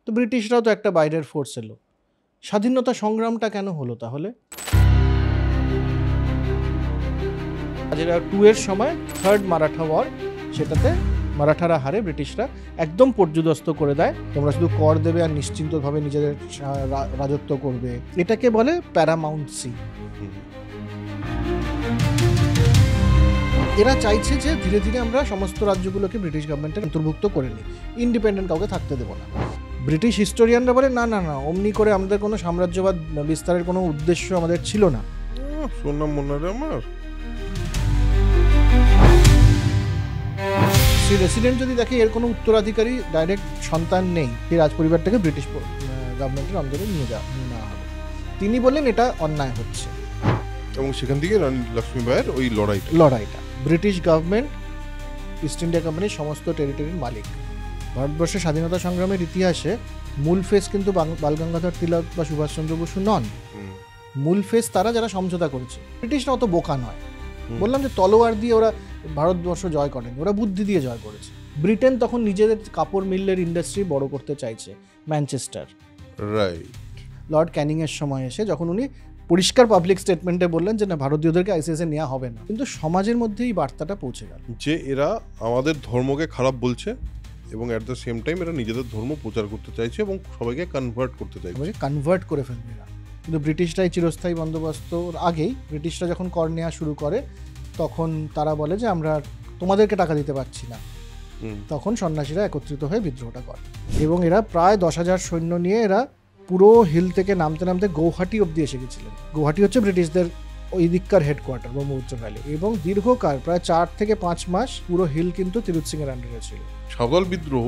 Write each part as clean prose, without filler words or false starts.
তো ব্রিটিশরাও তো একটা বাইরের ফোর্স এলো। স্বাধীনতা সংগ্রামটা কেন হলো তাহলে? 2002 এর সময় থার্ড মারাঠা ওয়ার, সেটাতে মারাঠারা হারে, ব্রিটিশরা একদম পর্যুদস্ত করে দেয়, তোমরা শুধু কর দেবে আর নিশ্চিন্তভাবে নিজেদের রাজত্ব করবে। এটাকে বলে প্যারামাউন্টসি। এরা চাইছে যে ধীরে ধীরে আমরা সমস্ত রাজ্যগুলোকে ব্রিটিশ গভর্নমেন্টের অন্তর্ভুক্ত করে নিই, ইন্ডিপেন্ডেন্ট কাউকে থাকতে দেবো না। ব্রিটিশ হিস্টোরিয়ানরা বলে না না না, অমনি করে আমাদের কোনো সাম্রাজ্যবাদ বিস্তারের কোনো উদ্দেশ্য আমাদের ছিল না। শোনা মনে রে আমার সেই রেসিডেন্ট যদি দেখে এর কোনো উত্তরাধিকারী ডাইরেক্ট সন্তান নেই, সেই রাজপরিবারটাকে ব্রিটিশ গভর্নমেন্টের অন্তরে নিয়ে নেওয়া হবে। তিনি বললেন এটা অন্যায় হচ্ছে, এবং সেখান থেকে রানী লক্ষ্মীবাইয়ের ওই লড়াইটা ব্রিটিশ গভর্নমেন্ট ইস্ট ইন্ডিয়া কোম্পানির সমস্ত টেরিটরির মালিক। ভারতবর্ষের স্বাধীনতা সংগ্রামের ইতিহাসে মূল ফেস কিন্তু বালগঙ্গাধর তিলক বা সুভাষচন্দ্র বসু নন। মূল ফেস তারা যারা সমঝোতা করেছে। ব্রিটিশরা অত বোকা নয়। বললাম যে তলোয়ার দিয়ে ওরা ভারতবর্ষ জয় করেনি, ওরা বুদ্ধি দিয়ে জয় করেছে। ব্রিটেন তখন নিজেদের কাপড় মিলের ইন্ডাস্ট্রি বড় করতে চাইছে, ম্যানচেস্টার। রাইট। লর্ড ক্যানিং এর সময় এসে যখন উনি পরিষ্কার পাবলিক স্টেটমেন্টে বললেন যে না, ভারতীয়দেরকে আইসিএসে নেওয়া হবে না, কিন্তু সমাজের মধ্যে এই বার্তাটা পৌঁছে গেল যে এরা আমাদের ধর্মকে খারাপ বলছে এবং অ্যাট দ্য সেম টাইম এরা নিজেদের ধর্ম প্রচার করতে চাইছে এবং সবাইকে কনভার্ট করতে চাইছে, কনভার্ট করে ফেলবে এরা। কিন্তু ব্রিটিশরাই চিরস্থায়ী বন্দোবস্ত আগেই, ব্রিটিশরা যখন কর নেওয়া শুরু করে তখন তারা বলে যে আমরা তোমাদেরকে টাকা দিতে পারছি না। তখন সন্ন্যাসীরা একত্রিত হয়ে বিদ্রোহটা করে এবং এরা প্রায় 10,000 সৈন্য নিয়ে এরা পুরো হিল থেকে নামতে নামতে গৌহাটি অব্দি এসে গেছিলেন। গৌহাটি হচ্ছে ব্রিটিশদের ওই দিককার হেডকোয়ার্টার ব্রহ্মপুত্র ভ্যালি, এবং দীর্ঘকাল প্রায় 4 থেকে 5 মাস পুরো হিল কিন্তু তিরুৎ সিং এর আন্ডারে ছিল। সাঁওতাল বিদ্রোহ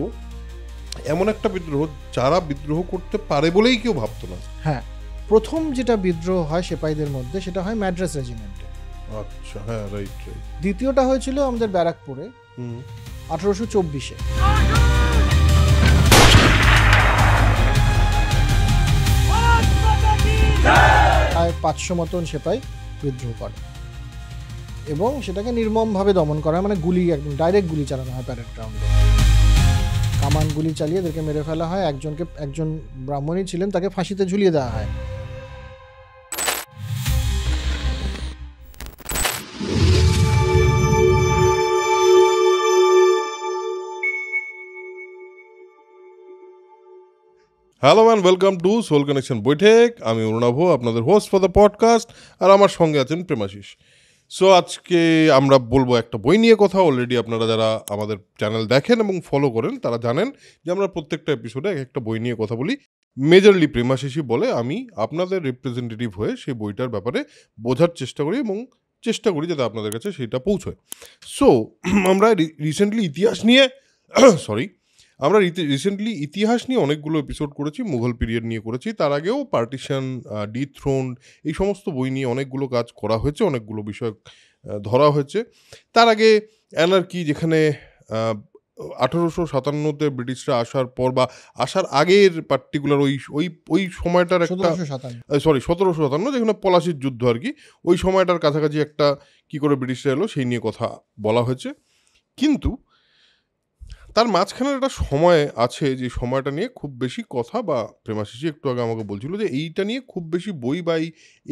এমন একটা বিদ্রোহ যারা বিদ্রোহ করতে পারে বলেই কেউ ভাবতো না। হ্যাঁ, প্রথম যেটা বিদ্রোহ হয় সিপাহীদের মধ্যে সেটা হয় ম্যাড্রাস রেজিমেন্টে। আচ্ছা, হ্যাঁ, রাইট। দ্বিতীয়টা হয়েছিল আমাদের ব্যারাকপুরে 1824-এ। প্রায় 500 মতন সেপাই বিদ্রোহ করে এবং সেটাকে নির্মমভাবে দমন করা হয়, মানে গুলি, একদম ডাইরেক্ট গুলি চালানো হয় প্যারেড গ্রাউন্ডে। কামান গুলি চালিয়ে এদেরকে মেরে ফেলা হয়। একজন ব্রাহ্মণই ছিলেন, তাকে ফাঁসিতে ঝুলিয়ে দেওয়া হয়। Hello man, welcome to soul connection বৈঠক। আমি অরুণাভ, আপনাদের হোস্ট ফর দ্য পডকাস্ট, আর আমার সঙ্গে আছেন প্রেমাশিস। সো আজকে আমরা বলবো একটা বই নিয়ে কথা। অলরেডি আপনারা যারা আমাদের চ্যানেল দেখেন এবং ফলো করেন তারা জানেন যে আমরা প্রত্যেকটা এপিসোডে একটা বই নিয়ে কথা বলি। মেজরলি প্রেমাশিসই বলে, আমি আপনাদের রিপ্রেজেন্টেটিভ হয়ে সেই বইটার ব্যাপারে বোঝার চেষ্টা করি এবং চেষ্টা করি যাতে আপনাদের কাছে সেটা পৌঁছয়। সো আমরা রিসেন্টলি ইতিহাস নিয়ে অনেকগুলো এপিসোড করেছি। মুঘল পিরিয়ড নিয়ে করেছি, তার আগেও পার্টিশন, ডিথ্রোন, এই সমস্ত বই নিয়ে অনেকগুলো কাজ করা হয়েছে, অনেকগুলো বিষয় ধরা হয়েছে। তার আগে অ্যানার্কি, যেখানে 1857-তে ব্রিটিশরা আসার পর বা আসার আগের পার্টিকুলার ওই সময়টার একটা 1757, যেখানে পলাশির যুদ্ধ আর কি, ওই সময়টার কাছাকাছি একটা কি করে ব্রিটিশরা এলো সেই নিয়ে কথা বলা হয়েছে। কিন্তু তার মাঝখানে একটা সময় আছে যে সময়টা নিয়ে খুব বেশি কথা, বা প্রেমাশিসি একটু আগে আমাকে বলছিল যে এইটা নিয়ে খুব বেশি বই বা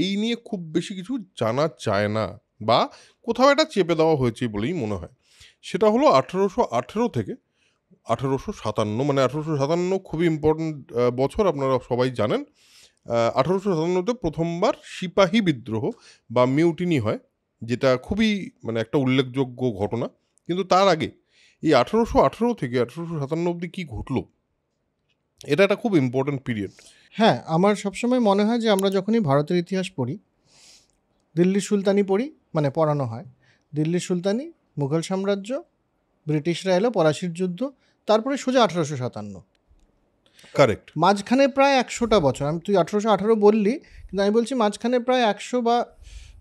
এই নিয়ে খুব বেশি কিছু জানা যায় না, বা কোথাও এটা চেপে দেওয়া হয়েছে বলেই মনে হয়। সেটা হলো 1818 থেকে 1857, মানে 1857 খুবই ইম্পর্টেন্ট বছর, আপনারা সবাই জানেন। 1857-তে প্রথমবার সিপাহী বিদ্রোহ বা মিউটিনি হয়, যেটা খুবই মানে একটা উল্লেখযোগ্য ঘটনা। কিন্তু তার আগে এই 1818 থেকে 1857 অবধি কী ঘটলো, এটা একটা খুব ইম্পর্টেন্ট পিরিয়ড। হ্যাঁ, আমার সবসময় মনে হয় যে আমরা যখনই ভারতের ইতিহাস পড়ি, দিল্লির সুলতানি পড়ি, মানে পড়ানো হয় দিল্লির সুলতানি, মুঘল সাম্রাজ্য, ব্রিটিশরা এলো, পলাশির যুদ্ধ, তারপরে সোজা 1857। কারেক্ট। মাঝখানে প্রায় 100টা বছর, তুই 1818 বললি, কিন্তু আমি বলছি মাঝখানে প্রায় 100, বা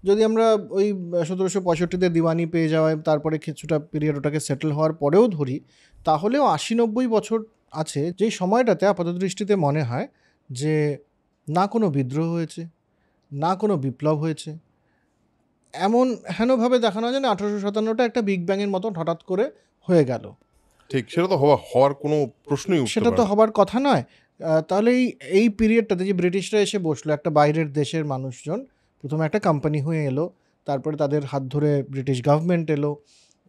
যদি আমরা ওই 1765-তে দিওয়ানি পেয়ে যাওয়ায় তারপরে কিছুটা পিরিয়ড ওটাকে সেটেল হওয়ার পরেও ধরি, তাহলেও 80-90 বছর আছে যেই সময়টাতে আপাতদৃষ্টিতে মনে হয় যে না কোনো বিদ্রোহ হয়েছে, না কোনো বিপ্লব হয়েছে। এমন হেনভাবে দেখানো যায় না 1857টা একটা বিগ ব্যাংয়ের মতন হঠাৎ করে হয়ে গেল। ঠিক, সেটা তো হওয়ার কোনো প্রশ্নই উঠছে না, সেটা তো হবার কথা নয়। তাহলে এই পিরিয়ডটাতে যে ব্রিটিশরা এসে বসলো, একটা বাইরের দেশের মানুষজন প্রথমে একটা কোম্পানি হয়ে এলো, তারপরে তাদের হাত ধরে ব্রিটিশ গভর্নমেন্ট এলো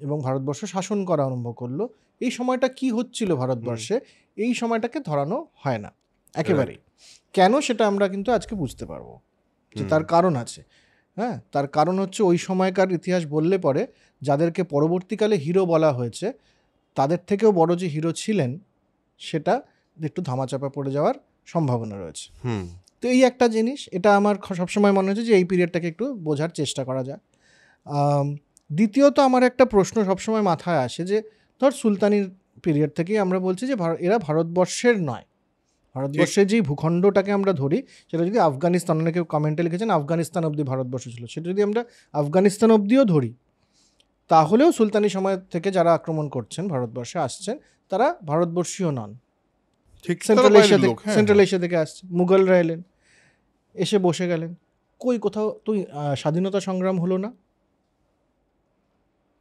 এবং ভারতবর্ষ শাসন করা আরম্ভ করলো। এই সময়টা কি হচ্ছিল ভারতবর্ষে, এই সময়টাকে ধরানো হয় না একেবারেই। কেন, সেটা আমরা কিন্তু আজকে বুঝতে পারবো যে তার কারণ আছে। হ্যাঁ, তার কারণ হচ্ছে ওই সময়কার ইতিহাস বললে পরে যাদেরকে পরবর্তীকালে হিরো বলা হয়েছে, তাদের থেকেও বড় যে হিরো ছিলেন সেটা একটু ধামাচাপা পড়ে যাওয়ার সম্ভাবনা রয়েছে। তো এই একটা জিনিস, এটা আমার সবসময় মনে হচ্ছে যে এই পিরিয়ডটাকে একটু বোঝার চেষ্টা করা যায়। দ্বিতীয়ত আমার একটা প্রশ্ন সবসময় মাথায় আসে যে ধর সুলতানির পিরিয়ড থেকেই আমরা বলছি যে এরা ভারতবর্ষের নয়, ভারতবর্ষের যেই ভূখণ্ডটাকে আমরা ধরি সেটা যদি আফগানিস্তান, অনেকে কমেন্টে লিখেছেন আফগানিস্তান অবধি ভারতবর্ষ ছিল, সেটা যদি আমরা আফগানিস্তান অবধিও ধরি, তাহলেও সুলতানি সময় থেকে যারা আক্রমণ করছেন ভারতবর্ষে আসছেন তারা ভারতবর্ষীয় নন, সেন্ট্রাল এশিয়া থেকে আসছে। মুঘলরা এলেন, এসে বসে গেলেন, কোথাও তুই স্বাধীনতা সংগ্রাম হলো না।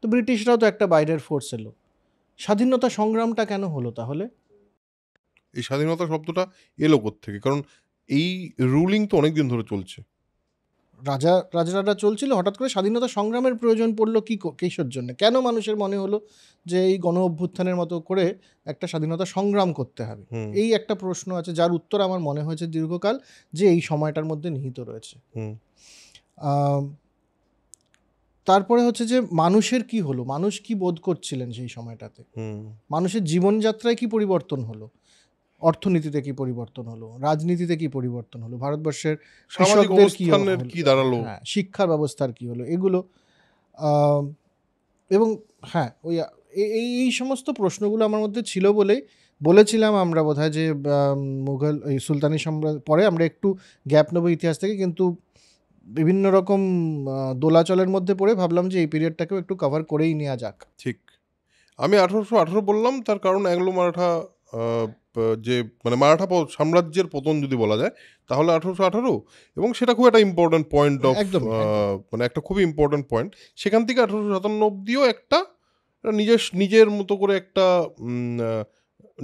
তো ব্রিটিশরাও তো একটা বাইরের ফোর্স এলো, স্বাধীনতা সংগ্রামটা কেন হলো তাহলে? এই স্বাধীনতা শব্দটা এলো কোত্থেকে? কারণ এই রুলিং তো অনেকদিন ধরে চলছে, রাজারা চলছিল, হঠাৎ করে স্বাধীনতা সংগ্রামের প্রয়োজন পড়লো কিসের জন্য? কেন মানুষের মনে হলো যে এই গণ অভ্যুত্থানের মতো করে একটা স্বাধীনতা সংগ্রাম করতে হবে? এই একটা প্রশ্ন আছে, যার উত্তর আমার মনে হয়েছে দীর্ঘকাল যে এই সময়টার মধ্যে নিহিত রয়েছে। তারপরে হচ্ছে যে মানুষের কি হলো, মানুষ কি বোধ করছিলেন সেই সময়টাতে, মানুষের জীবনযাত্রায় কি পরিবর্তন হলো, অর্থনীতিতে কি পরিবর্তন হলো, রাজনীতিতে কি পরিবর্তন হলো, ভারতবর্ষের কৃষকদের কি দাঁড়ালো, শিক্ষার ব্যবস্থার কি হলো, এগুলো। এবং হ্যাঁ, ওই এই সমস্ত প্রশ্নগুলো আমার মধ্যে ছিল বলেই বলেছিলাম আমরা বোধহয় যে মুঘল এই সুলতানি সম্রাট, পরে আমরা একটু গ্যাপ নেবো ইতিহাস থেকে, কিন্তু বিভিন্ন রকম দোলাচলের মধ্যে পড়ে ভাবলাম যে এই পিরিয়ডটাকেও একটু কভার করেই নেওয়া যাক। ঠিক, আমি 1818 বললাম তার কারণ অ্যাংলো মারাঠা যে মানে মারাঠা সাম্রাজ্যের পতন যদি বলা যায় তাহলে 1818, এবং সেটা খুব একটা ইম্পর্টেন্ট পয়েন্ট অফ, মানে একটা খুবই ইম্পর্টেন্ট পয়েন্ট। সেখান থেকে 1857 অব্দিও একটা নিজের মতো করে একটা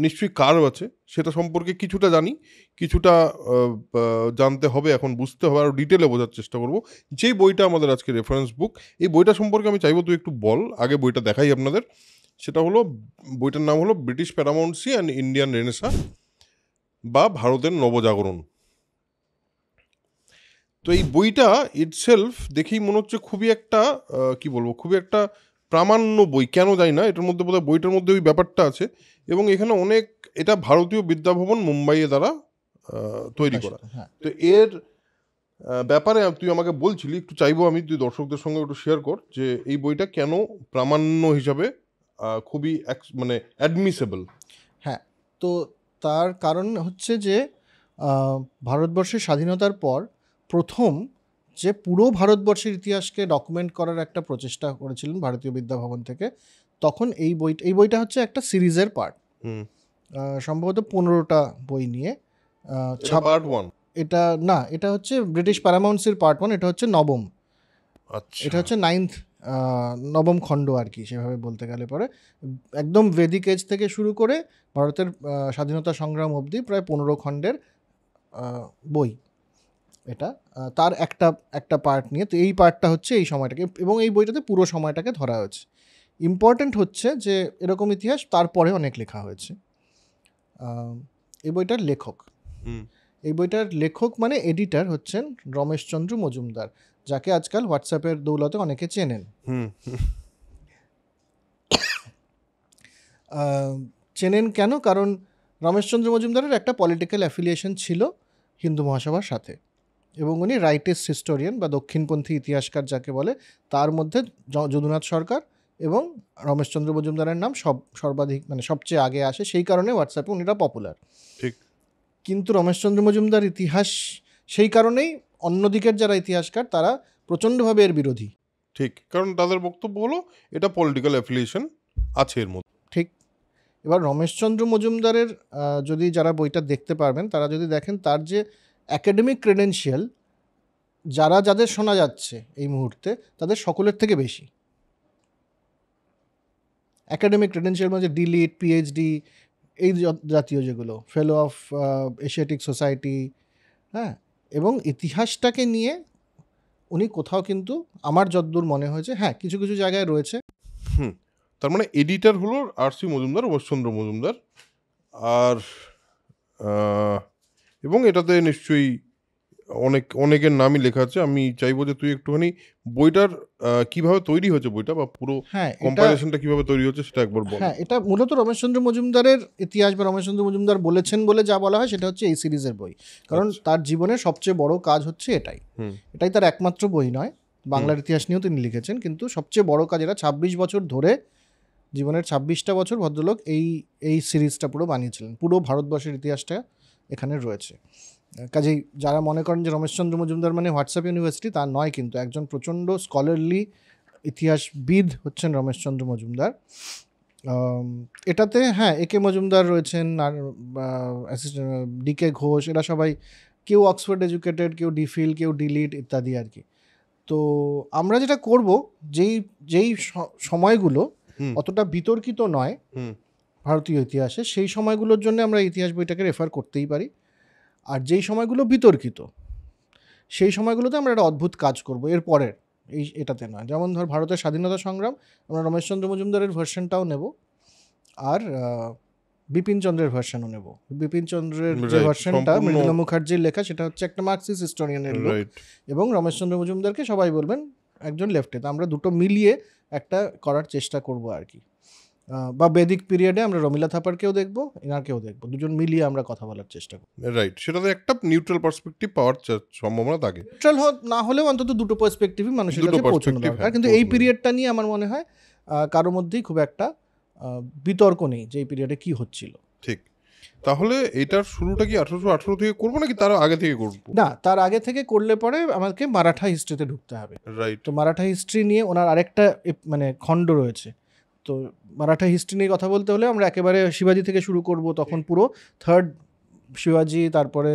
নিশ্চয়ই কারও আছে, সেটা সম্পর্কে কিছুটা জানি, কিছুটা জানতে হবে, এখন বুঝতে হবে, আরও ডিটেলে বোঝার চেষ্টা করব। যেই বইটা আমাদের আজকে রেফারেন্স বুক, এই বইটা সম্পর্কে আমি চাইবো তুই একটু বল, আগে বইটা দেখাই আপনাদের। সেটা হলো, বইটার নাম হলো ব্রিটিশ প্যারামাউন্সি অ্যান্ড ইন্ডিয়ান রেনেসা বা ভারতের নবজাগরণ। তো এই বইটা ইটসেলফ দেখেই মনে হচ্ছে খুবই একটা কি বলবো, খুবই একটা প্রামাণ্য বই, কেন জানি না, এটার মধ্যে বোধহয় বইটার মধ্যে ওই ব্যাপারটা আছে। এবং এখানে অনেক, এটা ভারতীয় বিদ্যাভবন মুম্বাইয়ে দ্বারা তৈরি করা। তো এর ব্যাপারে তুই আমাকে বলছিলি, একটু চাইবো আমি তুই দর্শকদের সঙ্গে একটু শেয়ার কর যে এই বইটা কেন প্রামাণ্য হিসাবে খুবই মানে অ্যাডমিসেবল। হ্যাঁ, তো তার কারণ হচ্ছে যে ভারতবর্ষের স্বাধীনতার পর প্রথম যে পুরো ভারতবর্ষের ইতিহাসকে ডকুমেন্ট করার একটা প্রচেষ্টা করেছিলেন ভারতীয় বিদ্যাভবন থেকে, তখন এই বইটা হচ্ছে একটা সিরিজের পার্ট, সম্ভবত 15টা বই নিয়ে। পার্ট 1 এটা না, এটা হচ্ছে ব্রিটিশ প্যারামাউন্টসির পার্ট 1, এটা হচ্ছে নবম, এটা হচ্ছে 9th নবম খণ্ড আর কি, সেভাবে বলতে গেলে পরে একদম বেদিক এজ থেকে শুরু করে ভারতের স্বাধীনতা সংগ্রাম অবধি প্রায় 15 খণ্ডের বই এটা। তার একটা পার্ট নিয়ে, তো এই পার্টটা হচ্ছে এই সময়টাকে, এবং এই বইটাতে পুরো সময়টাকে ধরা হয়েছে। ইম্পর্টেন্ট হচ্ছে যে এরকম ইতিহাস তারপরে অনেক লেখা হয়েছে। এই বইটার লেখক মানে এডিটর হচ্ছেন রমেশচন্দ্র মজুমদার, যাকে আজকাল হোয়াটসঅ্যাপের দৌলতে অনেকে চেনেন। কেন? কারণ রমেশচন্দ্র মজুমদারের একটা পলিটিক্যাল অ্যাফিলিয়েশন ছিল হিন্দু মহাসভার সাথে, এবং উনি রাইটিস্ট হিস্টোরিয়ান বা দক্ষিণপন্থী ইতিহাসকার যাকে বলে, তার মধ্যে যদুনাথ সরকার এবং রমেশচন্দ্র মজুমদারের নাম সর্বাধিক মানে সবচেয়ে আগে আসে, সেই কারণে হোয়াটসঅ্যাপে উনিরা পপুলার। ঠিক, কিন্তু রমেশচন্দ্র মজুমদার ইতিহাস, সেই কারণেই অন্যদিকের যারা ইতিহাসকার তারা প্রচণ্ডভাবে এর বিরোধী। ঠিক, কারণ তাদের বক্তব্য হলো এটা পলিটিক্যাল অ্যাফিলিয়েশন আছে এর মধ্যে। ঠিক, এবার রমেশচন্দ্র মজুমদারের যদি যারা বইটা দেখতে পারবেন, তারা যদি দেখেন তার যে অ্যাকাডেমিক ক্রেডেনশিয়াল যাদের শোনা যাচ্ছে এই মুহূর্তে, তাদের সকলের থেকে বেশি অ্যাকাডেমিক ক্রেডেনশিয়াল, মানে ডিলিট, পিএইচডি, এই জাতীয় যেগুলো ফেলো অফ এশিয়াটিক সোসাইটি, হ্যাঁ, এবং ইতিহাসটাকে নিয়ে উনি কোথাও কিন্তু আমার যতদূর মনে হয়েছে হ্যাঁ কিছু কিছু জায়গায় রয়েছে। তার মানে এডিটার হলো আর.সি. মজুমদার, রমেশচন্দ্র মজুমদার। আর এবং এটাতে নিশ্চয়ই অনেকের নামই লেখা আছে। আমি চাইবো যে তুই একটুখানি বইটার কিভাবে তৈরি হয়েছে বইটা, বা পুরো কম্পাইলেশনটা কিভাবে তৈরি হচ্ছে সেটা একবার বল। হ্যাঁ, এটা মূলত রমেশচন্দ্র মজুমদারের ইতিহাস বা রমেশচন্দ্র মজুমদার বলেছেন বলে যা বলা হয় সেটা হচ্ছে এই সিরিজের বই, কারণ তার জীবনের সবচেয়ে বড় কাজ হচ্ছে এটাই তার একমাত্র বই নয়, বাংলার ইতিহাস নিয়েও তিনি লিখেছেন, কিন্তু সবচেয়ে বড় কাজ এটা। 26 বছর ধরে, জীবনের 26টা বছর ভদ্রলোক এই সিরিজটা পুরো বানিয়েছিলেন। পুরো ভারতবর্ষের ইতিহাসটা এখানে রয়েছে। কাজেই যারা মনে করেন যে রমেশচন্দ্র মজুমদার মানে হোয়াটসঅ্যাপ ইউনিভার্সিটি, তা নয়, কিন্তু একজন প্রচণ্ড স্কলারলি ইতিহাসবিদ হচ্ছেন রমেশচন্দ্র মজুমদার। এটাতে হ্যাঁ একে মজুমদার রয়েছেন, আর ডিকে ঘোষ, এরা সবাই কেউ অক্সফোর্ড এডুকেটেড, কেউ ডিফিল, কেউ ডিলিট ইত্যাদি আর কি। তো আমরা যেটা করব, যেই সময়গুলো অতটা বিতর্কিত নয় ভারতীয় ইতিহাসে, সেই সময়গুলোর জন্য আমরা ইতিহাস বইটাকে রেফার করতেই পারি। আর যেই সময়গুলো বিতর্কিত সেই সময়গুলোতে আমরা একটা অদ্ভুত কাজ করব এর পরের এটাতে নয়। যেমন ধর ভারতের স্বাধীনতা সংগ্রাম, আমরা রমেশচন্দ্র মজুমদারের ভার্সনটাও নেব, আর বিপিনচন্দ্রের ভার্সনও নেব। বিপিনচন্দ্রের যে ভার্সনটা মৃদুলা মুখার্জির লেখা, সেটা হচ্ছে একটা মার্কসিস্ট হিস্টোরিয়ানের লোক, এবং রমেশচন্দ্র মজুমদারকে সবাই বলবেন একজন লেফটে। তো আমরা দুটো মিলিয়ে একটা করার চেষ্টা করব আর কি। বা বেদিক পিরিয়ডে আমরা রমিলা থাপারকেও দেখবো, এনারকেও দেখবো, দুজন মিলিয়ে আমরা কথা বলার চেষ্টা করব। রাইট, সেটাতে একটা নিউট্রাল পার্সপেক্টিভ পাওয়ার সম্ভাবনা থাকে। নিউট্রাল না হলেও অন্তত দুটো পার্সপেক্টিভই মানুষের কাছে পৌঁছানো দরকার। কিন্তু এই পিরিয়ডটা নিয়ে আমার মনে হয় কারোর মধ্যেই খুব একটা বিতর্ক নেই যে এই পিরিয়ডে কি হচ্ছিল। ঠিক। তাহলে এটার শুরুটা কি 1818 থেকে করবো নাকি তার আগে থেকে করবো? না, তার আগে থেকে করলে পরে আমাকে মারাঠা হিস্ট্রিতে ঢুকতে হবে। রাইট। তো মারাঠা হিস্ট্রি নিয়ে ওনার আরেকটা মানে খণ্ড রয়েছে। তো মারাঠা হিস্ট্রি নিয়ে কথা বলতে হলে আমরা একেবারে শিবাজি থেকে শুরু করব, তখন পুরো থার্ড শিবাজি, তারপরে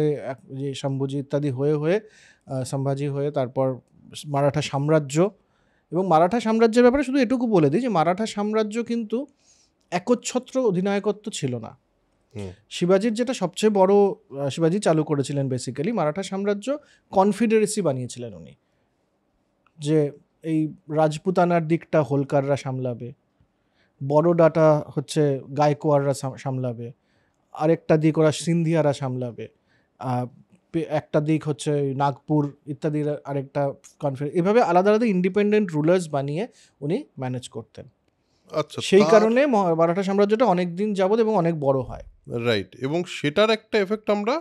যে শম্ভুজি ইত্যাদি হয়ে হয়ে সম্ভাজি হয়ে তারপর মারাঠা সাম্রাজ্য। এবং মারাঠা সাম্রাজ্যের ব্যাপারে শুধু এটুকু বলে দিই যে মারাঠা সাম্রাজ্য কিন্তু একচ্ছত্র অধিনায়কত্ব ছিল না। শিবাজির যেটা সবচেয়ে বড়, শিবাজি চালু করেছিলেন বেসিক্যালি মারাঠা সাম্রাজ্য কনফেডারেসি বানিয়েছিলেন উনি, যে এই রাজপুতানার দিকটা হোলকাররা সামলাবে, বড়োডাটা হচ্ছে গায়কোয়াড়রা সামলাবে, আরেকটা দিক ওরা সিন্ধিয়ারা সামলাবে, একটা দিক হচ্ছে নাগপুর ইত্যাদির আরেকটা কনফারেন্স, এভাবে আলাদা আলাদা ইন্ডিপেন্ডেন্ট রুলার্স বানিয়ে উনি ম্যানেজ করতেন। আচ্ছা, সেই কারণে মারাঠা সাম্রাজ্যটা অনেক দিন যাবত এবং অনেক বড় হয়। রাইট, এবং সেটার একটা এফেক্ট আমরা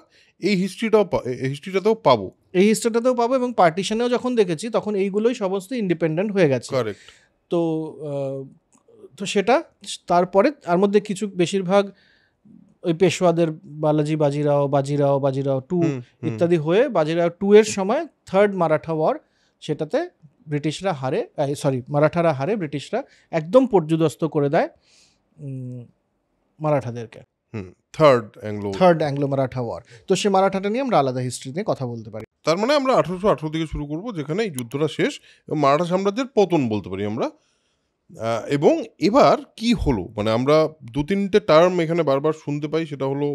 এই হিস্ট্রিটাতেও পাবো। এই হিস্ট্রিটাতেও পাবো, এবং পার্টিশনেও যখন দেখেছি তখন এইগুলোই সমস্ত ইন্ডিপেন্ডেন্ট হয়ে গেছে। কারেক্ট। তো সেটা তারপরে তার মধ্যে কিছু বেশিরভাগ ওই পেশওয়াদের বাজিরাও 2 ইত্যাদি হয়ে বাজিরাও 2 এর সময় থার্ড মারাঠা ওয়ার, সেটাতে ব্রিটিশরা হারে, মারাঠারা হারে, ব্রিটিশরা একদম পর্যুদস্ত করে দেয় মারাঠাদেরকে। Third Anglo Maratha war. তো সে মারাঠাটা নিয়ে আমরা আলাদা হিস্ট্রি নিয়ে কথা বলতে পারি। তার মানে আমরা 1818 থেকে শুরু করব, যেখানে এই যুদ্ধটা শেষ এবং মারাঠা সাম্রাজ্যের পতন বলতে পারি আমরা। এবং এবার কি হলো, মানে আমরা 2-3টে টার্ম এখানে বারবার শুনতে পাই, সেটা হলো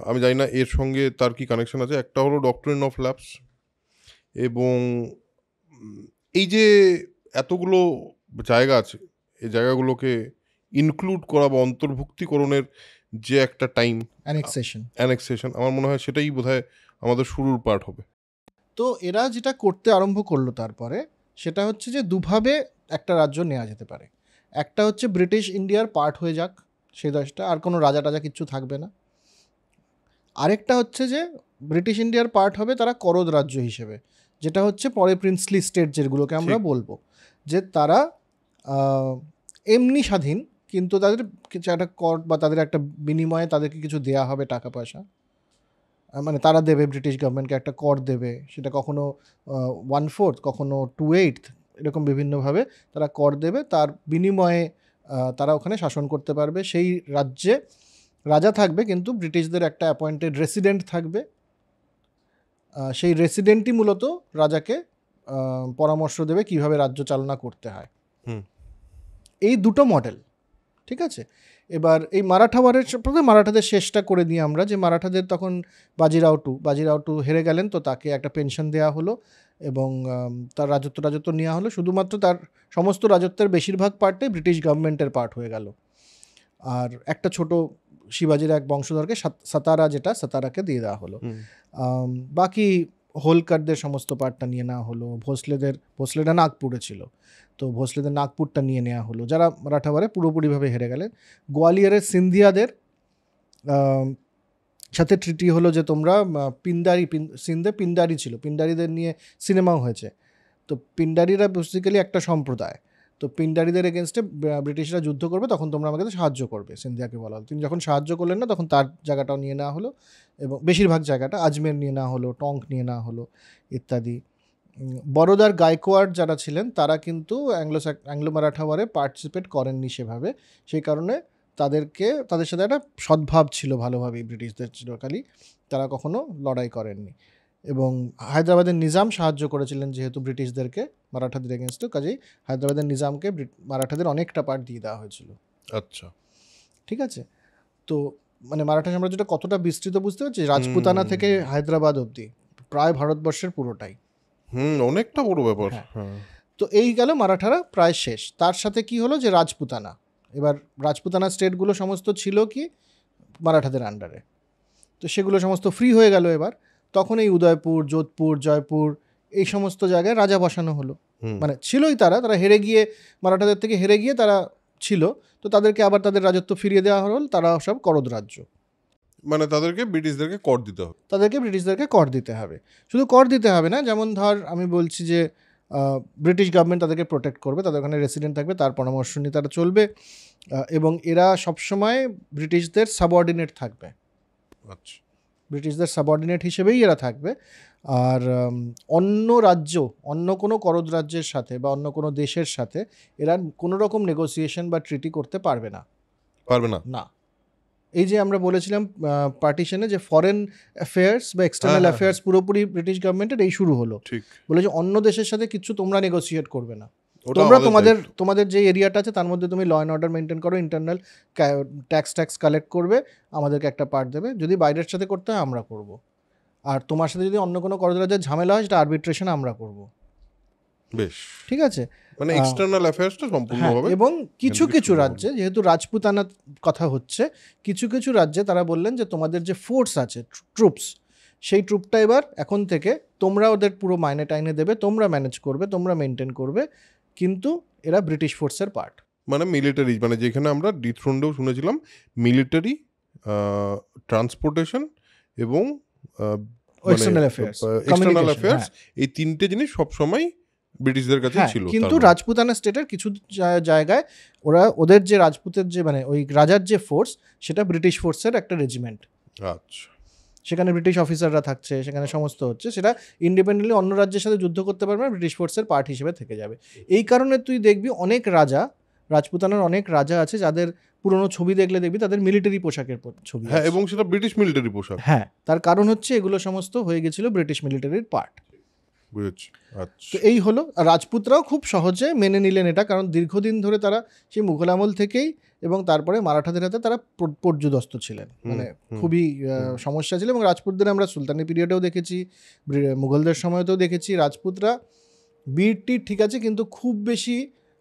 আমি জানি না এর সঙ্গে তার কি কানেকশন আছে। একটা হলো ডক্ট্রিন অফ ল্যাপস, এবং এই যে এতগুলো জায়গা আছে, এই জায়গাগুলোকে ইনক্লুড করা বা অন্তর্ভুক্তিকরণের যে একটা টাইম, অ্যানেক্সেশন, আমার মনে হয় সেটাই বোধহয় আমাদের শুরুর পার্ট হবে। তো এরা যেটা করতে আরম্ভ করলো তারপরে, সেটা হচ্ছে যে দুভাবে একটা রাজ্য নেওয়া যেতে পারে। একটা হচ্ছে ব্রিটিশ ইন্ডিয়ার পার্ট হয়ে যাক সেই দেশটা, আর কোনো রাজা টাজা কিচ্ছু থাকবে না। আরেকটা হচ্ছে যে ব্রিটিশ ইন্ডিয়ার পার্ট হবে তারা করদ রাজ্য হিসেবে, যেটা হচ্ছে পরে প্রিন্সলি স্টেট যেগুলোকে আমরা বলবো, যে তারা এমনি স্বাধীন, কিন্তু তাদের কিছু একটা কর বা তাদের একটা বিনিময়ে তাদেরকে কিছু দেয়া হবে, টাকা পয়সা, মানে তারা দেবে, ব্রিটিশ গভর্নমেন্টকে একটা কর দেবে, সেটা কখনো 1/4, কখনো 2/8, এরকম বিভিন্নভাবে তারা কর দেবে, তার বিনিময়ে তারা ওখানে শাসন করতে পারবে। সেই রাজ্যে রাজা থাকবে, কিন্তু ব্রিটিশদের একটা অ্যাপয়েন্টেড রেসিডেন্ট থাকবে। সেই রেসিডেন্টই মূলত রাজাকে পরামর্শ দেবে কিভাবে রাজ্য চালনা করতে হয়। এই দুটো মডেল, ঠিক আছে। এবার এই মারাঠাওয়ারের প্রথমে মারাঠাদের শেষটা করে নিই আমরা, যে মারাঠাদের তখন বাজিরাও টু হেরে গেলেন, তো তাকে একটা পেনশন দেওয়া হলো এবং তার রাজত্ব নেওয়া হলো। শুধুমাত্র তার সমস্ত রাজত্বের বেশিরভাগ পার্টটাই ব্রিটিশ গভর্নমেন্টের পার্ট হয়ে গেল। আর একটা ছোট শিবাজির এক বংশধরকে সাতারাকে দিয়ে দেওয়া হলো। বাকি হোলকারদের সমস্ত পার্টটা নিয়ে নেওয়া হলো। ভোসলেরা নাগপুরে ছিল, তো ভোসলেদের নাগপুরটা নিয়ে নেওয়া হলো, যারা মারাঠাওয়ারে পুরোপুরিভাবে হেরে গেলেন। গোয়ালিয়রের সিন্ধিয়াদের সাথে ট্রিটি হলো যে তোমরা সিন্ধে পিন্ডারি ছিল, পিন্ডারিদের নিয়ে সিনেমাও হয়েছে। তো পিন্ডারিরা বেসিক্যালি একটা সম্প্রদায়, তো পিন্ডারিদের এগেনস্টে ব্রিটিশরা যুদ্ধ করবে, তখন তোমরা আমাকে সাহায্য করবে, সিন্ধিয়াকে বলা হলো। তিনি যখন সাহায্য করলেন না, তখন তার জায়গাটাও নিয়ে নেওয়া হলো এবং বেশিরভাগ জায়গাটা আজমের নিয়ে নেওয়া হলো, টঙ্ক নিয়ে নেওয়া হলো ইত্যাদি। বরোদার গায়কোয়াড় যারা ছিলেন তারা কিন্তু অ্যাংলো মারাঠা ওয়ারে পার্টিসিপেট করেননি সেভাবে, সেই কারণে তাদের সাথে একটা সদ্ভাব ছিল ভালোভাবেই ব্রিটিশদের চিরকালই, তারা কখনো লড়াই করেননি। এবং হায়দ্রাবাদের নিজাম সাহায্য করেছিলেন যেহেতু ব্রিটিশদেরকে মারাঠাদের এগেনস্টে, কাজেই হায়দ্রাবাদের নিজামকে মারাঠাদের অনেকটা পার্ট দিয়ে দেওয়া হয়েছিল। আচ্ছা, ঠিক আছে। তো মানে মারাঠা সাম্রাজ্যটা কতটা বিস্তৃত বুঝতে পারছি, রাজপুতানা থেকে হায়দ্রাবাদ অবধি প্রায় ভারতবর্ষের পুরোটাই, অনেকটা বড় ব্যাপার। তো এই গেল মারাঠারা প্রায় শেষ। তার সাথে কি হলো যে রাজপুতানা, এবার রাজপুতানা স্টেটগুলো সমস্ত ছিল কি মারাঠাদের আন্ডারে, তো সেগুলো সমস্ত ফ্রি হয়ে গেল। এবার তখন এই উদয়পুর, যোধপুর, জয়পুর এই সমস্ত জায়গায় রাজা বসানো হলো। মানে ছিলই তারা হেরে গিয়ে, মারাঠাদের থেকে হেরে গিয়ে তারা ছিল, তো তাদেরকে আবার তাদের রাজত্ব ফিরিয়ে দেওয়া হল। তারা সব করদ রাজ্য, মানে তাদেরকে ব্রিটিশদেরকে কর দিতে হবে। শুধু কর দিতে হবে না, যেমন ধর আমি বলছি যে ব্রিটিশ গভর্নমেন্ট তাদেরকে প্রোটেক্ট করবে, তাদের ওখানে রেসিডেন্ট থাকবে, তার পরামর্শ নিয়ে তারা চলবে, এবং এরা সবসময় ব্রিটিশদের সাবঅর্ডিনেট থাকবে। আচ্ছা, ব্রিটিশদের সাবঅর্ডিনেট হিসেবেই এরা থাকবে। আর অন্য কোনো করদ রাজ্যের সাথে বা অন্য কোনো দেশের সাথে এরা কোনো রকম নেগোসিয়েশন বা ট্রিটি করতে পারবে না। না, এই যে আমরা বলেছিলাম পার্টিশনে যে ফরেন অ্যাফেয়ার্স বা এক্সটার্নাল অ্যাফেয়ার্স পুরোপুরি ব্রিটিশ গভর্নমেন্টের, এই শুরু হলো। বলে যে অন্য দেশের সাথে কিছু তোমরা নেগোসিয়েট করবে না, তোমরা তোমাদের যে এরিয়াটা আছে তার মধ্যে তুমি ল অ্যান্ড অর্ডার মেনটেন করো, ইন্টারনাল ট্যাক্স কালেক্ট করবে, আমাদেরকে একটা পার্ট দেবে, যদি বাইরের সাথে করতে হয় আমরা করব, আর তোমার সাথে যদি অন্য কোনো করদ রাজ্যের ঝামেলা হয় সেটা আরবিট্রেশন আমরা করব। বেশ, ঠিক আছে, মানে এক্সটার্নাল অ্যাফেয়ার্সটা সম্পূর্ণভাবে। এবং কিছু রাজ্যে, যেহেতু রাজপুতানার কথা হচ্ছে, কিছু রাজ্যে তারা বললেন যে তোমাদের যে ফোর্স আছে, ট্রুপস, সেই ট্রুপটা এবার এখন থেকে তোমরা ওদের পুরো মাইনে টাইনে দেবে, তোমরা ম্যানেজ করবে, তোমরা মেনটেন করবে, কিন্তু এরা ব্রিটিশ ফোর্সের পার্ট। মানে মিলিটারি, মানে যেখানে আমরা ডিথ্রোনডেও শুনেছিলাম মিলিটারি, ট্রান্সপোর্টেশন এবং এক্সটার্নাল অ্যাফেয়ার্স, এই তিনটে জিনিস সবসময় ব্রিটিশদের কাছে ছিল। কিন্তু রাজপুতানা স্টেটের কিছু জায়গায় ওদের যে রাজপুতের যে মানে ওই রাজার যে ফোর্স, সেটা ব্রিটিশ ফোর্সের একটা রেজিমেন্ট। আচ্ছা, সেখানে ব্রিটিশ অফিসাররা থাকছে, সেখানে সমস্ত হচ্ছে, সেটা ইন্ডিপেন্ডেন্টলি অন্য রাজ্যের সাথে যুদ্ধ করতে পারবে না, ব্রিটিশ ফোর্সের পার্ট হিসেবে থেকে যাবে। এই কারণে তুই দেখবি অনেক রাজপুতানার অনেক রাজা আছে যাদের পুরনো ছবি দেখলে দেখবি তাদের মিলিটারি পোশাকের ছবি, এবং সেটা ব্রিটিশ মিলিটারি পোশাক। তার কারণ হচ্ছে এগুলো সমস্ত হয়ে গেছিল ব্রিটিশ মিলিটারির পার্ট। আচ্ছা, তো এই হলো। রাজপুতরাও খুব সহজে মেনে নিলেন এটা, কারণ দীর্ঘদিন ধরে তারা সেই মুঘল আমল থেকেই এবং তারপরে মারাঠাদের হাতে তারা পর্যুদস্ত ছিলেন, মানে খুবই সমস্যা ছিল। এবং রাজপুতদের আমরা সুলতানি পিরিয়ডেও দেখেছি, মুঘলদের সময়তেও দেখেছি, রাজপুতরা বীরটি ঠিক আছে, কিন্তু খুব বেশি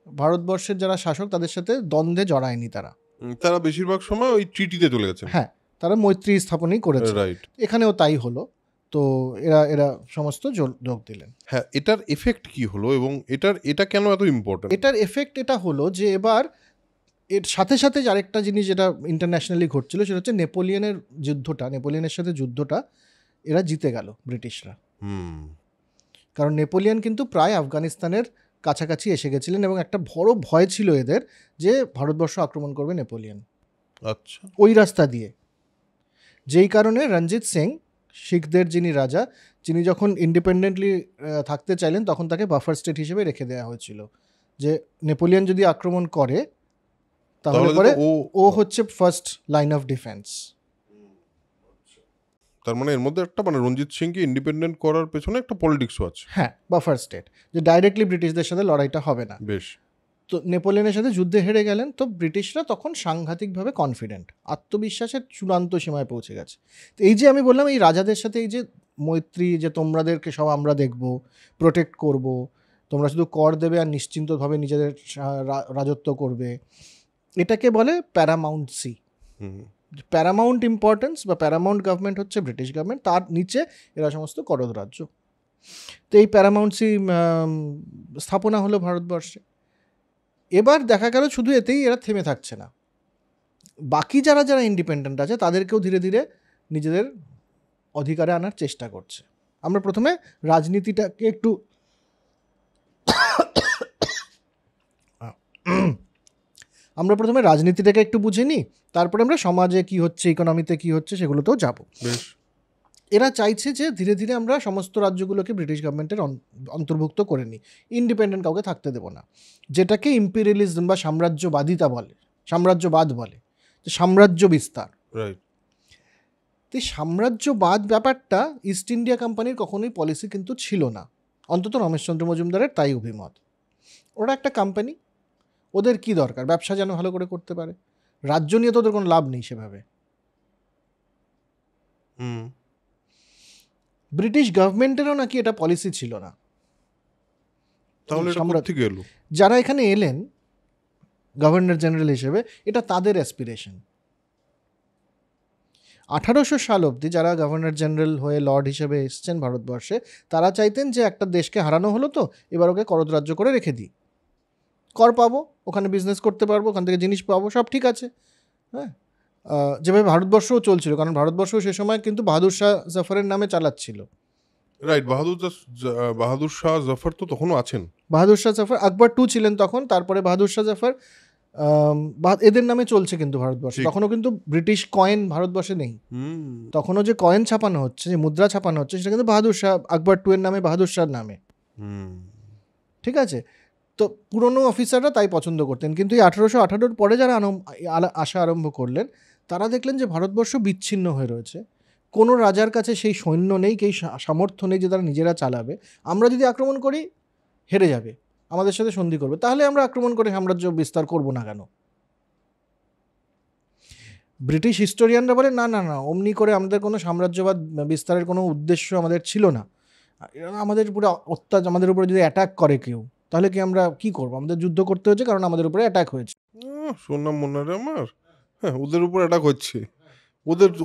ভারতবর্ষের যারা শাসক তাদের সাথে দ্বন্দ্বে জড়ায়নি। তারা বেশিরভাগ সময় ওই ট্রিটিতে চলে গেছে। তারা মৈত্রী স্থাপনই করেছে, এখানেও তাই হলো। তো এরা সমস্ত যোগ দিলেন। এটার এফেক্ট কি হলো এবং এটা কেন এত ইম্পর্টেন্ট? এটার এফেক্ট এটা হলো যে এবার এর সাথে সাথে আরেকটা জিনিস যেটা ইন্টারন্যাশনালি ঘটছিল, সেটা হচ্ছে নেপোলিয়নের সাথে যুদ্ধটা এরা জিতে গেল ব্রিটিশরা। কারণ নেপোলিয়ন কিন্তু প্রায় আফগানিস্তানের কাছাকাছি এসে গেছিলেন এবং একটা বড় ভয় ছিল এদের যে ভারতবর্ষ আক্রমণ করবে নেপোলিয়ন। আচ্ছা, ওই রাস্তা দিয়ে, যেই কারণে রঞ্জিত সিং, শিখদের যিনি রাজা, যিনি যখন ইন্ডিপেন্ডেন্টলি থাকতে চাইলেন তখন তাকে বাফার স্টেট হিসেবে রেখে দেওয়া হয়েছিল, যে নেপোলিয়ন যদি আক্রমণ করে তাহলে পরে ও হচ্ছে ফার্স্ট লাইন অফ ডিফেন্স। তার মানে এর মধ্যে একটা মানে রঞ্জিত সিংকে ইন্ডিপেন্ডেন্ট করার পেছনে একটা পলিটিক্সও আছে। বাফার স্টেট, যে ডাইরেক্টলি ব্রিটিশদের সাথে লড়াইটা হবে না। বেশ, তো নেপোলিয়নের সাথে যুদ্ধে হেরে গেলেন, তো ব্রিটিশরা তখন সাংঘাতিকভাবে কনফিডেন্ট, আত্মবিশ্বাসের চূড়ান্ত সীমায় পৌঁছে গেছে। তো এই যে আমি বললাম এই রাজাদের সাথে এই যে মৈত্রী, যে তোমাদেরকে সব আমরা দেখব, প্রোটেক্ট করব, তোমরা শুধু কর দেবে আর নিশ্চিন্তভাবে নিজেদের রাজত্ব করবে, এটাকে বলে প্যারামাউন্টসি। প্যারামাউন্ট ইম্পর্টেন্স বা প্যারামাউন্ট গভর্নমেন্ট হচ্ছে ব্রিটিশ গভর্নমেন্ট, তার নিচে এরা সমস্ত করদ রাজ্য। তো এই প্যারামাউন্টসি স্থাপনা হলো ভারতবর্ষে। এবার দেখা গেল শুধু এতেই এরা থেমে থাকছে না, বাকি যারা যারা ইন্ডিপেন্ডেন্ট আছে তাদেরকেও ধীরে ধীরে নিজেদের অধিকারে আনার চেষ্টা করছে। আমরা প্রথমে রাজনীতিটাকে একটু বুঝে নিই, তারপরে আমরা সমাজে কি হচ্ছে, ইকোনমিতে কি হচ্ছে সেগুলোতেও যাব। এরা চাইছে যে ধীরে ধীরে আমরা সমস্ত রাজ্যগুলোকে ব্রিটিশ গভর্নমেন্টের অন্তর্ভুক্ত করে নিই, ইন্ডিপেন্ডেন্ট কাউকে থাকতে দেব না, যেটাকে ইম্পিরিয়ালিজম বা সাম্রাজ্যবাদ বলে, সাম্রাজ্য বিস্তার। তো সাম্রাজ্যবাদ ব্যাপারটা ইস্ট ইন্ডিয়া কোম্পানির কখনোই পলিসি কিন্তু ছিল না, অন্তত রমেশচন্দ্র মজুমদারের তাই অভিমত। ওরা একটা কোম্পানি, ওদের কি দরকার, ব্যবসা যেন ভালো করে করতে পারে, রাজ্য নিয়ে তো ওদের কোনো লাভ নেই সেভাবে। ব্রিটিশ গভর্নমেন্টেরও নাকি এটা পলিসি ছিল না। যারা এখানে এলেন গভর্নর জেনারেল হিসেবে, এটা তাদের অ্যাসপিরেশন। 1800 সাল অবধি যারা গভর্নর জেনারেল হয়ে লর্ড হিসেবে এসছেন ভারতবর্ষে, তারা চাইতেন যে একটা দেশকে হারানো হলো, তো এবার ওকে করদ রাজ্য করে রেখে দিই, কর পাবো, ওখানে বিজনেস করতে পারবো, ওখান থেকে জিনিস পাবো, সব ঠিক আছে। হ্যাঁ, যেভাবে ভারতবর্ষও চলছিল, কারণ ভারতবর্ষ সে সময় কিন্তু বাহাদুর শাহ জাফরের নামে চালাচ্ছিল। রাইট, বাহাদুর শাহ জাফর তো তখনও আছেন। বাহাদুর শাহ জাফর আকবর 2 ছিলেন তখন, তারপরে বাহাদুর শাহ জাফর, এদের নামে চলছে কিন্তু ভারতবর্ষে। তখনও কিন্তু ব্রিটিশ কয়েন ভারতবর্ষে নেই, তখনও যে কয়েন ছাপানো হচ্ছে, যে মুদ্রা ছাপানো হচ্ছে, সেটা কিন্তু বাহাদুর শাহ আকবর 2 এর নামে, বাহাদুর শাহর নামে। ঠিক আছে, তো পুরনো অফিসাররা তাই পছন্দ করতেন। কিন্তু এই 1818 পরে যারা আসা আরম্ভ করলেন, তারা দেখলেন যে ভারতবর্ষ বিচ্ছিন্ন হয়ে রয়েছে, কোনো রাজার কাছে সেই সৈন্য নেই, সেই সামর্থ্য নেই যে তারা নিজেরা চালাবে। আমরা যদি আক্রমণ করি হেরে যাবে, আমাদের সাথে সন্ধি করবে, তাহলে আমরা আক্রমণ করে সাম্রাজ্য বিস্তার করব না কেন? ব্রিটিশ হিস্টোরিয়ানরা বলে না না না, অমনি করে আমাদের কোনো সাম্রাজ্যবাদ বিস্তারের কোনো উদ্দেশ্য আমাদের ছিল না। আমাদের উপরে আমাদের উপরে যদি অ্যাটাক করে কেউ, তাহলে কি আমরা কি করবো? আমাদের যুদ্ধ করতে হচ্ছে কারণ আমাদের উপরে অ্যাটাক হয়েছে। শোনাম মনে রে আমার, হ্যাঁ, ওদের উপর অ্যাটাক হচ্ছে,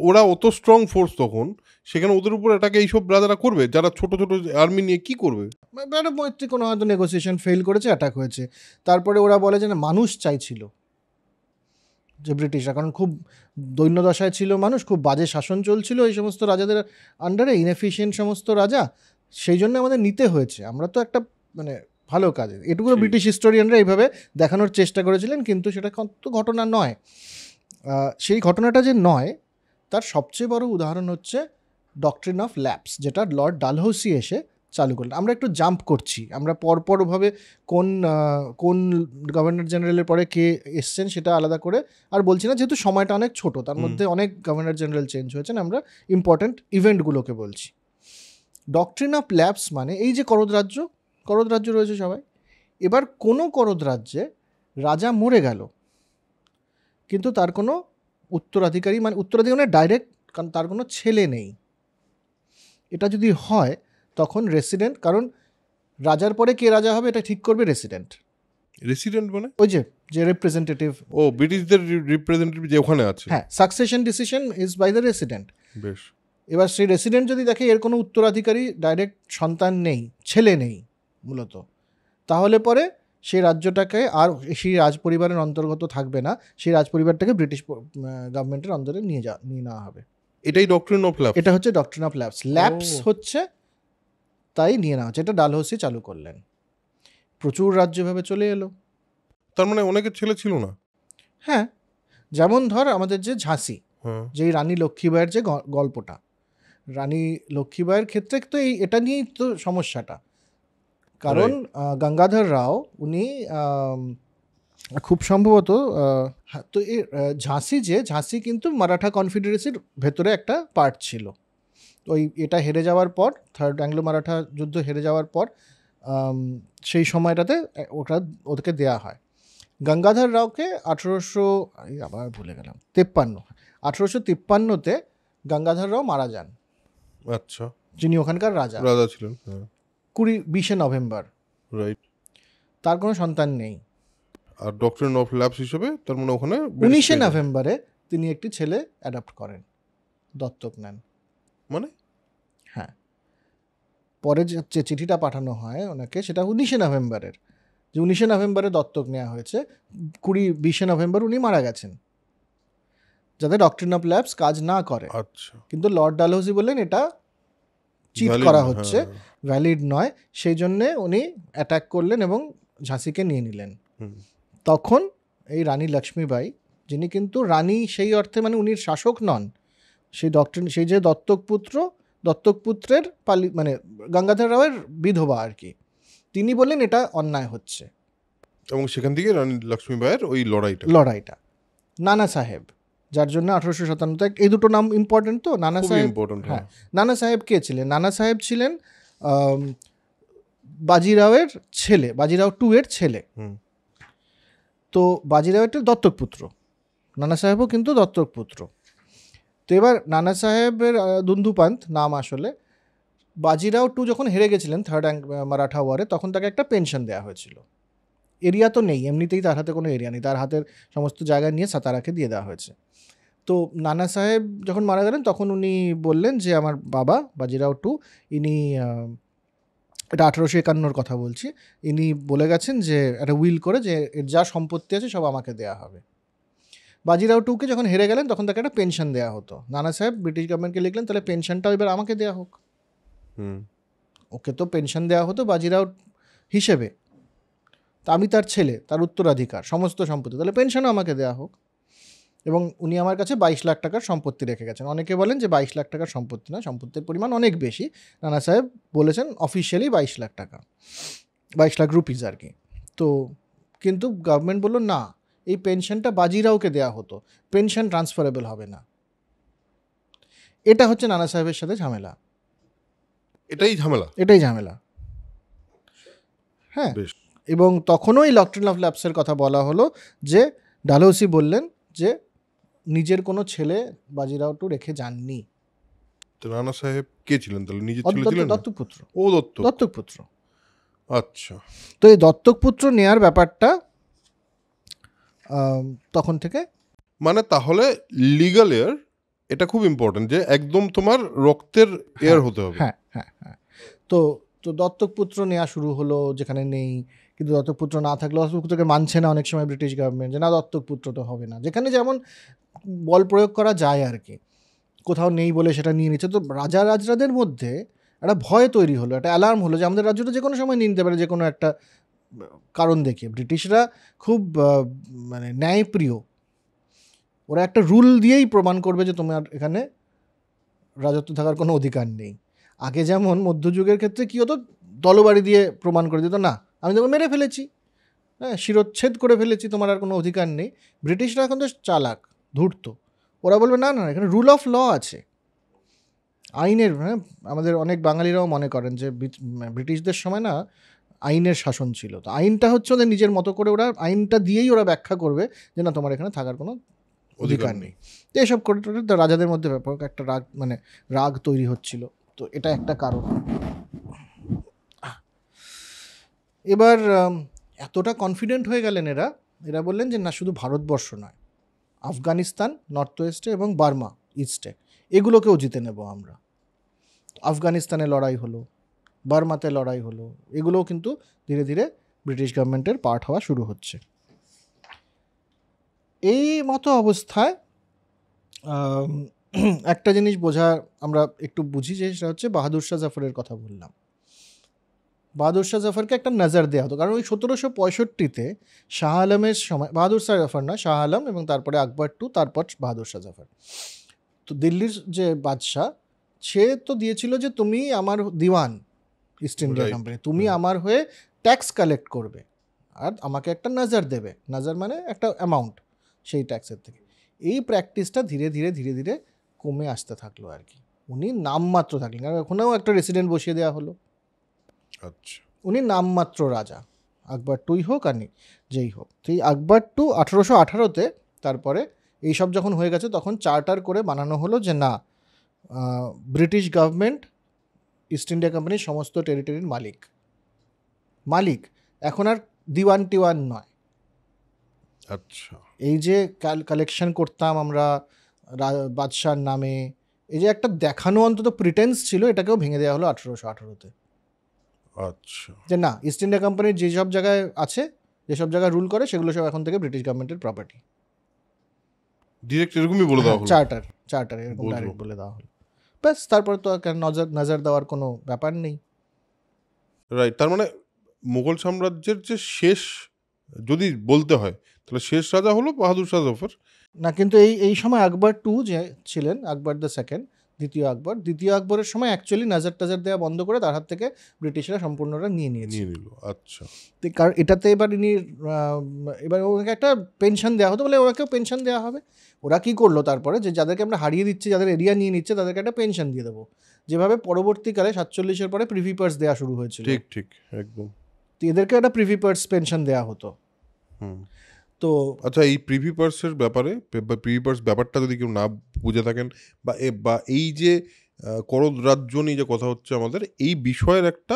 ওরা অত স্ট্রং ফোর্স তখন, সেখানে ওদের উপর অ্যাটাক এইসব রাজারা করবে যারা ছোট ছোট আর্মি নিয়ে কি করবে? মৈত্রী কোনো হয়তো নেগোসিয়েশন ফেল করেছে, অ্যাটাক হয়েছে। তারপরে ওরা বলে যে না, মানুষ চাইছিল যে ব্রিটিশরা, কারণ খুব দৈন্যদশায় ছিল মানুষ, খুব বাজে শাসন চলছিল এই সমস্ত রাজাদের আন্ডারে, ইনএফিশিয়েন্ট সমস্ত রাজা, সেই জন্য আমাদের নিতে হয়েছে, আমরা তো একটা মানে ভালো কাজে। এটুকু ব্রিটিশ হিস্টোরিয়ানরা এইভাবে দেখানোর চেষ্টা করেছিলেন, কিন্তু সেটা তো ঘটনা নয়। সেই ঘটনাটা যে নয়, তার সবচেয়ে বড় উদাহরণ হচ্ছে ডক্ট্রিন অফ ল্যাপস, যেটা লর্ড ডালহৌসি এসে চালু করলেন। আমরা একটু জাম্প করছি, আমরা পরপরভাবে কোন গভর্নর জেনারেলের পরে কে এসছেন সেটা আলাদা করে আর বলছি না, যেহেতু সময়টা অনেক ছোট, তার মধ্যে অনেক গভর্নর জেনারেল চেঞ্জ হয়েছেন, আমরা ইম্পর্ট্যান্ট ইভেন্টগুলোকে বলছি। ডক্ট্রিন অফ ল্যাপস মানে এই যে করদ রাজ্য রয়েছে সবাই, এবার কোনো করদ রাজ্যে রাজা মরে গেল, কিন্তু তার কোনো উত্তরাধিকারী মানে ডাইরেক্ট, কারণ তার কোনো ছেলে নেই, এটা যদি হয় তখন রেসিডেন্ট, কারণ রাজার পরে কে রাজা হবে এটা ঠিক করবে রেসিডেন্ট মানে ওই যে রিপ্রেজেন্টেটিভ, ব্রিটিশদের রিপ্রেজেন্টেটিভ যে ওখানে আছে, হ্যাঁ, succession decision is by the resident. বেশ, এবার সেই রেসিডেন্ট যদি দেখে এর কোনো উত্তরাধিকারী ডাইরেক্ট সন্তান নেই, ছেলে নেই মূলত, তাহলে পরে সেই রাজ্যটাকে আর সেই রাজ পরিবারের অন্তর্গত থাকবে না, সেই রাজ পরিবারটাকে ব্রিটিশ গভর্নমেন্টের অন্তরে নিয়ে নেওয়া হবে। এটাই ডক্ট্রিন অফ ল্যাপস। এটা হচ্ছে ডক্ট্রিন অফ ল্যাপস। ল্যাপস হচ্ছে তাই নিয়ে নেওয়া হচ্ছে, এটা ডালহৌসি চালু করলেন, প্রচুর রাজ্য ভাবে চলে এলো। তার মানে অনেকের ছেলে ছিল না? হ্যাঁ, যেমন ধর আমাদের যে ঝাঁসি, যেই রানী লক্ষ্মীবাইয়ের যে গল্পটা, রানী লক্ষ্মীবাইয়ের ক্ষেত্রে তো এটা নিয়েই তো সমস্যাটা, কারণ গঙ্গাধর রাও উনি খুব সম্ভবত তো এই ঝাঁসি কিন্তু মারাঠা কনফেডারেসির ভেতরে একটা পার্ট ছিল। ওই এটা হেরে যাওয়ার পর, থার্ড অ্যাংলো মারাঠা যুদ্ধ হেরে যাওয়ার পর সেই সময়টাতে ওদেরকে দেয়া হয়। গঙ্গাধর রাওকে 1853 গঙ্গাধর রাও মারা যান। আচ্ছা, যিনি ওখানকার রাজা ছিলেন। 20 নভেম্বর। রাইট। তার কোনো সন্তান নেই। আর ডক্টরিন অফ ল্যাবস হিসেবে তার মানে ওখানে 19 নভেম্বরে তিনি একটি ছেলে অ্যাডপ্ট করেন, দত্তক নেন। মানে হ্যাঁ, পরে যে চিঠিটা পাঠানো হয় ওনাকে, সেটা 19 নভেম্বরের, যে 19 নভেম্বরে দত্তক নেওয়া হয়েছে, 20 নভেম্বর উনি মারা গেছেন, যাতে ডক্টরিন অফ ল্যাবস কাজ না করে। আচ্ছা, কিন্তু লর্ড ডালহৌসি বললেন এটা চিট করা হচ্ছে, ভ্যালিড নয়, সেই জন্যে উনি অ্যাটাক করলেন এবং ঝাঁসিকে নিয়ে নিলেন। তখন এই রানী লক্ষ্মীবাই, যিনি কিন্তু রানী সেই অর্থে মানে উনি শাসক নন, সেই যে দত্তকপুত্রের মানে গঙ্গাধর রাওয়ের বিধবা আর কি, তিনি বললেন এটা অন্যায় হচ্ছে। এবং সেখান থেকে রানী লক্ষ্মীবাইয়ের ওই লড়াইটা নানা সাহেব, যার জন্য 1857, এই দুটো নাম ইম্পর্টেন্ট তো। নানা সাহেব, হ্যাঁ, নানা সাহেব কে ছিলেন? নানা সাহেব ছিলেন বাজিরাওয়ের ছেলে, বাজিরাও 2 এর ছেলে। তো বাজিরাও একটা দত্তক পুত্র, নানা সাহেবও কিন্তু দত্তক পুত্র। তো এবার নানা সাহেবের দুন্দুপান্ত নাম আসলে। বাজিরাও 2 যখন হেরে গেছিলেন থার্ড মারাঠা ওয়ারে, তখন তাকে একটা পেনশন দেওয়া হয়েছিল। এরিয়া তো নেই, এমনিতেই তার হাতে কোনো এরিয়া নেই, তার হাতের সমস্ত জায়গা নিয়ে সাতারাকে দিয়ে দেওয়া হয়েছে। তো নানা সাহেব যখন মারা গেলেন তখন উনি বললেন যে আমার বাবা বাজিরাও 2, ইনি, এটা 1851 কথা বলছি, ইনি বলে গেছেন যে একটা উইল করে যে যা সম্পত্তি আছে সব আমাকে দেয়া হবে। বাজিরাও 2কে যখন হেরে গেলেন তখন তাকে একটা পেনশন দেওয়া হতো। নানা সাহেব ব্রিটিশ গভর্নমেন্টকে লিখলেন তাহলে পেনশনটাও এবার আমাকে দেওয়া হোক। ওকে তো পেনশন দেওয়া হতো বাজিরাও হিসেবে, তা আমি তার ছেলে, তার উত্তরাধিকার, সমস্ত সম্পত্তি, তাহলে পেনশনও আমাকে দেওয়া হোক। এবং উনি আমার কাছে 22 লাখ টাকার সম্পত্তি রেখে গেছেন। অনেকে বলেন যে 22 লাখ টাকার সম্পত্তি না, সম্পত্তির পরিমাণ অনেক বেশি। নানা সাহেব বলেছেন অফিসিয়ালি 22 লাখ টাকা, 22 লাখ রুপিস আর কি। তো কিন্তু গভর্নমেন্ট বলল না, এই পেনশনটা বাজিরাওকে দেওয়া হতো, পেনশন ট্রান্সফারেবল হবে না। এটা হচ্ছে নানা সাহেবের সাথে ঝামেলা, এটাই ঝামেলা। হ্যাঁ, এবং তখনও এই ডক্ট্রিন অফ ল্যাপসের কথা বলা হলো, যে ডালহৌসি বললেন যে নিজের কোনো ছেলে বাজিরাও 2 রেখে যাননি। রানা সাহেব কে ছিলেন তাহলে? নিজের ছেলে ছিলেন? দত্তক পুত্র। ও দত্তক পুত্র। আচ্ছা, তো এই দত্তক পুত্র নেয়ার ব্যাপারটা তখন থেকে, মানে তাহলে লিগ্যাল এয়ার এটা খুব ইম্পর্টেন্ট, যে একদম তোমার রক্তের এয়ার হতে হবে। হ্যাঁ হ্যাঁ হ্যাঁ। তো দত্তক পুত্র নেওয়া শুরু হলো যেখানে নেই, কিন্তু দত্তক পুত্র না থাকলে দত্তক পুত্রকে মানছে না অনেক সময় ব্রিটিশ গভর্নমেন্ট, যে না দত্তক পুত্র তো হবে না, যেখানে যেমন বল প্রয়োগ করা যায় আর কি, কোথাও নেই বলে সেটা নিয়ে নিচ্ছে। তো রাজরাদের মধ্যে একটা ভয় তৈরি হলো, একটা অ্যালার্ম হলো যে আমাদের রাজ্যটা যে কোনো সময় নিয়ে নিতে পারে, যে কোনো একটা কারণ দেখিয়ে। ব্রিটিশরা খুব মানে ন্যায়প্রিয়, ওরা একটা রুল দিয়েই প্রমাণ করবে যে তোমার এখানে রাজত্ব থাকার কোনো অধিকার নেই। আগে যেমন মধ্যযুগের ক্ষেত্রে কী হতো, তলবাড়ি দিয়ে প্রমাণ করে দিত, না আমি তোমাকে মেরে ফেলেছি, হ্যাঁ শিরোচ্ছেদ করে ফেলেছি, তোমার আর কোনো অধিকার নেই। ব্রিটিশরা এখন তো চালাক, ধূর্ত, ওরা বলবে না না এখানে রুল অফ ল আছে, আইনের। হ্যাঁ, আমাদের অনেক বাঙালিরাও মনে করেন যে ব্রিটিশদের সময় না আইনের শাসন ছিল, তো আইনটা হচ্ছে ওদের নিজের মতো করে, ওরা আইনটা দিয়েই ওরা ব্যাখ্যা করবে যে না তোমার এখানে থাকার কোনো অধিকার নেই। তো এসব করে রাজাদের মধ্যে ব্যাপক একটা রাগ তৈরি হচ্ছিল। তো এটা একটা কারণ। এবার এতটা কনফিডেন্ট হয়ে গেলেন এরা বললেন যে না শুধু ভারতবর্ষ নয়, আফগানিস্তান নর্থ ওয়েস্টে এবং বার্মা ইস্টে, এগুলোকেও জিতে নেব আমরা। আফগানিস্তানে লড়াই হলো, বার্মাতে লড়াই হলো, এগুলোও কিন্তু ধীরে ধীরে ব্রিটিশ গভর্নমেন্টের পার্ট হওয়া শুরু হচ্ছে। এই মতো অবস্থায় একটা জিনিস আমরা একটু বুঝি, যে সেটা হচ্ছে বাহাদুর শাহ জাফরের কথা বললাম। বাহাদুর শাহ জাফরকে একটা নজর দেওয়া হতো, কারণ ওই 1765-তে শাহ আলমের সময়, বাহাদুর শাহ জাফর না, শাহ আলম এবং তারপরে আকবর 2, তারপর বাহাদুর শাহ জাফর। তো দিল্লির যে বাদশাহ, সে তো দিয়েছিল যে তুমি আমার দিওয়ান, ইস্ট ইন্ডিয়া কোম্পানি, তুমি আমার হয়ে ট্যাক্স কালেক্ট করবে আর আমাকে একটা নজর দেবে। নজর মানে একটা অ্যামাউন্ট সেই ট্যাক্সের থেকে। এই প্র্যাকটিসটা ধীরে ধীরে ধীরে ধীরে কমে আসতে থাকলো আর কি। উনি নামমাত্র থাকলেন, কারণ এখনও একটা রেসিডেন্ট বসিয়ে দেওয়া হলো। আচ্ছা, উনি নামমাত্র রাজা, আকবর টুই হোক আর যেই হোক। তো এই আকবর টু 1818-তে তারপরে এইসব যখন হয়ে গেছে তখন চার্টার করে বানানো হলো যে না, ব্রিটিশ গভর্নমেন্ট ইস্ট ইন্ডিয়া কোম্পানির সমস্ত টেরিটরির মালিক, এখন আর দিওয়ান টিওয়ান নয়। আচ্ছা, এই যে কালেকশন করতাম আমরা বাদশার নামে, এই যে একটা দেখানো অন্তত প্রিটেন্স ছিল, এটাকেও ভেঙে দেওয়া হলো 1818-তে। আচ্ছা, যে না, ইস্ট ইন্ডিয়া কোম্পানির যেসব জায়গায় আছে, যেসব জায়গায় রুল করে, সেগুলো সব এখন থেকে ব্রিটিশ গভর্নমেন্টের প্রপার্টি। ডিরেক্ট এরকমই বলে দেওয়া হলো, চার্টার এরকম ডাইরেক্ট বলে দেওয়া হলো। ব্যাস, তারপরে তো নজর দেওয়ার কোনো ব্যাপার নেই। রাইট। তার মানে মুঘল সাম্রাজ্যের যে শেষ যদি বলতে হয় তাহলে শেষ রাজা হলো বাহাদুর শাহ জফর না, কিন্তু এই সময় আকবর টু যে ছিলেন, আকবর দ্য সেকেন্ড, দ্বিতীয় আকবরের সময় অ্যাকচুয়ালি নজর দেওয়া বন্ধ করে তার হাত থেকে ব্রিটিশরা সম্পূর্ণটা নিয়ে নিল। আচ্ছা, কারণ এটাতে এবার ওনাকে একটা পেনশন দেওয়া হতো, বলে ওনাকেও পেনশন দেওয়া হবে। ওরা কি করলো তারপরে, যে যাদেরকে আমরা হারিয়ে দিচ্ছি, যাদের এরিয়া নিয়ে নিচ্ছে, তাদেরকে একটা পেনশন দিয়ে দেবো, যেভাবে পরবর্তীকালে 47-এর পরে প্রিভি পার্স দেওয়া শুরু হয়েছিল। ঠিক একদম। তো এদেরকে একটা প্রিভি পার্স পেনশন দেওয়া হতো। তো আচ্ছা, এই প্রিভি পার্সের ব্যাপারে, প্রিভি পার্স ব্যাপারটা যদি কেউ না বুঝে থাকেন, বা এই যে করদ রাজ্য নিয়ে যে কথা হচ্ছে আমাদের, এই বিষয়ের একটা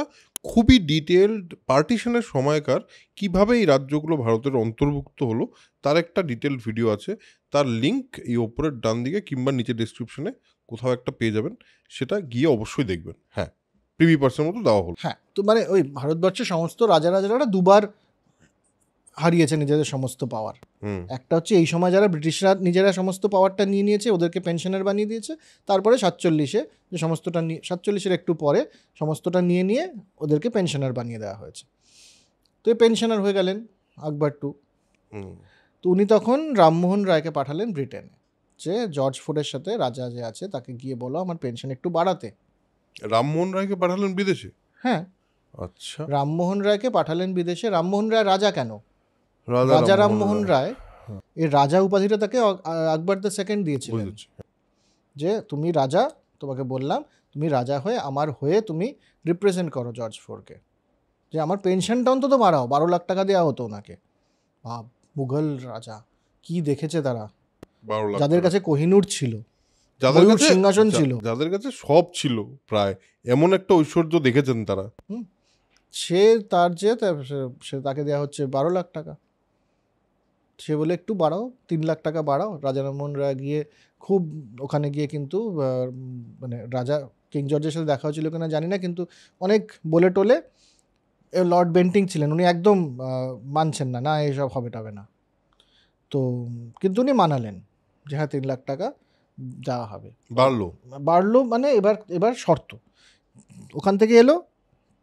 খুবই ডিটেলড পার্টিশনের সময়কার কিভাবে এই রাজ্যগুলো ভারতের অন্তর্ভুক্ত হলো তার একটা ডিটেলড ভিডিও আছে। তার লিঙ্ক এই ওপরের ডান দিকে কিংবা নিচে ডেসক্রিপশনে কোথাও একটা পেয়ে যাবেন, সেটা গিয়ে অবশ্যই দেখবেন। হ্যাঁ, প্রিভি পার্সের মতো দেওয়া হলো। হ্যাঁ, তো মানে ওই ভারতবর্ষের সমস্ত রাজারা দুবার হারিয়েছে নিজেদের সমস্ত পাওয়ার। একটা হচ্ছে এই সময় যারা ব্রিটিশরা নিজেরা সমস্ত পাওয়ারটা নিয়ে নিয়েছে, ওদেরকে পেনশনার বানিয়ে দিয়েছে। তারপরে 47-এ যে সমস্তটা 47-এর একটু পরে সমস্তটা নিয়ে ওদেরকে পেনশনার বানিয়ে দেওয়া হয়েছে। তো এই পেনশনার হয়ে গেলেন আকবর টু। তো উনি তখন রামমোহন রায়কে পাঠালেন ব্রিটেনে, যে জর্জ ফোর্ডের সাথে রাজা যে আছে তাকে গিয়ে বলো আমার পেনশন একটু বাড়াতে। রামমোহন রায়কে পাঠালেন বিদেশে? হ্যাঁ, আচ্ছা, রামমোহন রায়কে পাঠালেন বিদেশে। রামমোহন রায় রাজা কেন? রাজা রামমোহন রায়, এই রাজা উপাধিটা তাকে আকবর দ্য সেকেন্ড দিয়েছিলেন, যে তুমি রাজা, তোমাকে বললাম তুমি রাজা হয়ে আমার হয়ে তুমি রিপ্রেজেন্ট করো জর্জ ফোর্ডকে, যে আমার পেনশনটা অন্তত বাড়াও। 12 লাখ টাকা দেওয়া হতো ওনাকে। মুঘল রাজা কি দেখেছে তারা, যাদের কাছে কোহিনূর ছিল, যাদের কাছে সিংহাসন ছিল, যাদের কাছে সব ছিল প্রায়, এমন একটা ঐশ্বর্য দেখেছেন তারা। সে তাকে দেওয়া হচ্ছে 12 লাখ টাকা। সে বলে একটু বাড়াও, 3 লাখ টাকা বাড়াও। রাজা রামমোহন রায় গিয়ে খুব ওখানে গিয়ে কিন্তু মানে রাজা কিং জর্জের সাথে দেখা হয়েছিল কিনা জানি না, কিন্তু অনেক বলে টোলে লর্ড বেন্টিং ছিলেন, উনি একদম মানছেন না, এইসব হবে না। তো কিন্তু উনি মানালেন যে হ্যাঁ 3 লাখ টাকা দেওয়া হবে। বাড়লো মানে এবার শর্ত ওখান থেকে এলো।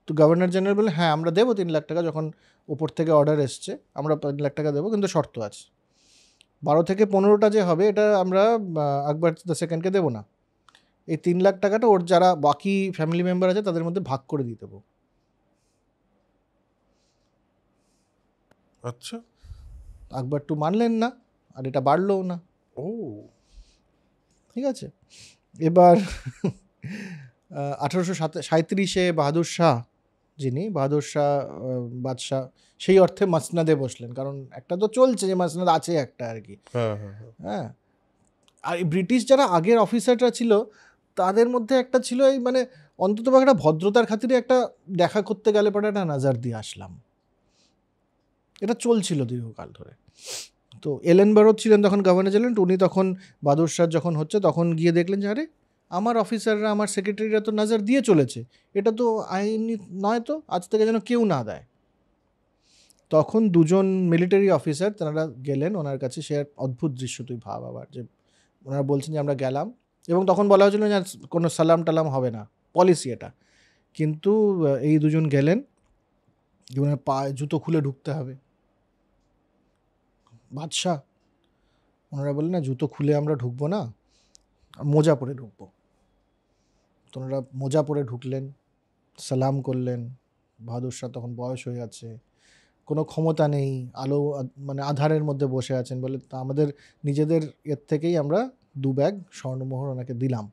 তো গভর্নর জেনারেল বলে হ্যাঁ আমরা দেবো 3 লাখ টাকা, যখন ওপর থেকে অর্ডার এসছে আমরা 3 লাখ টাকা দেবো, কিন্তু শর্ত আছে 12 থেকে 15টা যে হবে এটা আমরা আকবর দ্য সেকেন্ডকে দেবো না। এই 3 লাখ টাকাটা ওর যারা বাকি ফ্যামিলি মেম্বার আছে তাদের মধ্যে ভাগ করে দিয়ে দেবো। আচ্ছা, আকবর টু মানলেন না, আর এটা বাড়লোও না। ঠিক আছে, এবার 1837-এ বাহাদুর শাহ বাদশাহ সেই অর্থে মাসনাদে বসলেন, কারণ একটা তো চলছে যে মাসনাদ আছে একটা আর কি। হ্যাঁ, আর ব্রিটিশ যারা আগের অফিসাররা ছিল তাদের মধ্যে একটা ছিল এই মানে অন্তত একটা ভদ্রতার খাতিরে একটা দেখা করতে গেলে পরে একটা নজর দিয়ে আসলাম, এটা চলছিল দীর্ঘকাল ধরে। তো এলেন বারোদ ছিলেন তখন গভর্নর জেনারেল। উনি তখন বাহাদুর শাহ যখন হচ্ছে তখন গিয়ে দেখলেন যে আরে আমার অফিসাররা আমার সেক্রেটারিরা তো নজর দিয়ে চলেছে, এটা তো আইনি নয়, তো আজ থেকে যেন কেউ না দেয়। তখন দুজন মিলিটারি অফিসার তারা গেলেন ওনার কাছে। সে অদ্ভুত দৃশ্য, তুই ভাব আবার, যে ওনারা বলছেন যে আমরা গেলাম, এবং তখন বলা হয়েছিল যে কোনো সালাম টালাম হবে না, পলিসি এটা। কিন্তু এই দুজন গেলেন, ওনার পায়ে জুতো খুলে ঢুকতে হবে। বাদশাহ ওনারা বললেন না, জুতো খুলে আমরা ঢুকবো না, মোজা পরে ঢুকবো। তো ওনারা মোজা পরে ঢুকলেন, সালাম করলেন। বাহাদুর শাহ তখন বয়স হয়ে আছে, কোনো ক্ষমতা নেই, আলো মানে আধারের মধ্যে বসে আছেন। বলে তা আমাদের নিজেদের এর থেকেই আমরা 2 ব্যাগ স্বর্ণমোহর ওনাকে দিলাম।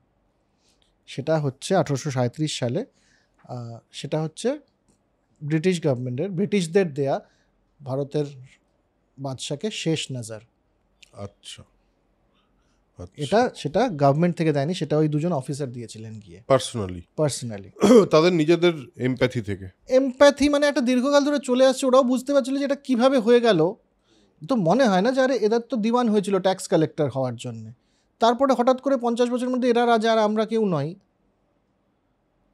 সেটা হচ্ছে 1837 সালে, সেটা হচ্ছে ব্রিটিশ গভর্নমেন্টের, ব্রিটিশদের দেয়া ভারতের বাদশাকে শেষ নজর। আচ্ছা, এটা সেটা গভর্নমেন্ট থেকে দেয়নি, সেটা ওই দুজন অফিসার দিয়েছিলেন গিয়ে পার্সোনালি তাদের নিজেদের এমপ্যাথি মানে একটা দীর্ঘকাল ধরে চলে আসছে। ওরাও বুঝতে পারছিল যে এটা কিভাবে হয়ে গেল। তো মনে হয় না যে আরে এদের তো দিওয়ান হয়েছিল ট্যাক্স কালেক্টর হওয়ার জন্য, তারপরে হঠাৎ করে 50 বছরের মধ্যে এরা রাজা আর আমরা কেউ নই,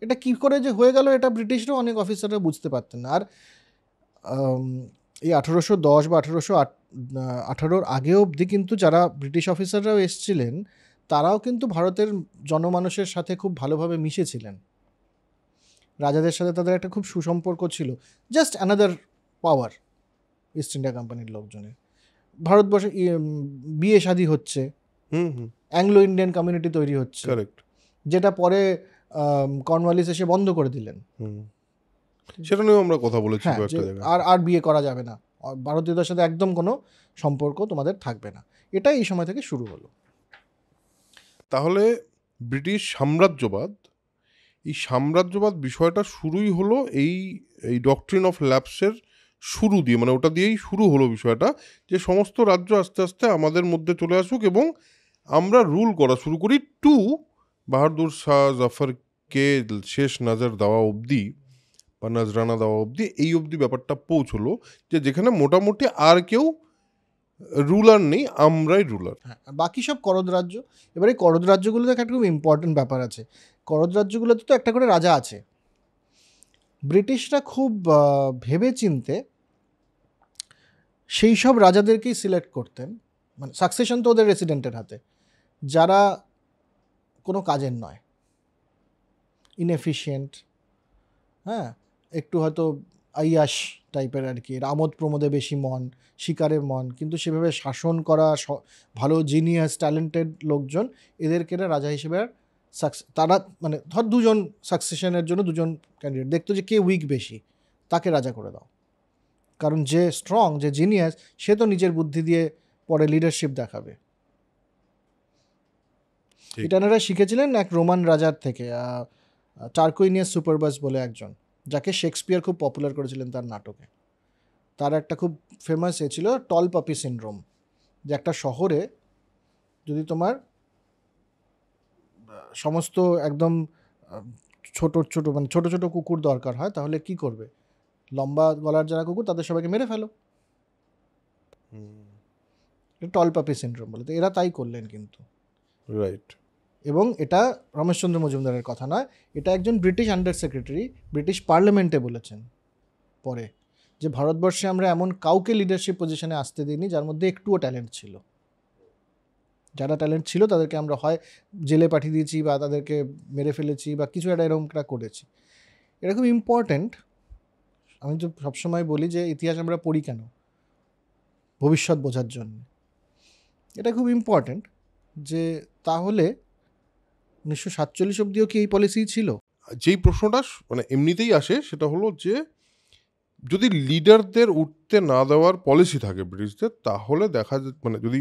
এটা কি করে যে হয়ে গেল, এটা ব্রিটিশরাও অনেক অফিসাররা বুঝতে পারতেন না। আর এই 1810 বা 1818 আগে অবধি কিন্তু যারা ব্রিটিশ অফিসাররাও এসছিলেন, তারাও কিন্তু ভারতের জনমানুষের সাথে খুব ভালোভাবে মিশেছিলেন। রাজাদের সাথে তাদের একটা খুব সুসম্পর্ক ছিল। জাস্ট অ্যানাদার পাওয়ার ইস্ট ইন্ডিয়া কোম্পানির লোকজনের। ভারতবর্ষে বিয়ে শাদী হচ্ছে, অ্যাংলো ইন্ডিয়ান কমিউনিটি তৈরি হচ্ছে, যেটা পরে কর্নওয়ালিস এসে বন্ধ করে দিলেন। সেটা নিয়েও আমরা কথা বলেছি। আর বিয়ে করা যাবে না, ভারতীয়দের সাথে একদম কোনো সম্পর্ক তোমাদের থাকবে না। এটা এই সময় থেকে শুরু হলো। তাহলে ব্রিটিশ সাম্রাজ্যবাদ বিষয়টা শুরুই হলো এই ডক্ট্রিন অফ ল্যাপসের শুরু দিয়ে, মানে ওটা দিয়েই শুরু হলো বিষয়টা, যে সমস্ত রাজ্য আস্তে আস্তে আমাদের মধ্যে চলে আসুক এবং আমরা রুল করা শুরু করি। বাহাদুর শাহ জাফরকে শেষ নজর দেওয়া অবধি বা নজরানা দেওয়া অবধি, এই অবধি ব্যাপারটা পৌঁছলো যে যেখানে মোটামুটি আর কেউ রুলার নেই, আমরাই রুলার। হ্যাঁ, বাকি সব করদ রাজ্য। এবারে করদ রাজ্যগুলোতে একটা খুব ইম্পর্টেন্ট ব্যাপার আছে। করদ রাজ্যগুলোতে তো একটা করে রাজা আছে। ব্রিটিশরা খুব ভেবে চিনতে সেই সব রাজাদেরকেই সিলেক্ট করতেন, মানে সাকসেশন তো ওদের রেসিডেন্টের হাতে, যারা কোনো কাজের নয়, ইনএফিশিয়েন্ট, হ্যাঁ, একটু হয়তো আইয়াস টাইপের আর কি, আমোদ প্রমোদে বেশি মন, শিকারে মন, কিন্তু সেভাবে শাসন করা ভালো জিনিয়াস ট্যালেন্টেড লোকজন, এদেরকে রাজা হিসেবে তারা মানে ধর দুজন সাকসেশনের জন্য দুজন ক্যান্ডিডেট দেখতো যে কে উইক বেশি, তাকে রাজা করে দাও। কারণ যে স্ট্রং, যে জিনিয়াস, সে তো নিজের বুদ্ধি দিয়ে পরে লিডারশিপ দেখাবে। এটা এনারা শিখেছিলেন এক রোমান রাজার থেকে, টার্কুইনিয়াস সুপারবাস বলে একজন, যাকে শেক্সপিয়ার খুব পপুলার করেছিলেন তার নাটকে। তার একটা খুব ফেমাস ছিল টল পাপি সিনড্রোম, যে একটা শহরে যদি তোমার সমস্ত একদম ছোট ছোট কুকুর দরকার হয়, তাহলে কি করবে? লম্বা গলার যারা কুকুর তাদের সবাইকে মেরে ফেলো। টল পাপি সিনড্রোম বলে। তো এরা তাই করলেন কিন্তু, রাইট। এবং এটা রমেশচন্দ্র মজুমদারের কথা নয়, এটা একজন ব্রিটিশ আন্ডার সেক্রেটারি ব্রিটিশ পার্লামেন্টে বলেছেন পরে, যে ভারতবর্ষে আমরা এমন কাউকে লিডারশিপ পজিশনে আসতে দিইনি যার মধ্যে একটুও ট্যালেন্ট ছিল। যারা ট্যালেন্ট ছিল তাদেরকে আমরা হয় জেলে পাঠিয়ে দিয়েছি বা তাদেরকে মেরে ফেলেছি বা কিছু একটা এরকমটা করেছি। এটা খুব ইম্পর্ট্যান্ট। আমি তো সবসময় বলি যে ইতিহাস আমরা পড়ি কেন? ভবিষ্যৎ বোঝার জন্য। এটা খুব ইম্পর্ট্যান্ট যে তাহলে 1947 অব্দিও কি এই পলিসি ছিল? যেই প্রশ্নটা মানে এমনিতেই আসে সেটা হলো যে যদি লিডারদের উঠতে না দেওয়ার পলিসি থাকে ব্রিটিশদের, তাহলে দেখা যায় মানে যদি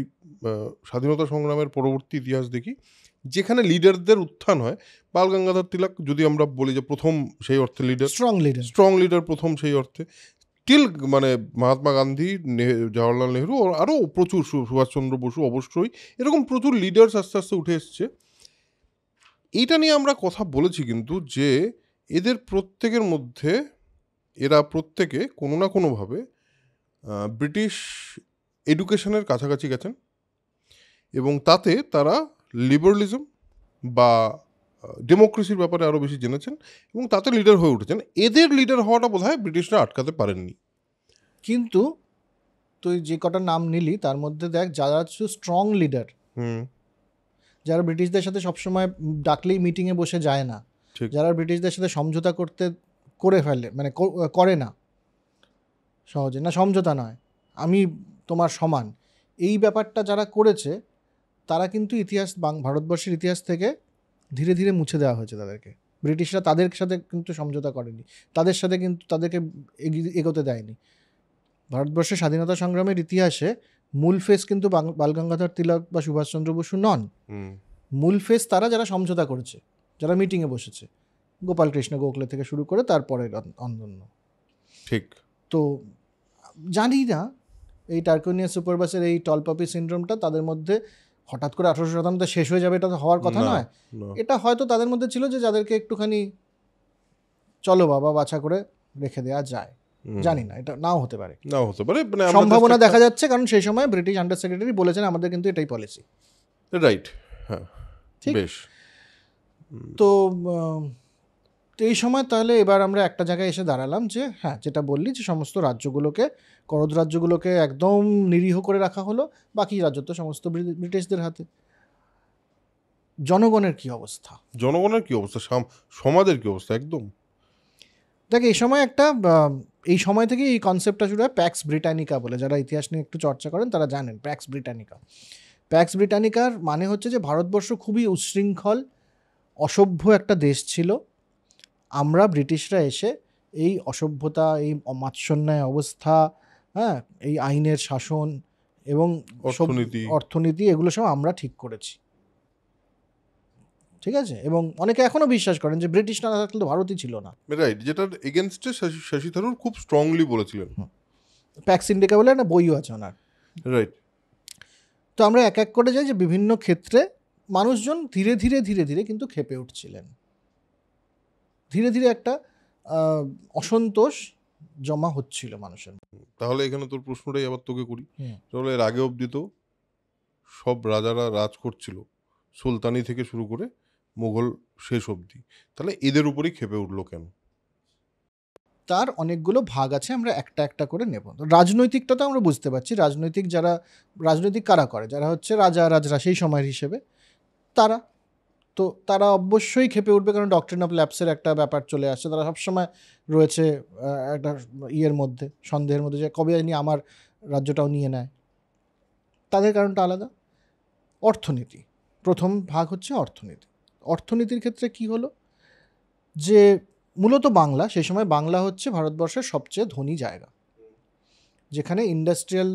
স্বাধীনতা সংগ্রামের পরবর্তী ইতিহাস দেখি, যেখানে লিডারদের উত্থান হয়, বাল গঙ্গাধর তিলক যদি আমরা বলি যে প্রথম সেই অর্থে লিডার, স্ট্রং লিডার প্রথম সেই অর্থে, টিল মানে মহাত্মা গান্ধী, জওয়াহরলাল নেহরু, আরও প্রচুর, সুভাষচন্দ্র বসু অবশ্যই, এরকম প্রচুর লিডার্স আস্তে আস্তে উঠে এসছে। এইটা নিয়ে আমরা কথা বলেছি কিন্তু, যে এদের প্রত্যেকের মধ্যে এরা প্রত্যেকে কোনো না কোনোভাবে ব্রিটিশ এডুকেশনের কাছাকাছি গেছেন এবং তাতে তারা লিবারালিজম বা ডেমোক্রেসির ব্যাপারে আরও বেশি জেনেছেন এবং তাতে লিডার হয়ে উঠেছেন। এদের লিডার হওয়াটা বোধহয় ব্রিটিশরা আটকাতে পারেননি। কিন্তু তুই যে কটা নাম নিলি তার মধ্যে দেখ, যারা স্ট্রং লিডার, যারা ব্রিটিশদের সাথে সবসময় ডাকলেই মিটিংয়ে বসে যায় না, যারা ব্রিটিশদের সাথে সমঝোতা করে ফেলে, মানে করে না সহজে, না সমঝোতা নয়, আমি তোমার সমান, এই ব্যাপারটা যারা করেছে তারা কিন্তু ভারতবর্ষের ইতিহাস থেকে ধীরে ধীরে মুছে দেওয়া হয়েছে তাদেরকে। ব্রিটিশরা তাদের সাথে কিন্তু সমঝোতা করেনি, তাদের সাথে কিন্তু তাদেরকে এগোতে দেয়নি। ভারতবর্ষের স্বাধীনতা সংগ্রামের ইতিহাসে মূল ফেস কিন্তু বাল গঙ্গাধর তিলক বা সুভাষচন্দ্র বসু নন। মূল ফেস তারা যারা সমঝোতা করেছে, যারা মিটিংয়ে বসেছে, গোপাল কৃষ্ণ গোখলে থেকে শুরু করে তারপরে অন্যান্য। ঠিক। তো জানি না এই টার্কোনিয়া সুপারবাসের এই টলপাপি সিনড্রোমটা তাদের মধ্যে হঠাৎ করে 18% শেষ হয়ে যাবে, এটা তো হওয়ার কথা নয়। এটা হয়তো তাদের মধ্যে ছিল যে যাদেরকে একটুখানি চলো বাবা বাছা করে রেখে দেওয়া যায়, জানি না, এটা নাও হতে পারে, মানে সম্ভাবনা দেখা যাচ্ছে, কারণ সেই সময় ব্রিটিশ আন্ডার সেক্রেটারি বলেছেন আমাদের কিন্তু এটাই পলিসি। রাইট, হ্যাঁ, ঠিক। বেশ, তো এই সময় তাহলে এবার আমরা একটা জায়গায় এসে দাঁড়ালাম যে হ্যাঁ, যেটা বললি যে সমস্ত রাজ্যগুলোকে, করদ রাজ্যগুলোকে একদম নিরীহ করে রাখা হলো, বাকি রাজ্য তো সমস্ত ব্রিটিশদের হাতে। জনগণের কি অবস্থা? সমাজের কি অবস্থা? একদম দেখ, এই সময় এই সময় থেকে এই কনসেপ্টটা শুরু হয় প্যাক্স ব্রিটানিকা বলে। যারা ইতিহাস নিয়ে একটু চর্চা করেন তারা জানেন প্যাক্স ব্রিটানিকা। প্যাক্স ব্রিটানিকার মানে হচ্ছে যে ভারতবর্ষ খুবই উচ্ছৃঙ্খল অসভ্য একটা দেশ ছিল। আমরা ব্রিটিশরা এসে এই অসভ্যতা, এই অমাৎসন্যায় অবস্থা, হ্যাঁ, এই আইনের শাসন এবং অর্থনীতি এগুলো সব আমরা ঠিক করেছি, ঠিক আছে? এবং অনেকে এখনো বিশ্বাস করেন যে ব্রিটিশ না থাকলে তো ভারতই ছিল না। রাইট, যেটার এগেইনস্টে শশী থারুর খুব স্ট্রংলি বলেছিলেন। প্যাক্স ইন্ডিকা বলে একটা বইও আছে ওনার। রাইট। তো আমরা এক এক করে যাই যে বিভিন্ন ক্ষেত্রে মানুষজন ধীরে ধীরে ধীরে ধীরে কিন্তু ক্ষেপে উঠছিলেন, ধীরে ধীরে একটা অসন্তোষ জমা হচ্ছিল মানুষের। তাহলে এখানে তোর প্রশ্নটাই আবার তোকে করি, তাহলে এর আগে অবধি তো সব রাজারা রাজ করছিল, সুলতানি থেকে শুরু করে মুঘল শেষ অবধি, তাহলে এদের উপরেই ক্ষেপে উঠলো কেন? তার অনেকগুলো ভাগ আছে, আমরা একটা একটা করে নেব। রাজনৈতিকটা তো আমরা বুঝতে পারছি, রাজনৈতিক কারা করে, যারা হচ্ছে রাজরা সেই সময়ের হিসেবে, তারা অবশ্যই ক্ষেপে উঠবে, কারণ ডক্ট্রিন অফ ল্যাপসের একটা ব্যাপার চলে আসছে। তারা সবসময় রয়েছে একটা ইয়ের মধ্যে, সন্দেহের মধ্যে, যে কবে জানি আমার রাজ্যটাও নিয়ে নেয়। তাদের কারণটা আলাদা। অর্থনীতি, প্রথম ভাগ হচ্ছে অর্থনীতি। অর্থনীতির ক্ষেত্রে কি হলো যে মূলত বাংলা, সেই সময় বাংলা হচ্ছে ভারতবর্ষের সবচেয়ে ধনী জায়গা, যেখানে ইন্ডাস্ট্রিয়াল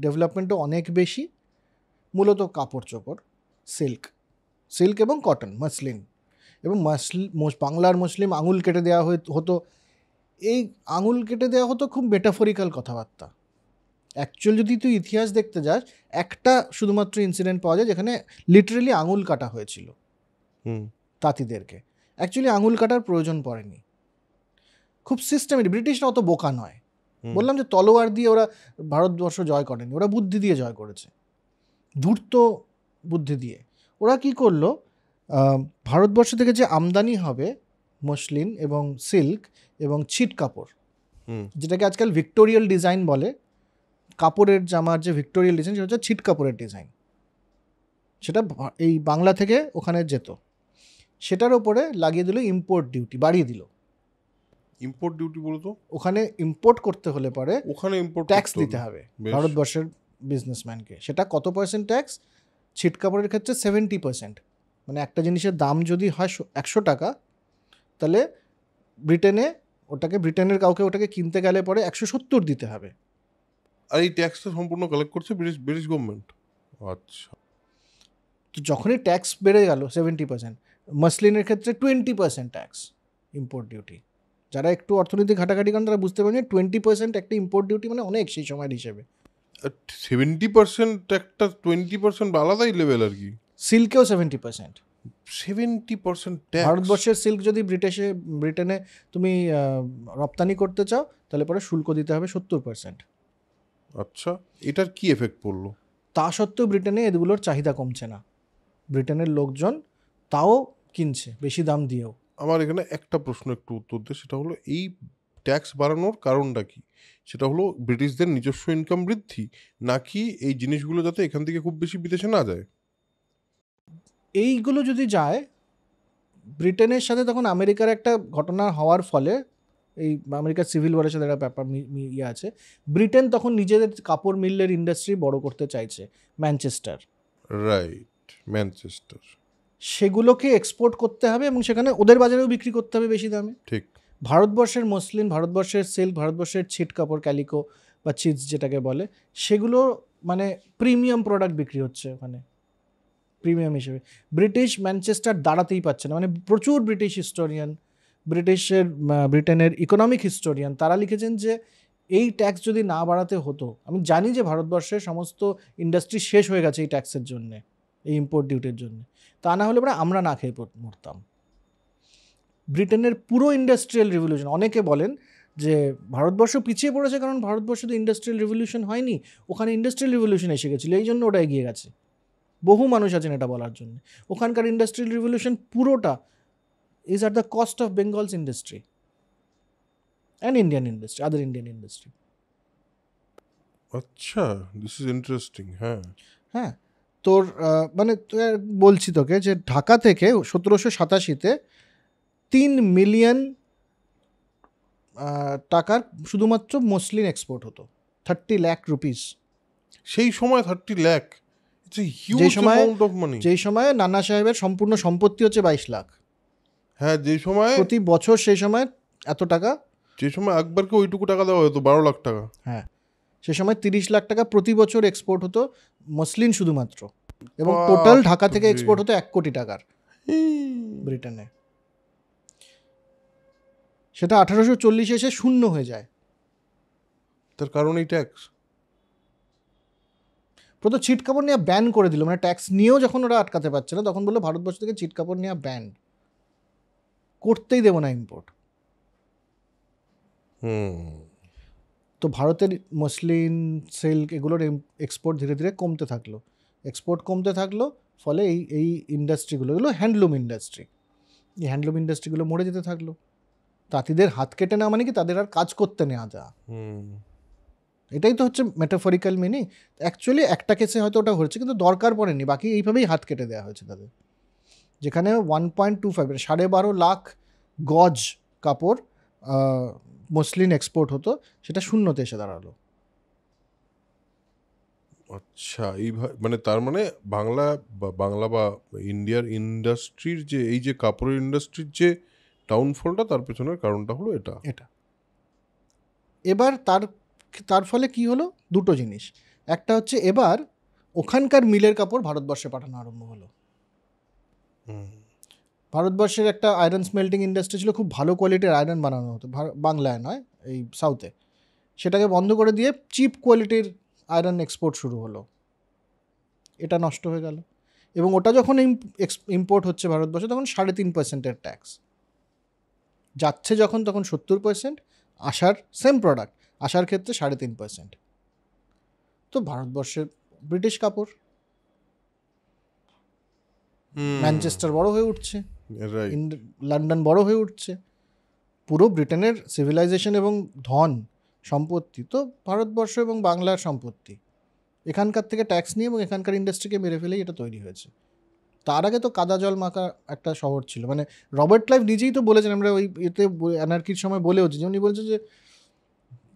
ডেভেলপমেন্টও অনেক বেশি। মূলত কাপড় চোপড়, সিল্ক এবং কটন, মসলিন, এবং বাংলার মুসলিম আঙুল কেটে দেওয়া হতো। এই আঙুল কেটে দেওয়া হতো খুব মেটাফরিক্যাল কথাবার্তা। অ্যাকচুয়াল যদি তুই ইতিহাস দেখতে যাস, একটা শুধুমাত্র ইনসিডেন্ট পাওয়া যায় যেখানে লিটারেলি আঙুল কাটা হয়েছিল তাঁতিদেরকে। অ্যাকচুয়ালি আঙুল কাটার প্রয়োজন পড়েনি, খুব সিস্টেমেটিক। ব্রিটিশরা অত বোকা নয়, বললাম যে তলোয়ার দিয়ে ওরা ভারতবর্ষ জয় করেনি, ওরা বুদ্ধি দিয়ে জয় করেছে, ধূর্ত বুদ্ধি দিয়ে। ওরা কি করলো, ভারতবর্ষ থেকে যে আমদানি হবে মসলিন এবং সিল্ক এবং ছিট কাপড়, যেটাকে আজকাল ভিক্টোরিয়াল ডিজাইন বলে, কাপড়ের জামার যে ভিক্টোরিয়াল ডিজাইন সেটা হচ্ছে ছিট কাপড়ের ডিজাইন, সেটা এই বাংলা থেকে ওখানে যেত। সেটার ওপরে লাগিয়ে দিল ইম্পোর্ট ডিউটি, বাড়িয়ে দিল। ইম্পোর্ট ডিউটি বলতো, ওখানে ইম্পোর্ট করতে হলে পরে ওখানে ইম্পোর্ট ট্যাক্স দিতে হবে ভারতবর্ষের বিজনেসম্যানকে। সেটা কত পার্সেন্ট ট্যাক্স? ছিট কাপড়ের ক্ষেত্রে 70%। মানে একটা জিনিসের দাম যদি হয় 100 টাকা, তাহলে ব্রিটেনের কাউকে ওটাকে কিনতে গেলে পরে 170 দিতে হবে। আর এই ট্যাক্সটা সম্পূর্ণ কালেক্ট করছে ব্রিটিশ গভর্নমেন্ট। আচ্ছা, তো যখনই ট্যাক্স বেড়ে গেল 70%, মসলিনের ক্ষেত্রে 20% ট্যাক্স ইম্পোর্ট ডিউটি। যারা একটু অর্থনীতি ঘাটাঘাটি করেন তারা বুঝতে পারেন 20% একটা ইম্পোর্ট ডিউটি মানে অনেক সেই সময়ের হিসেবে। 70% একটা 20% আলাদাই লেভেল আর কি। সিল্কেও 70%। 70% ট্যাক্স। ভারতবর্ষের সিল্ক যদি ব্রিটেনে তুমি রপ্তানি করতে চাও, তাহলে পরে শুল্ক দিতে হবে 70%। আচ্ছা, এটার কি এফেক্ট পড়লো? তা সত্ত্বেও ব্রিটেনে এগুলোর চাহিদা কমছে না, ব্রিটেনের লোকজন তাও কিনছে বেশি দাম দিয়েও। আমার এখানে একটা প্রশ্ন একটু উত্তর দে, সেটা হলো এই ট্যাক্স বাড়ানোর কারণটা কি? সেটা হলো ব্রিটিশদের নিজস্ব ইনকাম বৃদ্ধি, নাকি এই জিনিসগুলো যাতে এখান থেকে খুব বেশি বিদেশে না যায়? এইগুলো যদি যায়, ব্রিটেনের সাথে তখন আমেরিকার একটা ঘটনা হওয়ার ফলে, এই আমেরিকার সিভিল ওয়ারের সাথে একটা ব্যাপার ইয়ে আছে, ব্রিটেন তখন নিজেদের কাপড় মিলের ইন্ডাস্ট্রি বড় করতে চাইছে, ম্যানচেস্টার। Right, Manchester. সেগুলোকে এক্সপোর্ট করতে হবে এবং সেখানে ওদের বাজারেও বিক্রি করতে হবে বেশি দামে। ঠিক। ভারতবর্ষের মসলিন, ভারতবর্ষের সিল্ক, ভারতবর্ষের ছিট কাপড়, ক্যালিকো বা চিজ যেটাকে বলে, সেগুলো মানে প্রিমিয়াম প্রোডাক্ট বিক্রি হচ্ছে ওখানে ব্রিটিশ ম্যানচেস্টার দাঁড়াতেই পারছে না। মানে প্রচুর ব্রিটিশ হিস্টোরিয়ান ব্রিটেনের ইকোনমিক হিস্টোরিয়ান তারা লিখেছেন যে এই ট্যাক্স যদি না বাড়াতে হতো, আমি জানি যে ভারতবর্ষের সমস্ত ইন্ডাস্ট্রি শেষ হয়ে গেছে এই ট্যাক্সের জন্য, এই ইম্পোর্ট ডিউটির জন্য, তা না হলে পরে আমরা না খেয়ে মরতাম। ব্রিটেনের পুরো ইন্ডাস্ট্রিয়াল রিভলিউশন, অনেকে বলেন যে ভারতবর্ষ পিছিয়ে পড়েছে কারণ ভারতবর্ষে তো ইন্ডাস্ট্রিয়াল রিভলিউশন হয়নি, ওখানে ইন্ডাস্ট্রিয়াল রিভলিউশন এসে গেছিলো, এই জন্য ওটা এগিয়ে গেছে। বহু মানুষ আছেন এটা বলার জন্য। ওখানকার ইন্ডাস্ট্রিয়াল রিভলিউশন পুরোটা is at the cost of Bengal's industry and Indian industry, other Indian industry. আচ্ছা, দিস ইজ ইন্টারেস্টিং। হ্যাঁ, তোর মানে বলছি তোকে যে ঢাকা থেকে 1787-তে 3 মিলিয়ন টাকার শুধুমাত্র মসলিন এক্সপোর্ট হতো, 30 লাখ রুপিস। সেই সময় 30 লাখ, যেই সময় নানা সাহেবের সম্পূর্ণ সম্পত্তি হচ্ছে 22 লাখ। হ্যাঁ, যে সময় প্রতি বছর সেই সময় এত টাকা, যে সময় আকবরকে ওইটুকু টাকা দেওয়া হতো 12 লাখ টাকা। হ্যাঁ, সে সময় 30 লাখ টাকা প্রতি বছর এক্সপোর্ট হতো মসলিন শুধুমাত্র, এবং টোটাল ঢাকা থেকে এক্সপোর্ট হতো 1 কোটি টাকার ব্রিটেনে। সেটা 1840 এসে শূন্য হয়ে যায়। তার কারণ এই ট্যাক্স। প্রথম ছিট কাপড় নিয়ে ব্যান করে দিল, মানে ট্যাক্স নিয়েও যখন ওরা আটকাতে পারছে না তখন বললো ভারতবর্ষ থেকে ছিট কাপড় নিয়ে ব্যান, করতেই দেবো না ইম্পোর্ট। তো ভারতের মসলিন, সিল্ক এগুলোর এক্সপোর্ট ধীরে ধীরে কমতে থাকলো, এক্সপোর্ট কমতে থাকলো, ফলে এই ইন্ডাস্ট্রিগুলো, এগুলো হ্যান্ডলুম ইন্ডাস্ট্রি, এই হ্যান্ডলুম ইন্ডাস্ট্রিগুলো মরে যেতে থাকলো। তাঁতিদের হাত কেটে নেওয়া মানে কি তাদের আর কাজ করতে নেওয়া যায়, এটাই তো হচ্ছে মেটাফরিক্যাল মিনিং। অ্যাকচুয়ালি একটা কেসে হয়তো ওটা হচ্ছে, কিন্তু দরকার পড়েনি, বাকি এইভাবেই হাত কেটে দেওয়া হয়েছে তাদের। যেখানে 1.25 12.5 লাখ গজ কাপড় মসলিন এক্সপোর্ট হতো, সেটা শূন্যতে এসে দাঁড়ালো। আচ্ছা, মানে তার মানে বাংলা বা ইন্ডিয়ার ইন্ডাস্ট্রির যে এই যে কাপড়ের ইন্ডাস্ট্রির যে ডাউনফলটা, তার পেছনের কারণটা হলো এটা। এবার তার ফলে কি হলো, দুটো জিনিস। একটা হচ্ছে এবার ওখানকার মিলের কাপড় ভারতবর্ষে পাঠানো আরম্ভ হলো। ভারতবর্ষের একটা আয়রন স্মেল্টিং ইন্ডাস্ট্রি ছিল, খুব ভালো কোয়ালিটির আয়রন বানানো হতো, বাংলায় নয়, এই সাউথে। সেটাকে বন্ধ করে দিয়ে চিপ কোয়ালিটির আয়রন এক্সপোর্ট শুরু হলো, এটা নষ্ট হয়ে গেল। এবং ওটা যখন ইম্পোর্ট হচ্ছে ভারতবর্ষে, তখন 3.5% ট্যাক্স যাচ্ছে, যখন তখন 70%, আসার সেম প্রোডাক্ট আসার ক্ষেত্রে 3.5%। তো ভারতবর্ষের ব্রিটিশ কাপড়, ম্যানচেস্টার বড় হয়ে উঠছে, লন্ডন বড় হয়ে উঠছে, পুরো ব্রিটেনের সিভিলাইজেশন এবং ধন সম্পত্তি তো ভারতবর্ষ এবং বাংলার সম্পত্তি। এখানকার থেকে ট্যাক্স নিয়ে এবং এখানকার ইন্ডাস্ট্রিকে মেরে ফেলেই এটা তৈরি হয়েছে। তার আগে তো কাদা জল মাখা একটা শহর ছিল, মানে রবার্ট ক্লাইভ নিজেই তো বলেছেন, আমরা ওই এতে অ্যানার্কির সময় বলেওছি, যেমন বলছে যে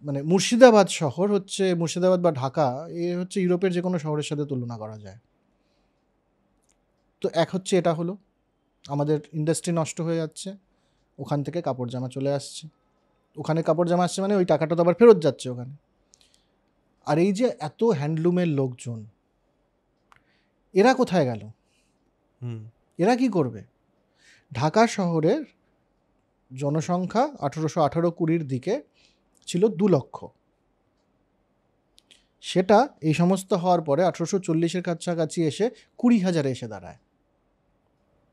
মানে মুর্শিদাবাদ শহর হচ্ছে, মুর্শিদাবাদ বা ঢাকা এ হচ্ছে ইউরোপের যে কোনো শহরের সাথে তুলনা করা যায়। তো এক হচ্ছে এটা হলো আমাদের ইন্ডাস্ট্রি নষ্ট হয়ে যাচ্ছে, ওখান থেকে কাপড় জামা চলে আসছে, ওখানে কাপড় জামা আসছে মানে ওই টাকাটা তো আবার ফেরত যাচ্ছে ওখানে। আর এই যে এত হ্যান্ডলুমের লোকজন, এরা কোথায় গেল? এরা কি করবে? ঢাকা শহরের জনসংখ্যা 1818-20 দিকে ছিল 2 লক্ষ। সেটা এই সমস্ত হওয়ার পরে 1840-এর কাছাকাছি এসে 20,000 এসে দাঁড়ায়।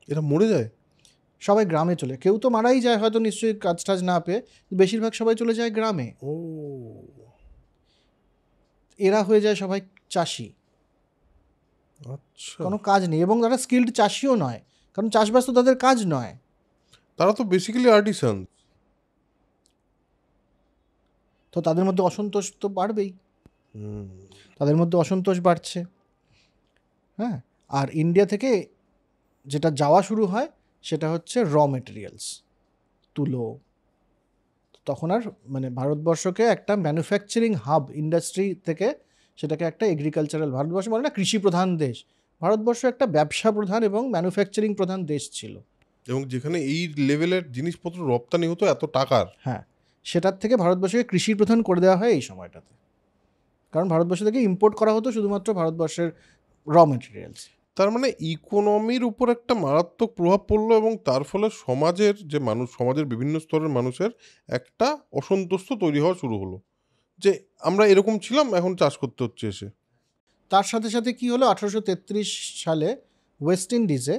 এরা মরে যায়, সবাই গ্রামে চলে, কেউ তো মারাই যায় হয়তো নিশ্চয়ই কাজ টাজ না পেয়ে, বেশিরভাগ সবাই চলে যায় গ্রামে। এরা হয়ে যায় সবাই চাষি, কোনো কাজ নেই, এবং তারা স্কিল্ড চাষিও নয়, কারণ চাষবাস তো তাদের কাজ নয়, তারা তো বেসিক্যালি আর্টিসান। তো তাদের মধ্যে অসন্তোষ তো বাড়বেই, তাদের মধ্যে অসন্তোষ বাড়ছে। হ্যাঁ, আর ইন্ডিয়া থেকে যেটা যাওয়া শুরু হয় সেটা হচ্ছে র মেটেরিয়ালস, তুলো। তখন আর মানে ভারতবর্ষকে একটা ম্যানুফ্যাকচারিং হাব ইন্ডাস্ট্রি থেকে সেটাকে একটা এগ্রিকালচারাল, ভারতবর্ষ বলে না কৃষি প্রধান দেশ, ভারতবর্ষ একটা ব্যবসা প্রধান এবং ম্যানুফ্যাকচারিং প্রধান দেশ ছিল, এবং যেখানে এই লেভেলের জিনিসপত্র রপ্তানি হতো এত টাকার। হ্যাঁ, সেটার থেকে ভারতবর্ষকে কৃষি প্রধান করে দেওয়া হয় এই সময়টাতে, কারণ ভারতবর্ষ থেকে ইম্পোর্ট করা হতো শুধুমাত্র ভারতবর্ষের র মেটেরিয়ালস। তার মানে ইকোনমির উপর একটা মারাত্মক প্রভাব পড়লো এবং তার ফলে সমাজের যে মানুষ, সমাজের বিভিন্ন স্তরের মানুষের একটা অসন্তুষ্ট তৈরি হওয়া শুরু হলো যে আমরা এরকম ছিলাম, এখন চাষ করতে হচ্ছে এসে। তার সাথে সাথে কি হলো, 1833 সালে ওয়েস্ট ইন্ডিজে,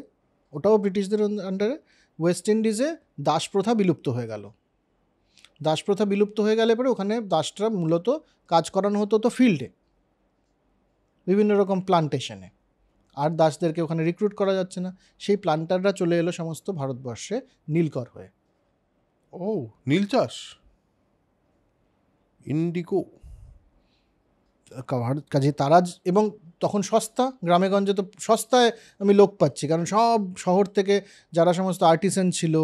ওটাও ব্রিটিশদের আন্ডারে, ওয়েস্ট ইন্ডিজে দাস প্রথা বিলুপ্ত হয়ে গেল। দাস প্রথা বিলুপ্ত হয়ে গেলে পরে ওখানে দাসরা মূলত কাজ করানো হতো তো ফিল্ডে, বিভিন্ন রকম প্লান্টেশনে, আর দাসদেরকে ওখানে রিক্রুট করা যাচ্ছে না। সেই প্লান্টাররা চলে এলো সমস্ত ভারতবর্ষে নীলকর হয়ে। ও, নীল চাষ, ইন্ডিগো কাজে তারা, এবং তখন সস্তা, গ্রামে গঞ্জে তো সস্তায় আমি লোক পাচ্ছি, কারণ সব শহর থেকে যারা সমস্ত আর্টিসান ছিল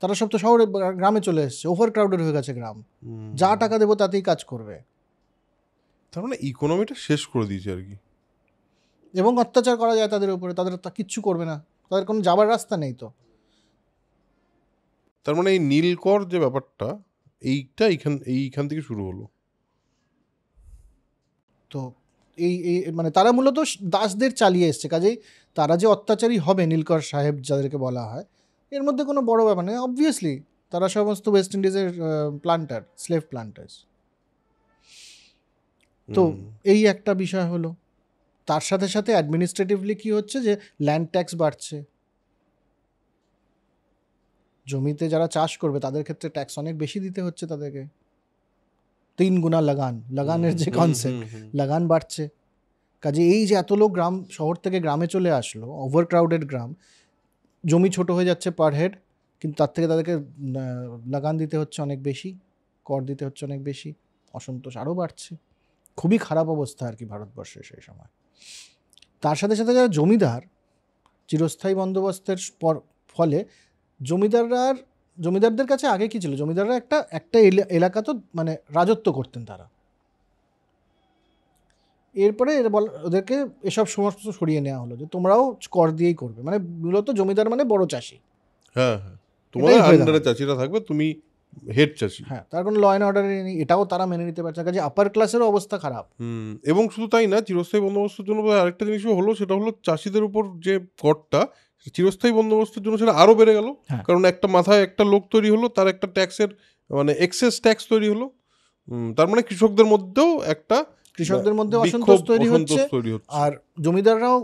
তারা সব তো শহরে, গ্রামে চলে এসছে, ওভার ক্রাউডেড হয়ে গেছে গ্রাম, যা টাকা দেবো তাতেই কাজ করবে। তার মানে ইকোনমিটা শেষ করে দিয়েছে আর কি, এবং অত্যাচার করা যায় তাদের উপরে, তাদের তা কিচ্ছু করবে না, তাদের কোনো যাবার রাস্তা নেই। তো তার মানে এই নীলকর যে ব্যাপারটা, এইটা এইখান থেকে শুরু হলো। তো এই মানে তারা মূলত দাসদের চালিয়ে এসছে, কাজেই তারা যে অত্যাচারী হবে নীলকর সাহেব যাদেরকে বলা হয়, এর মধ্যে কোনো বড় ব্যাপার নেই। অবভিয়াসলি তারা সমস্ত ওয়েস্ট ইন্ডিজের প্লান্টার, স্লেভ প্লান্টার্স। তো এই একটা বিষয় হলো। তার সাথে সাথে অ্যাডমিনিস্ট্রেটিভলি কি হচ্ছে, যে ল্যান্ড ট্যাক্স বাড়ছে, জমিতে যারা চাষ করবে তাদের ক্ষেত্রে ট্যাক্স অনেক বেশি দিতে হচ্ছে তাদেরকে, 3 গুণা লাগানের যে কনসেপ্ট, লাগান বাড়ছে। কাজে এই যে এত লোক গ্রাম শহর থেকে গ্রামে চলে আসলো, ওভার ক্রাউডেড গ্রাম, জমি ছোট হয়ে যাচ্ছে পার হেড, কিন্তু তার থেকে তাদেরকে লাগান দিতে হচ্ছে অনেক বেশি, কর দিতে হচ্ছে অনেক বেশি, অসন্তোষ আরও বাড়ছে। খুবই খারাপ অবস্থা আর কি ভারতবর্ষে সেই সময়। তার সাথে সাথে যারা জমিদার, চিরস্থায়ী বন্দোবস্তের ফলে জমিদারদের কাছে আগে কি ছিল, জমিদাররা একটা এলাকা তো মানে রাজত্ব করতেন তারা। এরপরে ওদেরকে এসব সমস্ত সরিয়ে নেওয়া হলো, যে তোমরাও কর দিয়েই করবে, মানে মূলত জমিদার মানে বড় চাষি। হ্যাঁ, তোমাদের আন্ডারে চাষিরা থাকবে, তুমি হেড চাষি। হ্যাঁ, তার কোনো ল অ্যান্ড অর্ডার নেই, এটাও তারা মেনে নিতে পারছে না। কাজে আপার ক্লাসেরও অবস্থা খারাপ। এবং শুধু তাই না, চিরস্থায়ী বন্দোবস্তের জন্য আরেকটা জিনিসও হলো, সেটা হলো চাষিদের উপর যে করটা, চিরস্থায়ী বন্দোবস্তের জন্য সেটা আরও বেড়ে গেল। কারণ একটা মাথায় একটা লোক তৈরি হলো, তার একটা ট্যাক্সের মানে এক্সেস ট্যাক্স তৈরি হলো। তার মানে কৃষকদের মধ্যে অসন্তোষ তৈরি হচ্ছে। আর জমিদাররাও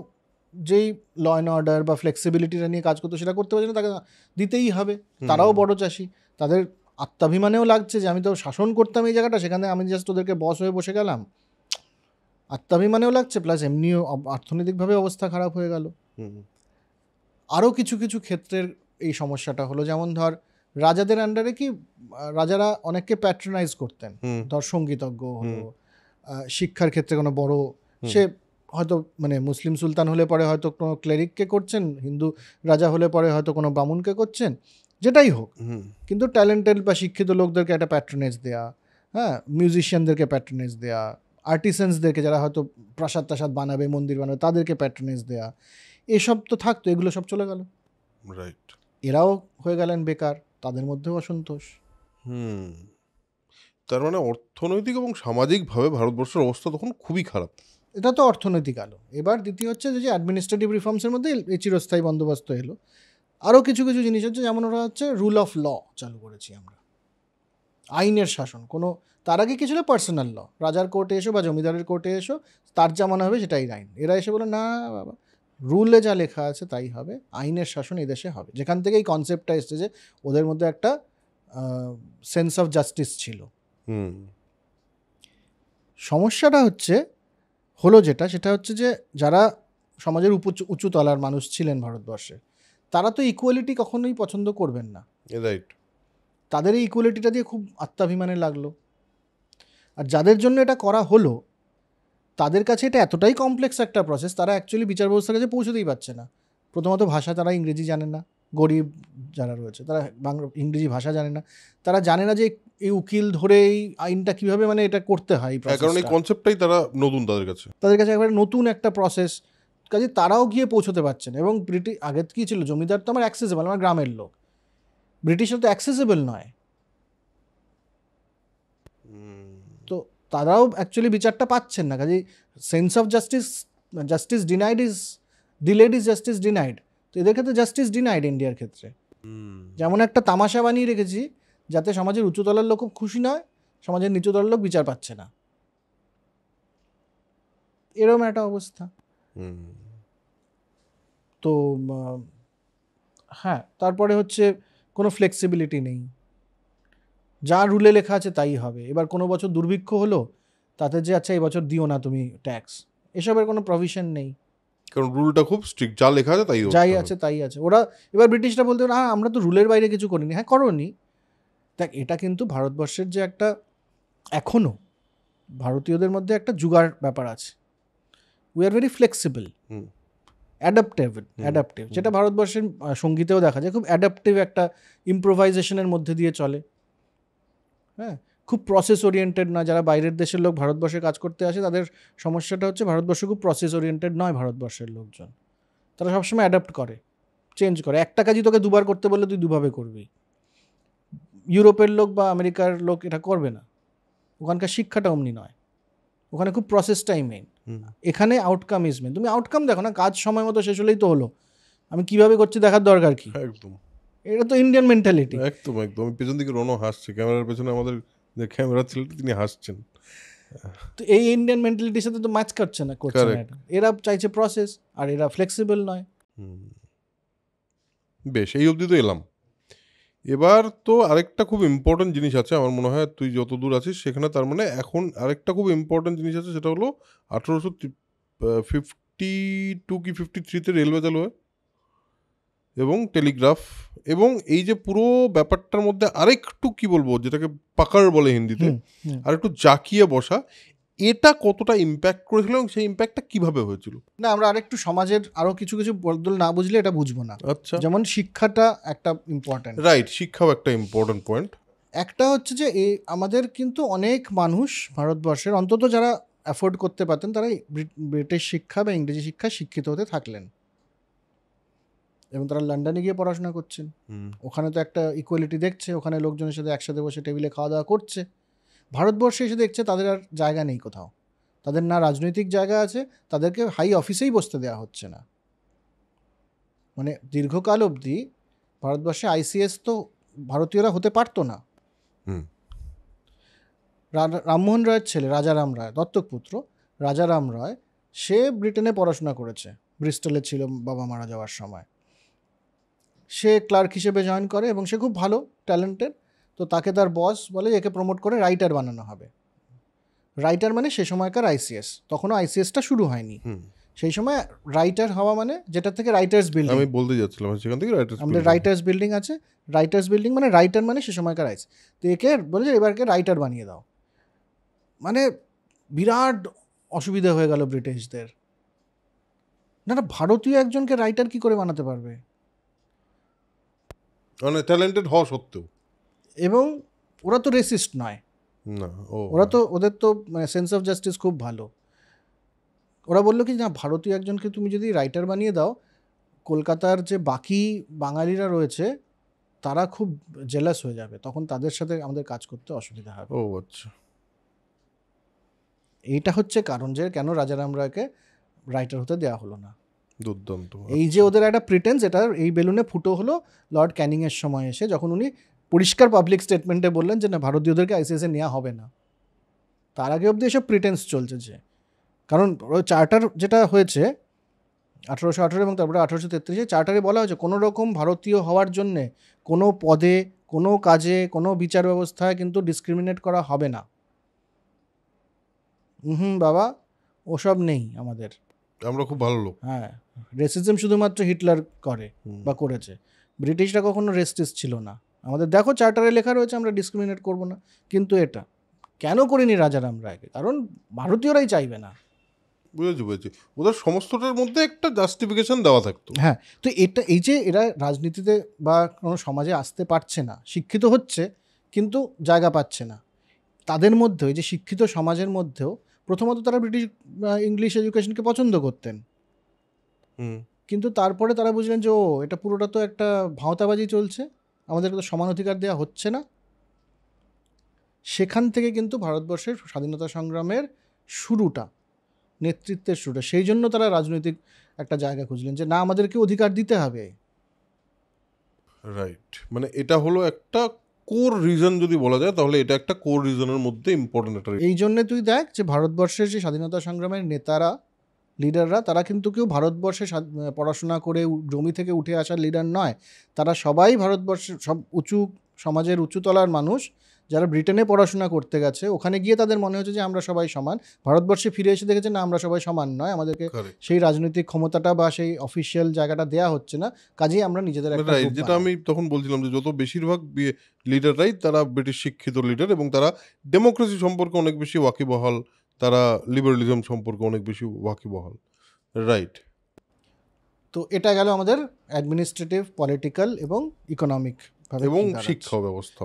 যেই ল অ্যান্ড অর্ডার বা ফ্লেক্সিবিলিটিটা নিয়ে কাজ করতো সেটা করতে পারছে না, তাকে দিতেই হবে। তারাও বড় চাষি, তাদের আত্মাভিমানেও লাগছে যে আমি তো শাসন করতাম এই জায়গাটা, সেখানে আমি জাস্ট ওদেরকে বস হয়ে বসে গেলাম, আত্মাভিমানেও লাগছে, প্লাস এমনিও অর্থনৈতিকভাবে অবস্থা খারাপ হয়ে গেল। আরও কিছু কিছু ক্ষেত্রের এই সমস্যাটা হলো, যেমন ধর রাজাদের আন্ডারে কি রাজারা অনেককে প্যাট্রোনাইজ করতেন, ধর সঙ্গীতজ্ঞ হলো, শিক্ষার ক্ষেত্রে কোনো বড়, সে হয়তো মানে মুসলিম সুলতান হলে পরে হয়তো কোনো ক্লেরিককে করছেন, হিন্দু রাজা হলে পরে হয়তো কোনো ব্রাহ্মণকে করছেন, যেটাই হোক, কিন্তু ট্যালেন্টেড বা শিক্ষিত লোকদেরকে একটা প্যাট্রোনেজ দেয়া, হ্যাঁ, মিউজিশিয়ানদেরকে প্যাট্রোনেজ দেয়া, আর্টিসানসদেরকে যারা হয়তো প্রাসাদ টাসাদ বানাবে, মন্দির বানাবে, তাদেরকে প্যাট্রোনেজ দেয়া, এসব তো থাকতো, এগুলো সব চলে গেল। রাইট, এরাও হয়ে গেলেন বেকার, তাদের মধ্যেও অসন্তোষ। তার মানে অর্থনৈতিক এবং সামাজিকভাবে ভারতবর্ষের অবস্থা তখন খুবই খারাপ। এটা তো অর্থনৈতিক আলো। এবার দ্বিতীয় হচ্ছে যে অ্যাডমিনিস্ট্রেটিভ রিফর্মসের মধ্যে এই চিরস্থায়ী বন্দোবস্ত এলো। আরও কিছু কিছু জিনিস হচ্ছে, যেমন ওরা হচ্ছে রুল অফ ল চালু করেছি আমরা, আইনের শাসন। কোনো তার আগে কি ছিল, পার্সোনাল ল, রাজার কোর্টে এসো বা জমিদারের কোর্টে এসো, তার যা মনে হবে সেটাই আইন। এরা এসে বলে না বাবা, রুলে যা লেখা আছে তাই হবে, আইনের শাসন এই দেশে হবে। যেখান থেকে এই কনসেপ্টটা এসছে যে ওদের মধ্যে একটা সেন্স অফ জাস্টিস ছিল। সমস্যাটা হলো সেটা হচ্ছে যে যারা সমাজের উঁচু তলার মানুষ ছিলেন ভারতবর্ষে, তারা তো ইকুয়ালিটি কখনোই পছন্দ করবেন না। রাইট, তাদের এই ইকুয়ালিটিটা দিয়ে খুব আত্মাভিমানে লাগলো। আর যাদের জন্য এটা করা হলো, তাদের কাছে এটা এতটাই কমপ্লেক্স একটা প্রসেস, তারা অ্যাকচুয়ালি বিচার ব্যবস্থার কাছে পৌঁছতেই পারছে না। প্রথমত ভাষা, তারা ইংরেজি জানে না, গরিব যারা রয়েছে তারা ইংরেজি ভাষা জানে না, তারা জানে না যে এই উকিল ধরে এই আইনটা কীভাবে মানে এটা করতে হয়। কারণ এই কনসেপ্টটাই তারা নতুন, তাদের কাছে একবারে নতুন একটা প্রসেস। কাজে তারাও গিয়ে পৌঁছতে পারছেন। এবং আগে কী ছিল, জমিদার তো আমার অ্যাক্সেসেবল, আমার গ্রামের লোক, ব্রিটিশরা তো অ্যাক্সেসেবল নয়। তো তারাও অ্যাকচুয়ালি বিচারটা পাচ্ছেন না। কাজে sense of justice denied is delayed is justice denied. তো এদের ক্ষেত্রে জাস্টিস ডিনাইড ইন্ডিয়ার ক্ষেত্রে। যেমন একটা তামাশা বানিয়ে রেখেছি যাতে সমাজের উচ্চতলার লোক খুব খুশি নয়, সমাজের নিচুতলার লোক বিচার পাচ্ছে না, এরকম একটা অবস্থা। তো হ্যাঁ, তারপরে হচ্ছে কোনো ফ্লেক্সিবিলিটি নেই, যা রুলে লেখা আছে তাই হবে। এবার কোনো বছর দুর্ভিক্ষ হলো, তাতে যে আচ্ছা এই বছর দিও না তুমি ট্যাক্স, এসবের কোনো প্রভিশন নেই, কারণ রুলটা খুব স্ট্রিক্ট, যা লেখা আছে তাই যাই আছে তাই আছে। ওরা এবার ব্রিটিশরা বলতে না আমরা তো রুলের বাইরে কিছু করিনি। হ্যাঁ করোনি। দেখ, এটা কিন্তু ভারতবর্ষের যে একটা এখনও ভারতীয়দের মধ্যে একটা জুগার ব্যাপার আছে। We are very flexible, adaptive, যেটা ভারতবর্ষের সঙ্গীতেও দেখা যায়, খুব অ্যাডাপ্টিভ একটা ইম্প্রোভাইজেশনের মধ্যে দিয়ে চলে। হ্যাঁ, খুব প্রসেস ওরিয়েন্টেড না। যারা বাইরের দেশের লোক ভারতবর্ষে কাজ করতে আসে তাদের সমস্যাটা হচ্ছে ভারতবর্ষ খুব প্রসেস ওরিয়েন্টেড নয়। ভারতবর্ষের লোকজন তারা সবসময় অ্যাডাপ্ট করে, চেঞ্জ করে। একটা কাজই তোকে দুবার করতে বললে তুই দুভাবে করবি। ইউরোপের লোক বা আমেরিকার লোক এটা করবে না, ওখানকার শিক্ষাটা অমনি নয়, ওখানে খুব প্রসেসটাই মেইন, এখানে আউটকাম ইজ মেইন। তুমি আউটকাম দেখো না, কাজ সময় মতো শেষ হলেই তো হলো, আমি কিভাবে করছি দেখার দরকার কি? একদম, এটা তো ইন্ডিয়ান মেন্টালিটি। একদম একদম। পেছন দিকে রনো হাসছে, ক্যামেরার পেছনে আমাদের যে ক্যামেরা ছেলেটি তিনি হাসছেন। তো এই ইন্ডিয়ান মেন্টালিটির সাথে তো ম্যাচ করছে না, করছে না। এরা চাইছে প্রসেস, আর এরা ফ্লেক্সিবল নয়। বেশ, এই অবধি তো এলাম। এবার তো আরেকটা খুব ইম্পর্টেন্ট জিনিস আছে আমার মনে হয়, তুই যত দূর আছিস সেখানে, তার মানে এখন আরেকটা খুব ইম্পর্টেন্ট জিনিস আছে, সেটা হলো 1852 কি 53-তে রেলওয়ে চালু হয় এবং টেলিগ্রাফ, এবং এই যে পুরো ব্যাপারটার মধ্যে আরেকটু কি বলবো, যেটাকে পাকার বলে হিন্দিতে, আরেকটু জাকিয়ে বসা, এটা কতটা ইম্প্যাক্ট করেছিল এবং সেই ইম্প্যাক্টটা কিভাবে হয়েছিল? না, আমরা আরেকটু সমাজের আরো কিছু কিছু বদল না বুঝলে এটা বুঝবো না। আচ্ছা, যেমন শিক্ষাটা একটা ইম্পর্টেন্ট। রাইট, শিক্ষাও একটা ইম্পর্টেন্ট পয়েন্ট। একটা হচ্ছে যে আমাদের কিন্তু অনেক মানুষ ভারতবর্ষের, অন্তত যারা অ্যাফোর্ড করতে পারতেন, তারা ব্রিটিশ শিক্ষা বা ইংরেজি শিক্ষায় শিক্ষিত হতে থাকলেন এবং তারা লন্ডনে গিয়ে পড়াশোনা করছেন। ওখানে তো একটা ইকুয়ালিটি দেখছে, ওখানে লোকজনের সাথে একসাথে বসে টেবিলে খাওয়া দাওয়া করছে। ভারতবর্ষে এসে দেখছে তাদের আর জায়গা নেই কোথাও, তাদের না রাজনৈতিক জায়গা আছে, তাদেরকে হাই অফিসেই বসতে দেওয়া হচ্ছে না। মানে দীর্ঘকাল অবধি ভারতবর্ষে আইসিএস তো ভারতীয়রা হতে পারতো না। রামমোহন রায়ের ছেলে রাজারাম রায়, দত্তক পুত্র রাজারাম রায়, সে ব্রিটেনে পড়াশোনা করেছে, ব্রিস্টলে ছিল বাবা মারা যাওয়ার সময়। সে ক্লার্ক হিসেবে জয়েন করে এবং সে খুব ভালো, ট্যালেন্টেড। তো তাকে তার বস বলে একে প্রমোট করে রাইটার বানানো হবে। রাইটার মানে সে সময়কার আইসিএস, তখনও আইসিএসটা শুরু হয়নি। সেই সময় রাইটার হওয়া মানে, যেটা থেকে রাইটার্স বিল্ডিং, আমি বলতে যাচ্ছিলাম সেখান থেকে আমাদের রাইটার্স বিল্ডিং আছে, রাইটার্স বিল্ডিং মানে রাইটার মানে সে সময়কার আইস। তো একে বলে যে এবারকে রাইটার বানিয়ে দাও। মানে বিরাট অসুবিধা হয়ে গেল ব্রিটিশদের। না, ভারতীয় একজনকে রাইটার কি করে বানাতে পারবে, মানে ট্যালেন্টেড হওয়া সত্ত্বেও? এবং ওরা তো রেসিস্ট নয়, না, ওরা তো, ওদের তো সেন্স অফ জাস্টিস খুব ভালো। ওরা বললো কি না, ভারতীয় একজনকে তুমি যদি রাইটার বানিয়ে দাও, কলকাতার যে বাকি বাঙালিরা রয়েছে তারা খুব জেলাস হয়ে যাবে, তখন তাদের সাথে আমাদের কাজ করতে অসুবিধা হবে। ও আচ্ছা, এইটা হচ্ছে কারণ যে কেন রাজারাম রায়কে রাইটার হতে দেওয়া হলো না। দুর্দান্ত। এই যে ওদের একটা প্রিটেন্স, এটা এই বেলুনে ফুটো হলো লর্ড ক্যানিংয়ের সময় এসে, যখন উনি পরিষ্কার পাবলিক স্টেটমেন্টে বললেন যে না, ভারতীয়দেরকে আইসিএসে নেওয়া হবে না। তার আগে অবধি এসব প্রিটেন্স চলছে যে, কারণ চার্টার যেটা হয়েছে 1818 এবং তারপরে 1833 চার্টারে বলা হয়েছে কোনো রকম ভারতীয় হওয়ার জন্যে কোনো পদে, কোনো কাজে, কোনো বিচার ব্যবস্থায় কিন্তু ডিসক্রিমিনেট করা হবে না। বাবা, ওসব নেই আমাদের, আমরা খুব ভালো লোক। হ্যাঁ, রেসিজম শুধুমাত্র হিটলার করে বা করেছে, ব্রিটিশরা কখনো রেসিস্ট ছিল না। আমাদের দেখো চার্টারে লেখা রয়েছে আমরা ডিসক্রিমিনেট করব না, কিন্তু এটা কেন করিনি রাজারাম রায়কে? কারণ ভারতীয়রাই চাইবে না। বুঝেছি, ওদের সমস্তটার মধ্যে একটা জাস্টিফিকেশন দেওয়া থাকতো। হ্যাঁ, তো এটা, এই যে এরা রাজনীতিতে বা কোনো সমাজে আসতে পারছে না, শিক্ষিত হচ্ছে কিন্তু জায়গা পাচ্ছে না, তাদের মধ্যেও, এই যে শিক্ষিত সমাজের মধ্যেও প্রথমত তারা ব্রিটিশ ইংলিশ এডুকেশনকে পছন্দ করতেন, কিন্তু তারপরে তারা বুঝলেন যে এটা পুরোটা তো একটা ভাঁওতাবাজি চলছে, আমাদেরকে তো সমান অধিকার দেওয়া হচ্ছে না। সেখান থেকে কিন্তু ভারতবর্ষের স্বাধীনতা সংগ্রামের শুরুটা নেতৃত্বের শুরুটা। সেই জন্য তারা রাজনৈতিক একটা জায়গা খুঁজলেন যে না, আমাদেরকে অধিকার দিতে হবে। রাইট, মানে এটা হলো একটা কোর রিজন যদি বলা যায়, তাহলে এটা একটা কোর রিজনের মধ্যে ইম্পর্টেন্ট একটা। এই জন্য তুই দেখ যে ভারতবর্ষের যে স্বাধীনতা সংগ্রামের নেতারা, লিডাররা, তারা কিন্তু কেউ ভারতবর্ষে পড়াশোনা করে জমি থেকে উঠে আসার লিডার নয়। তারা সবাই ভারতবর্ষের সব উঁচু সমাজের উঁচুতলার মানুষ, যারা ব্রিটেনে পড়াশোনা করতে গেছে। ওখানে গিয়ে তাদের মনে হচ্ছে যে আমরা সবাই সমান। ভারতবর্ষে ফিরে এসে দেখেছে না, আমরা সবাই সমান নয়, আমাদেরকে সেই রাজনৈতিক ক্ষমতাটা বা সেই অফিসিয়াল জায়গাটা দেয়া হচ্ছে না, কাজেই আমরা নিজেদের একটা গ্রুপ। যেটা আমি তখন বলছিলাম যে যত বেশিরভাগ লিডাররাই তারা ব্রিটিশ শিক্ষিত লিডার, এবং তারা ডেমোক্রেসি সম্পর্কে অনেক বেশি ওয়াকিবহাল, তারা লিবারালিজম সম্পর্কে অনেক বেশি ওয়াকিবহাল। রাইট। তো এটা গেল আমাদের অ্যাডমিনিস্ট্রেটিভ, পলিটিক্যাল এবং ইকোনমিক এবং শিক্ষা ব্যবস্থা।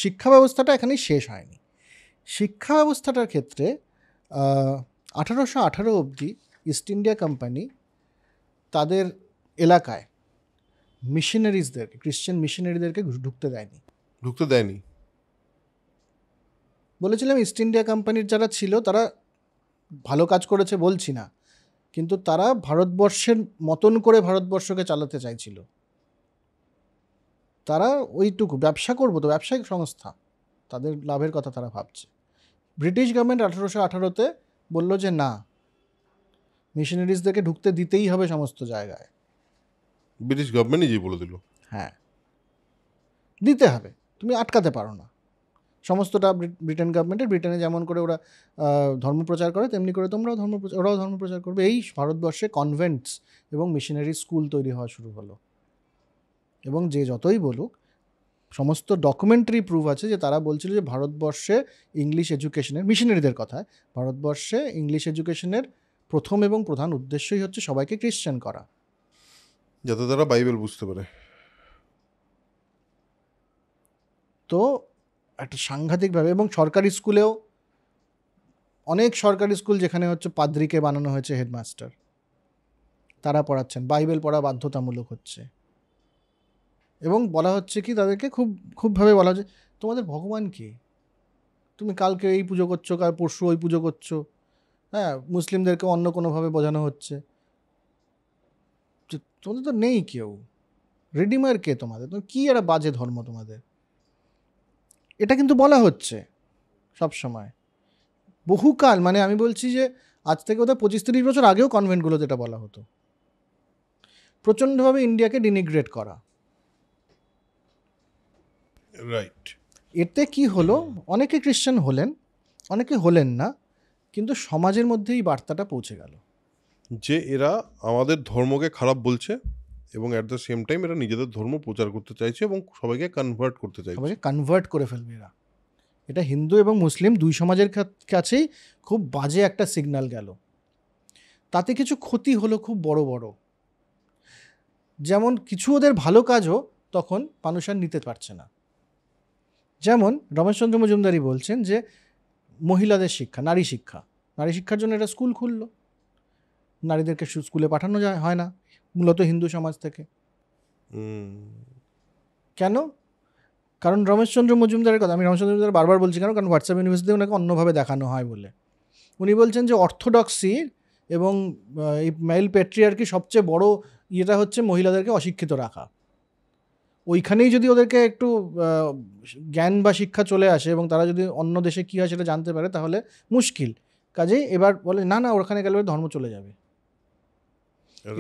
শিক্ষা ব্যবস্থাটা এখানেই শেষ হয়নি। শিক্ষা ব্যবস্থাটার ক্ষেত্রে 1818 অবধি ইস্ট ইন্ডিয়া কোম্পানি তাদের এলাকায় মিশনারিজদেরকে, ক্রিশ্চিয়ান মিশনারিদেরকে ঢুকতে দেয়নি। বলেছিলাম ইস্ট ইন্ডিয়া কোম্পানির যারা ছিল তারা ভালো কাজ করেছে বলছি না, কিন্তু তারা ভারতবর্ষের মতন করে ভারতবর্ষকে চালাতে চাইছিল। তারা ওইটুকু ব্যবসা করবো তো, ব্যবসায়িক সংস্থা, তাদের লাভের কথা তারা ভাবছে। ব্রিটিশ গভর্নমেন্ট 1818-তে বললো যে না, মিশনারিজদেরকে ঢুকতে দিতেই হবে সমস্ত জায়গায়। ব্রিটিশ গভর্নমেন্ট নিজেই বলে দিল হ্যাঁ, দিতে হবে, তুমি আটকাতে পারো না। সমস্তটা ব্রিটেন গভর্নমেন্টের। ব্রিটেনে যেমন করে ওরা ধর্মপ্রচার করে, তেমনি করে ওরাও ধর্মপ্রচার করবে। এই ভারতবর্ষে কনভেন্টস এবং মিশনারি স্কুল তৈরি হওয়া শুরু হলো। এবং যে যতই বলুক, সমস্ত ডকুমেন্টারি প্রুফ আছে যে তারা বলছিল যে ভারতবর্ষে ইংলিশ এডুকেশনের, মিশনারিদের কথায়, ভারতবর্ষে ইংলিশ এডুকেশনের প্রথম এবং প্রধান উদ্দেশ্যই হচ্ছে সবাইকে ক্রিশ্চান করা, যাতে তারা বাইবেল বুঝতে পারে। তো একটা সাংঘাতিকভাবে, এবং সরকারি স্কুলেও অনেক সরকারি স্কুল যেখানে হচ্ছে পাদ্রীকে বানানো হয়েছে হেডমাস্টার, তারা পড়াচ্ছেন, বাইবেল পড়া বাধ্যতামূলক হচ্ছে। এবং বলা হচ্ছে কি তাদেরকে খুবভাবে বলা হচ্ছে, তোমাদের ভগবান কি? তুমি কালকে এই পুজো করছো, কাল পরশু ওই পুজো করছো। হ্যাঁ, মুসলিমদেরকে অন্য কোনোভাবে বোঝানো হচ্ছে, তোমাদের তো নেই কেউ, রিডিমার কে তোমাদের? তুমি কী একটা বাজে ধর্ম তোমাদের। এটা কিন্তু বলা হচ্ছে সব সময়, বহুকাল, মানে আমি বলছি যে আজ থেকে ওদের 25-30 বছর আগেও কনভেন্টগুলোতে এটা বলা হতো। প্রচণ্ডভাবে ইন্ডিয়াকে ডিনিগ্রেট করা। রাইট। এতে কি হলো, অনেকে ক্রিশ্চান হলেন, অনেকে হলেন না, কিন্তু সমাজের মধ্যেই বার্তাটা পৌঁছে গেল যে এরা আমাদের ধর্মকে খারাপ বলছে, এবং অ্যাট দ্য সেম টাইম এরা নিজেদের ধর্ম প্রচার করতে চাইছে এবং সবাইকে কনভার্ট করতে চাইছে, সবাইকে কনভার্ট করে ফেলবে এরা। এটা হিন্দু এবং মুসলিম দুই সমাজের কাছেই খুব বাজে একটা সিগন্যাল গেল। তাতে কিছু ক্ষতি হলো খুব বড় বড়। যেমন কিছু ওদের ভালো কাজও তখন মানুষ আর নিতে পারছে না। যেমন রমেশচন্দ্র মজুমদারি বলছেন যে মহিলাদের শিক্ষা, নারী শিক্ষার জন্য একটা স্কুল খুললো। নারীদেরকে স্কুলে পাঠানো হয় না মূলত হিন্দু সমাজ থেকে। কেন? কারণ রমেশচন্দ্র মজুমদারের কথা, আমি রমেশচন্দ্র মজুমদার বারবার বলছি কেন, কারণ হোয়াটসঅ্যাপ ইউনিভার্সিটিতে ওনাকে অন্যভাবে দেখানো হয় বলে। উনি বলছেন যে অর্থোডক্সি এবং এই মেল প্যাট্রিয়ার্কি সবচেয়ে বড় ইয়েটা হচ্ছে মহিলাদেরকে অশিক্ষিত রাখা। ওইখানেই যদি ওদেরকে একটু জ্ঞান বা শিক্ষা চলে আসে এবং তারা যদি অন্য দেশে কী হয় সেটা জানতে পারে, তাহলে মুশকিল। কাজেই এবার বলে না না, ওখানে গেলে ধর্ম চলে যাবে।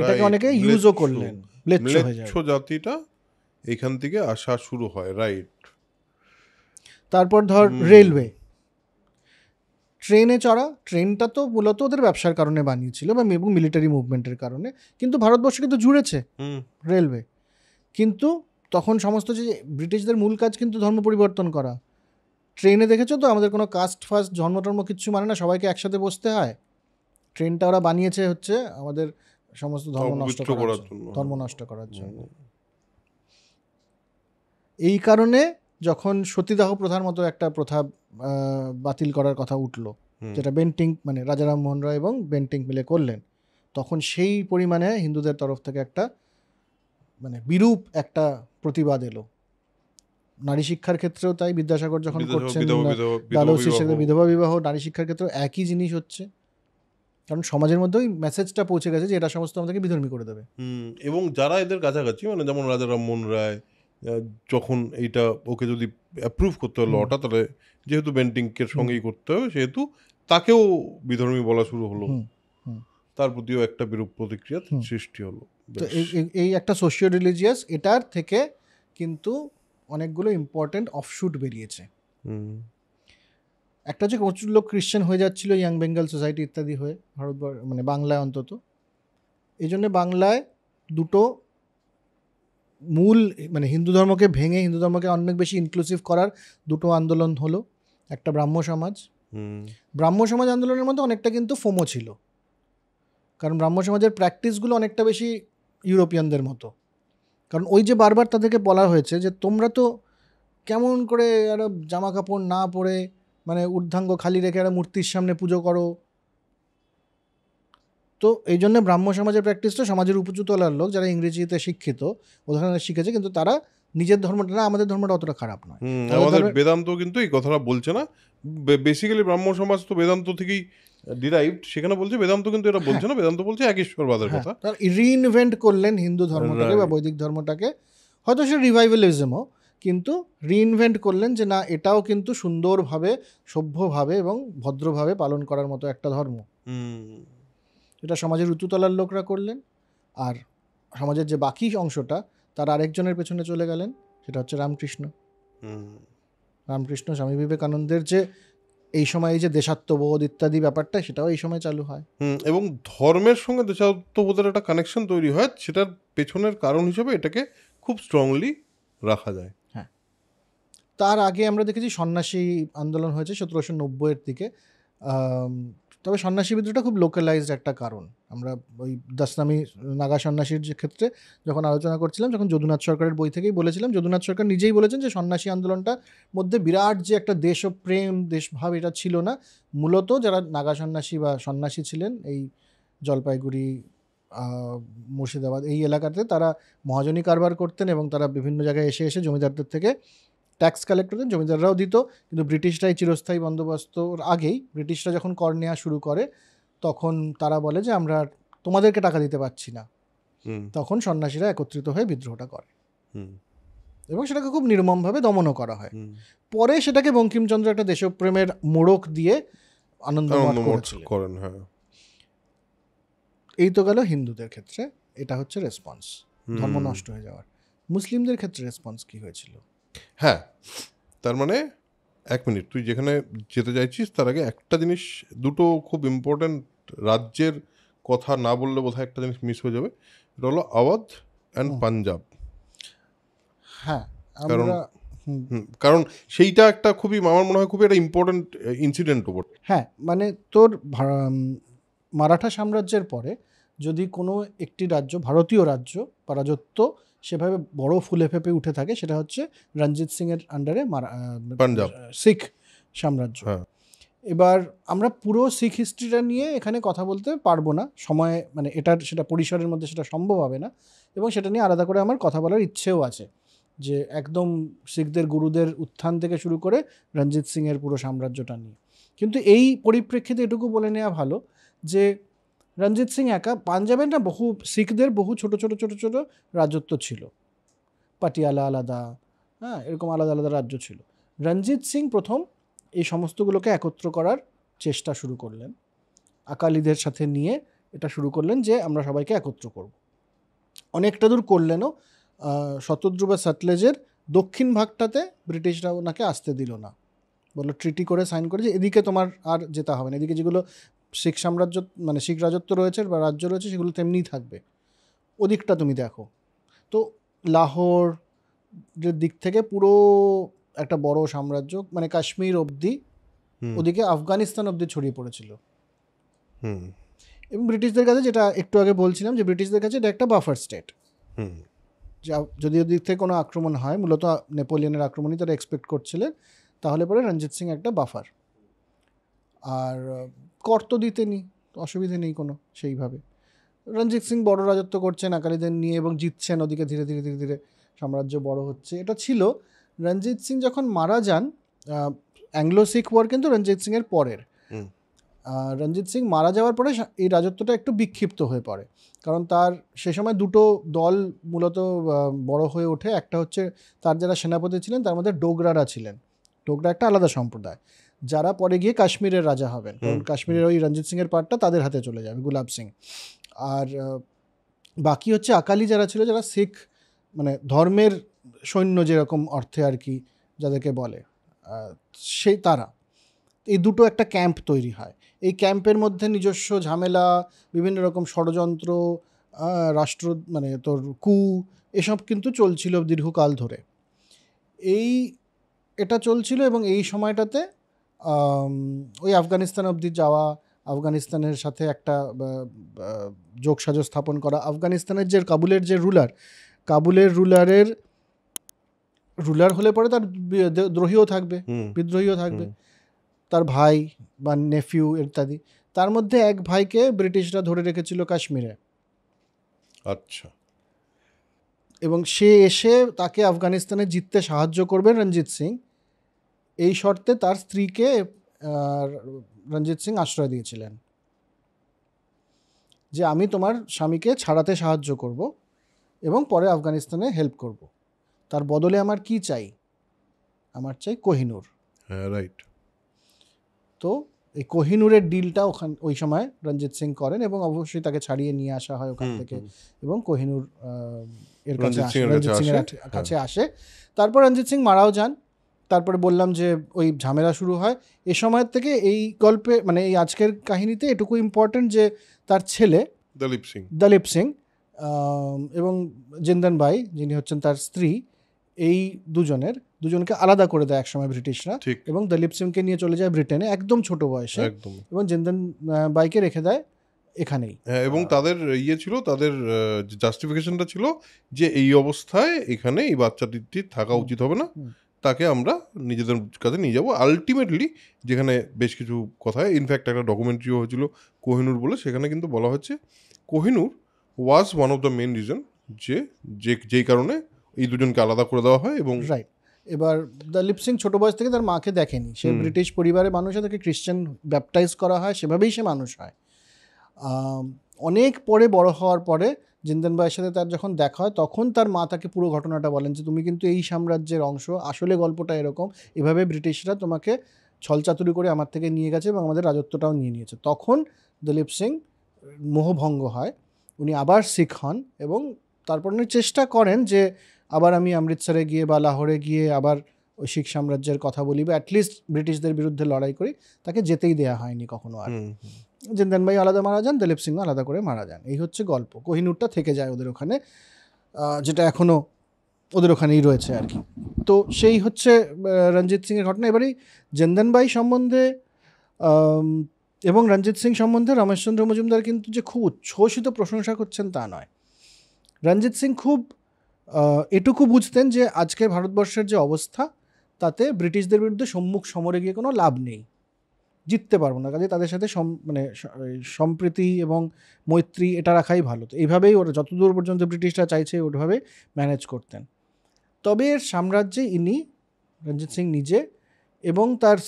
এটাকে অনেকে ইউজও করলেন, ম্লেচ্ছ জাতিটা এখান থেকে আসা শুরু হয়। রাইট। তারপর ধর রেলওয়ে, ট্রেনে চড়া, ট্রেনটা তো মূলত ওদের ব্যবসার কারণে বানিয়েছিল বা এবং মিলিটারি মুভমেন্টের কারণে, কিন্তু ভারতবর্ষ কিন্তু জুড়েছে রেলওয়ে। কিন্তু তখন সমস্ত যে ব্রিটিশদের মূল কাজ কিন্তু ধর্ম পরিবর্তন করা। ট্রেনে দেখেছো তো আমাদের কোনো কাস্ট ফাস্ট ধর্ম টর্ম কিচ্ছু মানে না, সবাইকে একসাথে বসতে হয়। ট্রেনটা ওরা বানিয়েছে হচ্ছে আমাদের সমস্ত ধর্ম নষ্ট করার জন্য। এই কারণে যখন সতীদাহ প্রথার মতো একটা প্রথা বাতিল করার কথা উঠলো, যেটা বেন্টিং মানে রাজা রামমোহন রায় এবং বেন্টিং মিলে করলেন, তখন সেই পরিমাণে হিন্দুদের তরফ থেকে একটা মানে বিরূপ একটা প্রতিবাদ এলো। নারী শিক্ষার ক্ষেত্রেও তাই, বিদ্যাসাগর যখন করছেন ডালহৌসির সাথে বিধবা বিবাহ, নারী শিক্ষার ক্ষেত্রেও একই জিনিস হচ্ছে। কারণ সমাজের মধ্যে ওই মেসেজটা পৌঁছে গেছে যে এটা সমস্ত আমাদেরকে বিধর্মী করে দেবে। এবং যারা এদের কাছাকাছি, মানে যেমন রাজা রামমোহন রায়, যখন এইটা ওকে যদি অ্যাপ্রুভ করতে হলো লটা, তাহলে যেহেতু বেন্টিংকের সঙ্গেই করতে হবে, সেহেতু তাকেও বিধর্মী বলা শুরু হলো, তার প্রতিও একটা বিরূপ প্রতিক্রিয়া সৃষ্টি হলো। তো এই একটা সোশিও রিলিজিয়াস, এটার থেকে কিন্তু অনেকগুলো ইম্পর্টেন্ট অফশুট বেরিয়েছে। একটা হচ্ছে প্রচুর লোক খ্রিশ্চান হয়ে যাচ্ছিল ইয়াং বেঙ্গল সোসাইটি ইত্যাদি হয়ে, ভারতবর্ষ মানে বাংলায় অন্তত। এই জন্যে বাংলায় দুটো মূল মানে হিন্দু ধর্মকে ভেঙে হিন্দু ধর্মকে অনেক বেশি ইনক্লুসিভ করার দুটো আন্দোলন হলো। একটা ব্রাহ্ম সমাজ, ব্রাহ্ম সমাজ আন্দোলনের মধ্যে অনেকটা কিন্তু ফোমো ছিল, কারণ ব্রাহ্ম সমাজের প্র্যাকটিসগুলো অনেকটা বেশি ইউরোপিয়ানদের মতো। কারণ ওই যে বারবার তাদেরকে বলা হয়েছে যে তোমরা তো কেমন করে একটা জামা কাপড় না পরে মানে ঊর্ধ্বাঙ্গ খালি রেখে একটা মূর্তির সামনে পুজো করো। তো এই জন্য ব্রাহ্ম সমাজের প্র্যাকটিসটা সমাজের উঁচু তলার লোক যারা ইংরেজিতে শিক্ষিত ওখানে শিখেছে, কিন্তু তারা নিজের ধর্মটা না, আমাদের ধর্মটা অতটা খারাপ নয়। আমাদের বেদান্ত কিন্তু এই কথাটা বলছে না। বেসিক্যালি ব্রাহ্ম সমাজ তো বেদান্ত থেকেই ডিরাইভড, সেখানে বলছে বেদান্ত কিন্তু এটা বলছে না, বেদান্ত বলছে একেশ্বরবাদের কথা। তারা রিইনভেন্ট করলেন হিন্দু ধর্মটাকে বা বৈদিক ধর্মটাকে, হয়তো সে রিভাইভালিজমও, কিন্তু রিইনভেন্ট করলেন যে না, এটাও কিন্তু সুন্দরভাবে সভ্যভাবে এবং ভদ্রভাবে পালন করার মতো একটা ধর্ম। এটা সমাজের উঁচুতলার লোকরা করলেন, আর সমাজের যে বাকি অংশটা তার আরেকজনের পেছনে চলে গেলেন, সেটা হচ্ছে রামকৃষ্ণ। রামকৃষ্ণ স্বামী বিবেকানন্দের যে এই সময় এই যে দেশাত্মবোধ ইত্যাদি ব্যাপারটা, সেটাও এই সময় চালু হয়। এবং ধর্মের সঙ্গে দেশাত্মবোধের একটা কানেকশন তৈরি হয়, সেটার পেছনের কারণ হিসেবে এটাকে খুব স্ট্রংলি রাখা যায়। হ্যাঁ, তার আগে আমরা দেখেছি সন্ন্যাসী আন্দোলন হয়েছে 1790-এর দিকে। তবে সন্ন্যাসী বিদ্রোহটা খুব লোকালাইজড একটা কারণ। আমরা ওই দাসনামী নাগা সন্ন্যাসীর যে ক্ষেত্রে যখন আলোচনা করছিলাম, যখন যদুনাথ সরকারের বই থেকেই বলেছিলাম, যদুনাথ সরকার নিজেই বলেছেন যে সন্ন্যাসী আন্দোলনটার মধ্যে বিরাট যে একটা দেশপ্রেম দেশভাব এটা ছিল না। মূলত যারা নাগা সন্ন্যাসী বা সন্ন্যাসী ছিলেন এই জলপাইগুড়ি, মুর্শিদাবাদ এই এলাকাতে, তারা মহাজনী কারবার করতেন এবং তারা বিভিন্ন জায়গায় এসে এসে জমিদারদের থেকে ট্যাক্স কালেক্ট করতেন, জমিদাররাও দিত। কিন্তু ব্রিটিশরাই চিরস্থায়ী বন্দোবস্তর আগেই ব্রিটিশরা যখন কর নেওয়া শুরু করে, তখন তারা বলে যে আমরা তোমাদেরকে টাকা দিতে পারছি না। তখন সন্ন্যাসীরা একত্রিত হয়ে বিদ্রোহটা করে এবং সেটাকে খুব নির্মমভাবে দমনও করা হয়। পরে সেটাকে বঙ্কিমচন্দ্র একটা দেশপ্রেমের মোড়ক দিয়ে আনন্দমঠ করেন। এই তো গেল হিন্দুদের ক্ষেত্রে, এটা হচ্ছে রেসপন্স ধর্ম নষ্ট হয়ে যাওয়ার। মুসলিমদের ক্ষেত্রে রেসপন্স কি হয়েছিল? হ্যাঁ, তার মানে এক মিনিট, তুই যেখানে যেতে চাইছিস তার আগে একটা জিনিস, দুটো খুব ইম্পর্ট্যান্ট রাজ্যের কথা না বললে বোধহয় একটা জিনিস মিস হয়ে যাবে। এটা হলো আওয়াধ অ্যান্ড পাঞ্জাব। হ্যাঁ, কারণ সেইটা একটা খুবই, আমার মনে হয় খুবই একটা ইম্পর্ট্যান্ট ইনসিডেন্ট ওপর। হ্যাঁ, মানে তোর মারাঠা সাম্রাজ্যের পরে যদি কোনো একটি রাজ্য, ভারতীয় রাজ্য বা রাজত্ব সেভাবে বড় ফুলে ফেপে উঠে থাকে, সেটা হচ্ছে রঞ্জিত সিংয়ের আন্ডারে পাঞ্জাব শিখ সাম্রাজ্য। এবার আমরা পুরো শিখ হিস্ট্রিটা নিয়ে এখানে কথা বলতে পারবো না, সময় মানে সেটা পরিসরের মধ্যে সেটা সম্ভব হবে না, এবং সেটা নিয়ে আলাদা করে আমার কথা বলার ইচ্ছেও আছে, যে একদম শিখদের গুরুদের উত্থান থেকে শুরু করে রঞ্জিত সিংয়ের পুরো সাম্রাজ্যটা নিয়ে। কিন্তু এই পরিপ্রেক্ষিতে এটুকু বলে নেওয়া ভালো যে রঞ্জিত সিং একা, পাঞ্জাবের না বহু শিখদের বহু ছোট ছোট ছোট ছোট রাজত্ব ছিল, পাটিয়ালা আলাদা, হ্যাঁ, এরকম আলাদা আলাদা রাজ্য ছিল। রঞ্জিত সিং প্রথম এই সমস্তগুলোকে একত্র করার চেষ্টা শুরু করলেন, আকালিদের সাথে নিয়ে এটা শুরু করলেন যে আমরা সবাইকে একত্র করব। অনেকটা দূর করলেনও। শতদ্রু বা সতলেজের দক্ষিণ ভাগটাতে ব্রিটিশরা ওনাকে আসতে দিল না, বললো ট্রিটি করে সাইন করে যে এদিকে তোমার আর যেতে হবে না, এদিকে যেগুলো শিখ সাম্রাজ্য মানে শিখ রাজত্ব রয়েছে বা রাজ্য রয়েছে সেগুলো তেমনিই থাকবে, ওদিকটা তুমি দেখো। তো লাহোর দিক থেকে পুরো একটা বড় সাম্রাজ্য, মানে কাশ্মীর অবধি, ওদিকে আফগানিস্তান অবধি ছড়িয়ে পড়েছিল। এবং ব্রিটিশদের কাছে, যেটা একটু আগে বলছিলাম, যে ব্রিটিশদের কাছে এটা একটা বাফার স্টেট, যদি ওদিক থেকে কোনো আক্রমণ হয়, মূলত নেপোলিয়নের আক্রমণই তারা এক্সপেক্ট করছিলেন, তাহলে পরে রঞ্জিত সিং একটা বাফার। আর কর তো দিতে নি, অসুবিধে নেই কোনো সেইভাবে। রঞ্জিত সিং বড় রাজত্ব করছেন আকালিদের নিয়ে এবং জিতছেন, ওদিকে ধীরে ধীরে ধীরে ধীরে সাম্রাজ্য বড় হচ্ছে। এটা ছিল রঞ্জিত সিং যখন মারা যান, অ্যাংলো শিখ ওয়ার কিন্তু রঞ্জিত সিংয়ের পরের, রঞ্জিত সিং মারা যাওয়ার পরে এই রাজত্বটা একটু বিক্ষিপ্ত হয়ে পড়ে, কারণ তার সে সময় দুটো দল মূলত বড় হয়ে ওঠে। একটা হচ্ছে তার যারা সেনাপতি ছিলেন তার মধ্যে ডোগরারা ছিলেন। ডোগরা একটা আলাদা সম্প্রদায়, যারা পরে গিয়ে কাশ্মীরের রাজা হবেন, কারণ কাশ্মীরের ওই রঞ্জিত সিংয়ের পার্টটা তাদের হাতে চলে যাবে, গুলাব সিং। আর বাকি হচ্ছে আকালি যারা ছিল, যারা শিখ মানে ধর্মের সৈন্য যেরকম অর্থে আর কি যাদেরকে বলে, সেই তারা। এই দুটো একটা ক্যাম্প তৈরি হয়। এই ক্যাম্পের মধ্যে নিজস্ব ঝামেলা, বিভিন্ন রকম ষড়যন্ত্র, রাষ্ট্র মানে তোর কু, এসব কিন্তু চলছিল দীর্ঘকাল ধরে। এটা চলছিল এবং এই সময়টাতে ওই আফগানিস্তান অবধি যাওয়া, আফগানিস্তানের সাথে একটা যোগসাজ স্থাপন করা। আফগানিস্তানের যে কাবুলের যে কাবুলের রুলার হলে পরে তার দ্রোহীও থাকবে, বিদ্রোহীও থাকবে, তার ভাই বা নেফিউ ইত্যাদি। তার মধ্যে এক ভাইকে ব্রিটিশরা ধরে রেখেছিল কাশ্মীরে। আচ্ছা। এবং সে এসে তাকে আফগানিস্তানে জিততে সাহায্য করবেন রঞ্জিত সিং, এই শর্তে তার স্ত্রীকে রঞ্জিত সিং আশ্রয় দিয়েছিলেন যে আমি তোমার স্বামীকে ছাড়াতে সাহায্য করব এবং পরে আফগানিস্তানে হেল্প করব, তার বদলে আমার কি চাই? আমার চাই কোহিনূর। হ্যাঁ, রাইট। তো এই কোহিনূরের ডিলটা ওই সময় রঞ্জিত সিং করেন এবং অবশ্যই তাকে ছাড়িয়ে নিয়ে আসা হয় ওখান থেকে এবং কোহিনূর এর কাছে রঞ্জিত সিংয়ের কাছে আসে। তারপর রঞ্জিত সিং মারাও যান। তারপরে বললাম যে ওই ঝামেলা শুরু হয়। এ সময় থেকে এই গল্পে মানে এই আজকের কাহিনীতে এটুকু ইম্পর্টেন্ট যে তার ছেলে দলীপ সিং এবং জিন্দন বাই যিনি হচ্ছেন তার স্ত্রী, এই দুজনকে আলাদা করে দেয় একসময় ব্রিটিশরা এবং দলীপ সিংকে নিয়ে চলে যায় ব্রিটেনে একদম ছোট বয়সে, এবং জিন্দন বাইকে রেখে দেয় এখানেই। এবং তাদের ছিল, তাদের জাস্টিফিকেশনটা ছিল যে এই অবস্থায় এখানে এই বাচ্চাটির থাকা উচিত হবে না, তাকে আমরা নিজেদের কাছে নিয়ে যাবো। আলটিমেটলি যেখানে বেশ কিছু কথায়, ইনফ্যাক্ট একটা ডকুমেন্টারিও হয়েছিল কোহিনূর বলে, সেখানে কিন্তু বলা হচ্ছে Kohinoor was one of the main reason যেই কারণে এই দুজনকে আলাদা করে দেওয়া হয়। এবং রাইট, এবার দলীপ সিং ছোট বয়স থেকে তার মাকে দেখেনি, সে ব্রিটিশ পরিবারের মানুষ, তাকে খ্রিশ্চান ব্যাপটাইজ করা হয়, সেভাবেই সে মানুষ হয়। অনেক পরে বড় হওয়ার পরে জিন্দন ভাইয়ের সাথে তার যখন দেখা হয় তখন তার মা তাকে পুরো ঘটনাটা বলেন যে তুমি কিন্তু এই সাম্রাজ্যের অংশ, আসলে গল্পটা এরকম, এভাবে ব্রিটিশরা তোমাকে ছলচাতুরি করে আমার থেকে নিয়ে গেছে এবং আমাদের রাজত্বটাও নিয়ে নিয়েছে। তখন দলীপ সিং মোহভঙ্গ হয়, উনি আবার শিখ হন এবং তারপর উনি চেষ্টা করেন যে আবার আমি অমৃতসরে গিয়ে বা লাহোরে গিয়ে আবার ওই শিখ সাম্রাজ্যের কথা বলি বা অ্যাটলিস্ট ব্রিটিশদের বিরুদ্ধে লড়াই করি। তাকে যেতেই দেয়া হয়নি কখনো। আর জিন্দন ভাই আলাদা মারা যান, দলীপ সিং আলাদা করে মারা যান। এই হচ্ছে গল্প। কোহিনূরটা থেকে যায় ওদের ওখানে, যেটা এখনও ওদের ওখানেই রয়েছে আর কি। তো সেই হচ্ছে রঞ্জিত সিংয়ের ঘটনা। এবারেই জিন্দন ভাই সম্বন্ধে এবং রঞ্জিত সিং সম্বন্ধে রমেশচন্দ্র মজুমদার কিন্তু যে খুব উচ্ছ্বসিত প্রশংসা করছেন তা নয়। রঞ্জিত সিং খুব এটুকু বুঝতেন যে আজকের ভারতবর্ষের যে অবস্থা তাতে ব্রিটিশদের বিরুদ্ধে সম্মুখ সমরে গিয়ে কোনো লাভ নেই, জিততে পারবো না, কাজে তাদের সাথে মানে সম্প্রীতি এবং মৈত্রী এটা রাখাই ভালো। তো এইভাবেই ওরা যতদূর পর্যন্ত ব্রিটিশরা চাইছে ওইভাবে ম্যানেজ করতেন। তবে এর সাম্রাজ্যে ইনি রঞ্জিত সিং নিজে এবং তার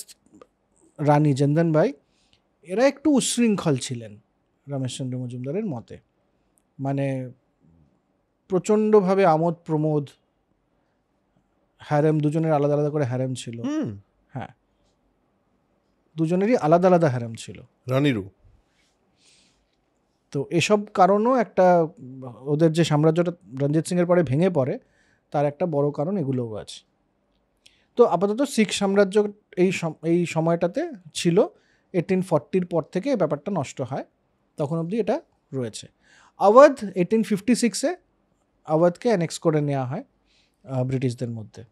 রানী জিন্দন বাই এরা একটু উচ্ছৃঙ্খল ছিলেন রমেশচন্দ্র মজুমদারের মতে। মানে প্রচণ্ডভাবে আমোদ প্রমোদ, হ্যারেম, দুজনের আলাদা আলাদা করে হ্যারেম ছিল। হ্যাঁ, দুজনেরই আলাদা আলাদা হ্যারেম ছিল, রানীরও। তো এসব কারণও একটা ওদের যে সাম্রাজ্যটা রঞ্জিত সিংয়ের পরে ভেঙে পড়ে তার একটা বড় কারণ এগুলোও আছে। তো আপাতত শিখ সাম্রাজ্য এই সময়টাতে ছিল 1840 পর থেকে এই ব্যাপারটা নষ্ট হয়, তখন অবধি এটা রয়েছে। আওয়াধ 1856-এ আওয়াধকে অ্যানেক্স করে নেওয়া হয় ব্রিটিশদের মধ্যে।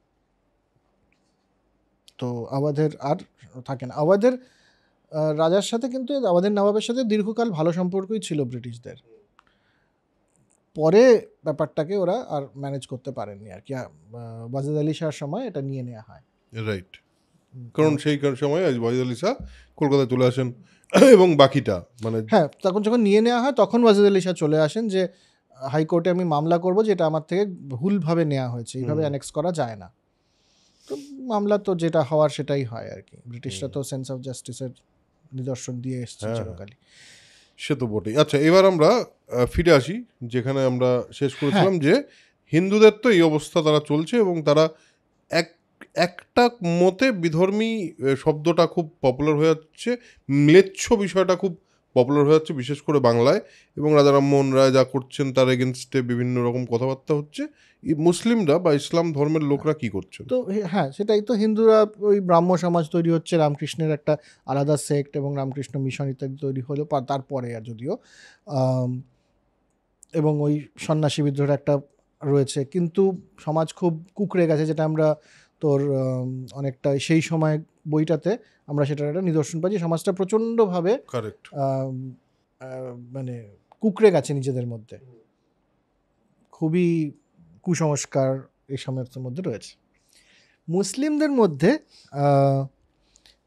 তো আওয়াধের আর থাকে না। আওয়াধের রাজার সাথে কিন্তু আওয়াধের নবাবের সাথে দীর্ঘকাল ভালো সম্পর্কই ছিল ব্রিটিশদের। পরে ব্যাপারটাকে ওরা আর ম্যানেজ করতে পারেননি আর কি। ওয়াজিদ আলী শাহর সময় এটা নিয়ে নেওয়া হয়। রাইট, কারণ সেই সময় ওয়াজিদ আলী শাহ কলকাতায় চলে আসেন এবং বাকিটা মানে হ্যাঁ, তখন যখন নিয়ে নেওয়া হয় তখন ওয়াজিদ আলী শাহ চলে আসেন যে হাইকোর্টে আমি মামলা করব যে এটা আমার থেকে ভুলভাবে নেওয়া হয়েছে, এইভাবে অ্যানেক্স করা যায় না। তো মামলা তো যেটা হওয়ার সেটাই হয় আর কি। ব্রিটিশরা তো সেন্স অফ জাস্টিসের নিদর্শন দিয়ে এসছে চিরকালই। সে তো বটেই। আচ্ছা, এবার আমরা ফিরে আসি যেখানে আমরা শেষ করেছিলাম, যে হিন্দুদের তো এই অবস্থা তারা চলছে এবং তারা একটা মতে বিধর্মী শব্দটা খুব পপুলার হয়ে যাচ্ছে, ম্লেচ্ছ বিষয়টা খুব পপুলার হয়ে যাচ্ছে বিশেষ করে বাংলায়, এবং রাজা রামমোহন রায় যা করছেন তার এগেনস্টে বিভিন্ন রকম কথাবার্তা হচ্ছে। মুসলিমরা বা ইসলাম ধর্মের লোকরা কি করছে? তো হ্যাঁ, সেটাই তো, হিন্দুরা ওই ব্রাহ্ম সমাজ তৈরি হচ্ছে, রামকৃষ্ণের একটা আলাদা সেক্ট এবং রামকৃষ্ণ মিশন ইত্যাদি তৈরি হলো তারপরে, আর যদিও এবং ওই সন্ন্যাসী বিদ্রোহের একটা রয়েছে, কিন্তু সমাজ খুব কুঁকড়ে গেছে, যেটা আমরা তোর অনেকটা সেই সময় বইটাতে আমরা সেটার একটা নিদর্শন পাচ্ছি। সমাজটা প্রচণ্ডভাবে মানে কুঁকড়ে গেছে নিজেদের মধ্যে, খুবই কুসংস্কার এই সমস্ত মধ্যে রয়েছে। মুসলিমদের মধ্যে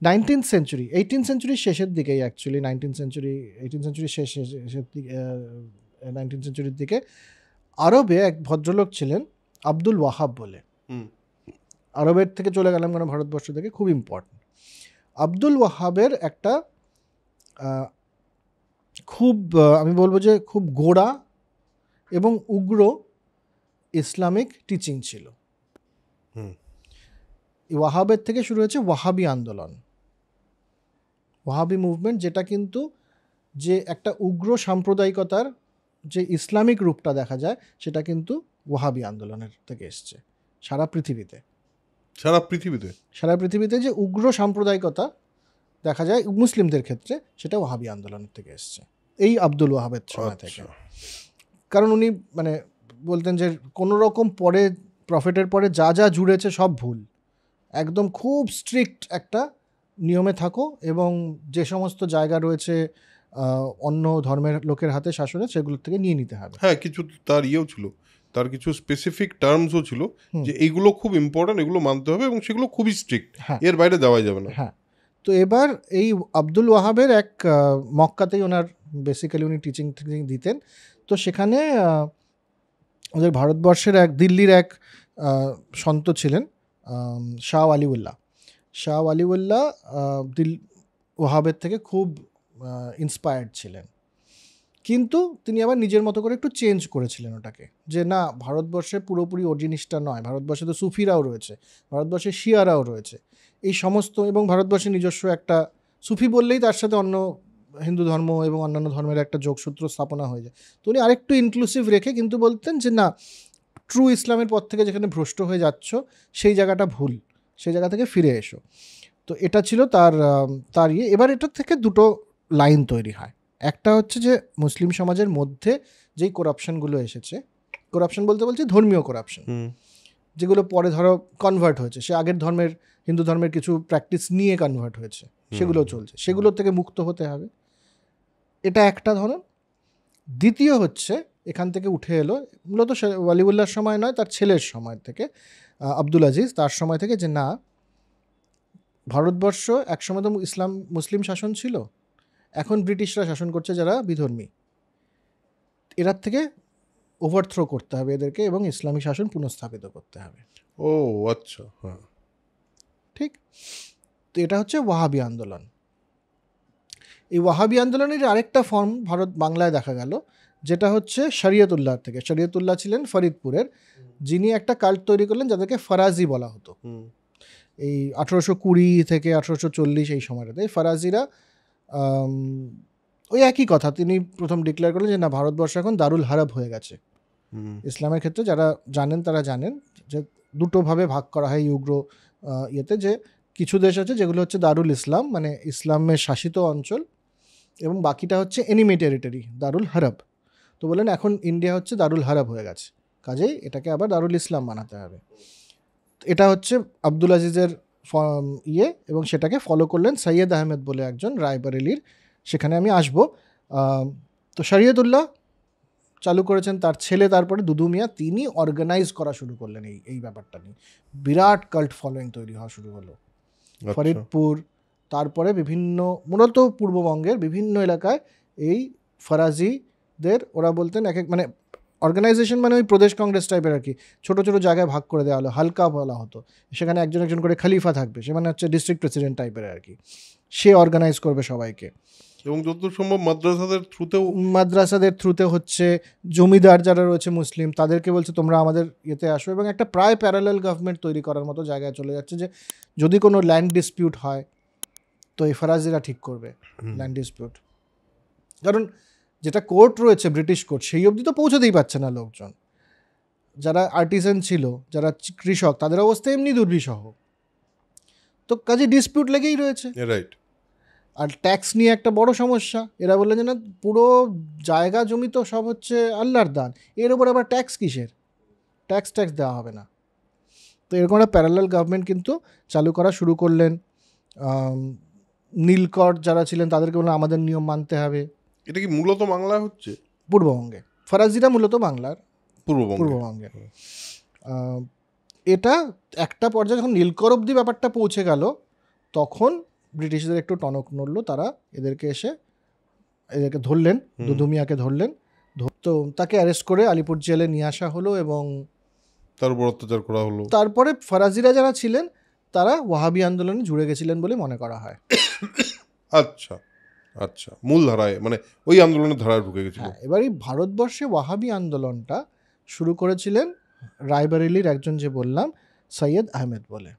18th সেঞ্চুরির শেষের দিকেই, অ্যাকচুয়ালি 18th সেঞ্চুরির শেষের দিকে, 19th সেঞ্চুরির দিকে আরবে এক ভদ্রলোক ছিলেন আব্দুল ওয়াহাব বলে। আরবের থেকে চলে গেলাম কেন, ভারতবর্ষ থেকে, খুব ইম্পর্টেন্ট। আব্দুল ওয়াহাবের একটা খুব আমি বলবো যে খুব গোড়া এবং উগ্র ইসলামিক টিচিং ছিল। ওয়াহাবের থেকে শুরু হয়েছে ওয়াহাবি আন্দোলন, ওয়াহাবি মুভমেন্ট, যেটা কিন্তু যে একটা উগ্র সাম্প্রদায়িকতার যে ইসলামিক রূপটা দেখা যায়, সেটা কিন্তু ওয়াহাবি আন্দোলনের থেকে এসছে। সারা পৃথিবীতে যে উগ্র সাম্প্রদায়িকতা দেখা যায় মুসলিমদের ক্ষেত্রে, সেটা ওয়াহাবি আন্দোলনের থেকে এসছে, এই আব্দুল ওয়াহাবের সময় থেকে। কারণ উনি মানে বলতেন যে কোনো রকম পরে প্রফেটের পরে যা যা জুড়েছে সব ভুল, একদম খুব স্ট্রিক্ট একটা নিয়মে থাকো, এবং যে সমস্ত জায়গা রয়েছে অন্য ধর্মের লোকের হাতে শাসনে, সেগুলোর থেকে নিয়ে নিতে হবে। হ্যাঁ, কিছু তার ছিল, তার কিছু স্পেসিফিক টার্মসও ছিল যে এইগুলো খুব ইম্পর্টেন্ট, এগুলো মানতে হবে, এবং সেগুলো খুবই স্ট্রিক্ট, এর বাইরে দেওয়া যাবে না। হ্যাঁ, তো এবার এই আব্দুল ওয়াহাবের এক মক্কাতেই ওনার বেসিক্যালি উনি টিচিং দিতেন। তো সেখানে ওদের ভারতবর্ষের দিল্লির এক সন্ত ছিলেন শাহ ওয়ালিউল্লাহ ওয়াহাবের থেকে খুব ইন্সপায়ার্ড ছিলেন, কিন্তু তিনি আবার নিজের মতো করে একটু চেঞ্জ করেছিলেন ওটাকে, যে না, ভারতবর্ষে পুরোপুরি ওর জিনিসটা নয়, ভারতবর্ষে তো সুফিরাও রয়েছে, ভারতবর্ষে শিয়ারাও রয়েছে, এই সমস্ত, এবং ভারতবর্ষে নিজস্ব একটা সুফি বললেই তার সাথে অন্য হিন্দু ধর্ম এবং অন্যান্য ধর্মের একটা যোগসূত্র স্থাপনা হয়ে যায়। তো উনি আরেকটু ইনক্লুসিভ রেখে কিন্তু বলতেন যে না, ট্রু ইসলামের পথ থেকে যেখানে ভ্রষ্ট হয়ে যাচ্ছ, সেই জায়গাটা ভুল, সেই জায়গা থেকে ফিরে এসো। তো এটা ছিল তার ইয়ে। এবার এটার থেকে দুটো লাইন তৈরি হয়। একটা হচ্ছে যে মুসলিম সমাজের মধ্যে যেই করাপশনগুলো এসেছে, করাপশন বলতে বলছি ধর্মীয় করাপশন, যেগুলো পরে ধরো কনভার্ট হয়েছে, সে আগের ধর্মের, হিন্দু ধর্মের কিছু প্র্যাকটিস নিয়ে কনভার্ট হয়েছে, সেগুলো চলছে, সেগুলোর থেকে মুক্ত হতে হবে, এটা একটা ধরন। দ্বিতীয় হচ্ছে এখান থেকে উঠে এলো মূলত ওয়ালিউল্লাহর সময় নয়, তার ছেলের সময় থেকে, আব্দুল আজিজ, তার সময় থেকে, যে না, ভারতবর্ষ একসময় তো মুসলিম শাসন ছিল, এখন ব্রিটিশরা শাসন করছে যারা বিধর্মী, এরার থেকে ওভারথ্রো করতে হবে এদেরকে, এবং ইসলামী শাসন পুনঃস্থাপিত করতে হবে। ও আচ্ছা, হ্যাঁ, ঠিক। তো এটা হচ্ছে ওয়াহাবি আন্দোলন। এই ওয়াহাবি আন্দোলনের আরেকটা ফর্ম বাংলায় দেখা গেল, যেটা হচ্ছে শরিয়তুল্লাহ থেকে। শরিয়তুল্লাহ ছিলেন ফরিদপুরের, যিনি একটা কাল্ট তৈরি করলেন যাদেরকে ফরাজি বলা হতো। এই 1820 থেকে 1840 এই সময়টাতে ফরাজিরা ওই একই কথা তিনি প্রথম ডিক্লেয়ার করলেন যে না, ভারতবর্ষ এখন দারুল হারব হয়ে গেছে। ইসলামের ক্ষেত্রে যারা জানেন তারা জানেন যে দুটোভাবে ভাগ করা হয় উগ্র ইয়েতে, যে কিছু দেশ আছে যেগুলো হচ্ছে দারুল ইসলাম, মানে ইসলামের শাসিত অঞ্চল, এবং বাকিটা হচ্ছে এনিমি টেরিটরি, দারুল হারব। তো বললেন এখন ইন্ডিয়া হচ্ছে দারুল হারব হয়ে গেছে, কাজেই এটাকে আবার দারুল ইসলাম বানাতে হবে। এটা হচ্ছে আব্দুল আজিজের ইয়ে, এবং সেটাকে ফলো করলেন সৈয়দ আহমেদ বলে একজন রায়বরেলির, সেখানে আমি আসবো। তো শরিয়তুল্লাহ চালু করেছেন, তার ছেলে তারপরে দুদু মিয়া, তিনি অর্গানাইজ করা শুরু করলেন এই ব্যাপারটা নিয়ে, বিরাট কাল্ট ফলোয়িং তৈরি হওয়া শুরু হলো ফরিদপুর, তারপরে বিভিন্ন, মূলত পূর্ববঙ্গের বিভিন্ন এলাকায় এই ফরাজিদের, ওরা বলতেন মানে অর্গানাইজেশন মানে ওই প্রদেশ কংগ্রেস টাইপের আর কি, ছোটো ছোটো জায়গায় ভাগ করে দেওয়া হলো, হালকা বলা হতো, সেখানে একজন একজন করে খলিফা থাকবে, সে মানে হচ্ছে ডিস্ট্রিক্ট প্রেসিডেন্ট টাইপের আর কি, সে অর্গানাইজ করবে সবাইকে। এবং যতদূর সম্ভব মাদ্রাসাদের থ্রুতে হচ্ছে জমিদার যারা রয়েছে মুসলিম, তাদেরকে বলছে তোমরা আমাদের ইয়েতে আসো, এবং একটা প্রায় প্যারালাল গভর্নমেন্ট তৈরি করার মতো জায়গায় চলে যাচ্ছে, যে যদি কোনো ল্যান্ড ডিসপিউট হয় তো এই ফরাজিরা ঠিক করবে ল্যান্ড ডিসপিউট। কারণ যেটা কোর্ট রয়েছে ব্রিটিশ কোর্ট, সেই অবধি তো পৌঁছতেই পারছে না লোকজন, যারা আর্টিসান ছিল, যারা কৃষক, তাদের অবস্থা এমনি দুর্বিষহ, তো কাজে ডিসপিউট লেগেই রয়েছে। রাইট। আর ট্যাক্স নিয়ে একটা বড় সমস্যা, এরা বললেন যে না পুরো জায়গা জমি তো সব হচ্ছে আল্লাহর দান, এর উপর আবার ট্যাক্স কিসের, ট্যাক্স দেওয়া হবে না। তো এরকম একটা প্যারালাল গভর্নমেন্ট কিন্তু চালু করা শুরু করলেন। নীলকর যারা ছিলেন তাদেরকে বললেন আমাদের নিয়ম মানতে হবে। এটা কি মূলত বাংলা হচ্ছে? পূর্ববঙ্গে, ফরাজিরা মূলত বাংলার পূর্ববঙ্গে। এটা একটা পর্যায়ে যখন নীলকর অবধি ব্যাপারটা পৌঁছে গেল, তখন ব্রিটিশদের একটু টনক নড়লো, তারা এদেরকে ধরলেন, দুদুমিয়াকে ধরলেন, তো তাকে অ্যারেস্ট করে আলিপুর জেলে নিয়ে আসা হলো, এবং তার উপর অত্যাচার করা হলো। তারপরে ফরাজিরা যারা ছিলেন তারা ওয়াহাবি আন্দোলনে জুড়ে গেছিলেন বলে মনে করা হয়। আচ্ছা আচ্ছা, মূল ধারায় মানে ওই আন্দোলনের ধারায় ঢুকে গেছিল। এবার এই ভারতবর্ষে ওয়াহাবি আন্দোলনটা শুরু করেছিলেন রায়বারেলির একজন, যে বললাম সৈয়দ আহমেদ বলে।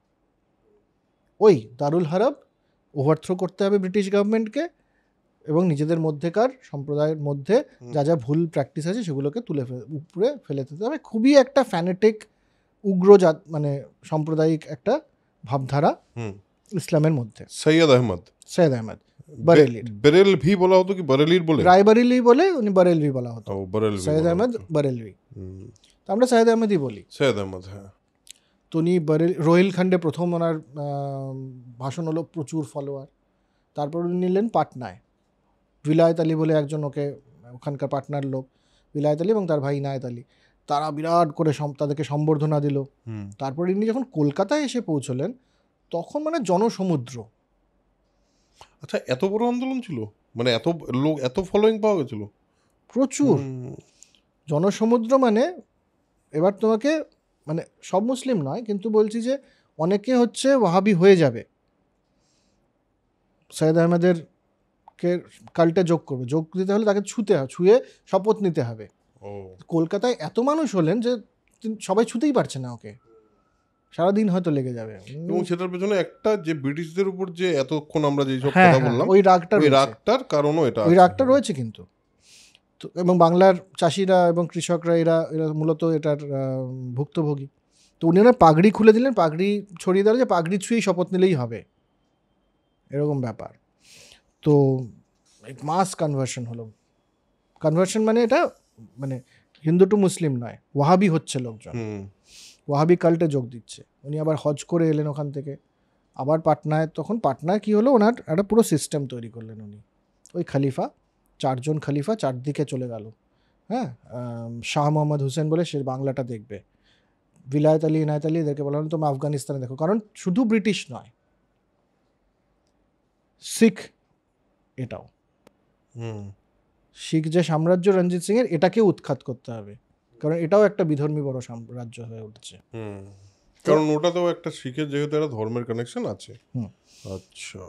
ওই দারুল হারব ওভারথ্রো করতে হবে ব্রিটিশ গভর্নমেন্টকে, এবং নিজেদের মধ্যেকার সম্প্রদায়ের মধ্যে যা যা ভুল প্র্যাকটিস আছে সেগুলোকে উপরে ফেলে দিতে হবে। খুবই একটা ফ্যানেটিক উগ্র মানে সাম্প্রদায়িক একটা ভাবধারা ইসলামের মধ্যে। সৈয়দ আহমদ বেরেলভি বলা হতো কি বরেলির বলে? রায়বারেলি বলে, উনি বরেলভি বলা হতো। সৈয়দ আহমদ বরেলভি, আমরা সৈয়দ আহমদই বলি। সৈয়দ আহমদ, হ্যাঁ। তো উনি রোহিলখণ্ডে প্রথম ওনার ভাষণ হলো, প্রচুর ফলোয়ার। তারপর উনি নিলেন পাটনায়, বিলায়ত আলী বলে একজন, ওখানকার পাটনার লোক বিলায়ত আলী এবং তার ভাই ইনায়েত আলী, তারা বিরাট করে তাদেরকে সম্বর্ধনা দিল। তারপর ইনি যখন কলকাতায় এসে পৌঁছলেন, তখন মানে জনসমুদ্র। আচ্ছা, এত বড় আন্দোলন ছিল, মানে এত লোক, এত ফলোয়িং পাওয়া গেছিল, প্রচুর জনসমুদ্র। মানে এবার তোমাকে, মানে সব মুসলিম নয়, কিন্তু বলছি যে অনেকে হচ্ছে ওয়াহাবি হয়ে যাবে, সৈয়দ আহমেদের কে কাল্টে যোগ করবে, যোগ দিতে হলে তাকে ছুঁয়ে শপথ নিতে হবে। কলকাতায় এত মানুষ হলেন যে সবাই ছুতেই পারছে না ওকে, সারাদিন হয়তো লেগে যাবে। এবং সেটার পেছনে একটা, যে ব্রিটিশদের উপর যে এতক্ষণ আমরা যেই সব কথা বললাম, ওই রাগটার কারণও এটা, ওই রাগটা রয়েছে কিন্তু। তো এবং বাংলার চাষিরা এবং কৃষকরা এরা মূলত এটার ভুক্তভোগী। তো উনি ওনার পাগড়ি খুলে দিলেন, পাগড়ি ছড়িয়ে দিলেন, যে পাগড়ি ছুঁয়েই শপথ নিলেই হবে, এরকম ব্যাপার। তো মাস কনভার্সন হলো। কনভার্সন মানে এটা মানে হিন্দু টু মুসলিম নয়, ওয়াহাবি হচ্ছে লোকজন, ওয়াহাবি কাল্টে যোগ দিচ্ছে। উনি আবার হজ করে এলেন ওখান থেকে, আবার পাটনায়। তখন পাটনায় কী হলো, ওনার একটা পুরো সিস্টেম তৈরি করলেন উনি। ওই খলিফা, 4জন খলিফা 4 দিকে চলে গেল। হ্যাঁ, শাহ মোহাম্মদ হুসেন বলে, সে বাংলাটা দেখবে। বিলায়ত আলী, ইনায়েত আলী, এদেরকে বলা হলো তোমরা আফগানিস্তানে দেখো। কারণ শুধু ব্রিটিশ নয়, শিখ, এটাও শিখ যে সাম্রাজ্য রঞ্জিত সিং এর, এটাকে উৎখাত করতে হবে, কারণ এটাও একটা বিধর্মী বড় সাম্রাজ্য হয়ে উঠছে। কারণ ওটাতেও একটা শিখের যেহেতু একটা ধর্মের কানেকশন আছে। আচ্ছা,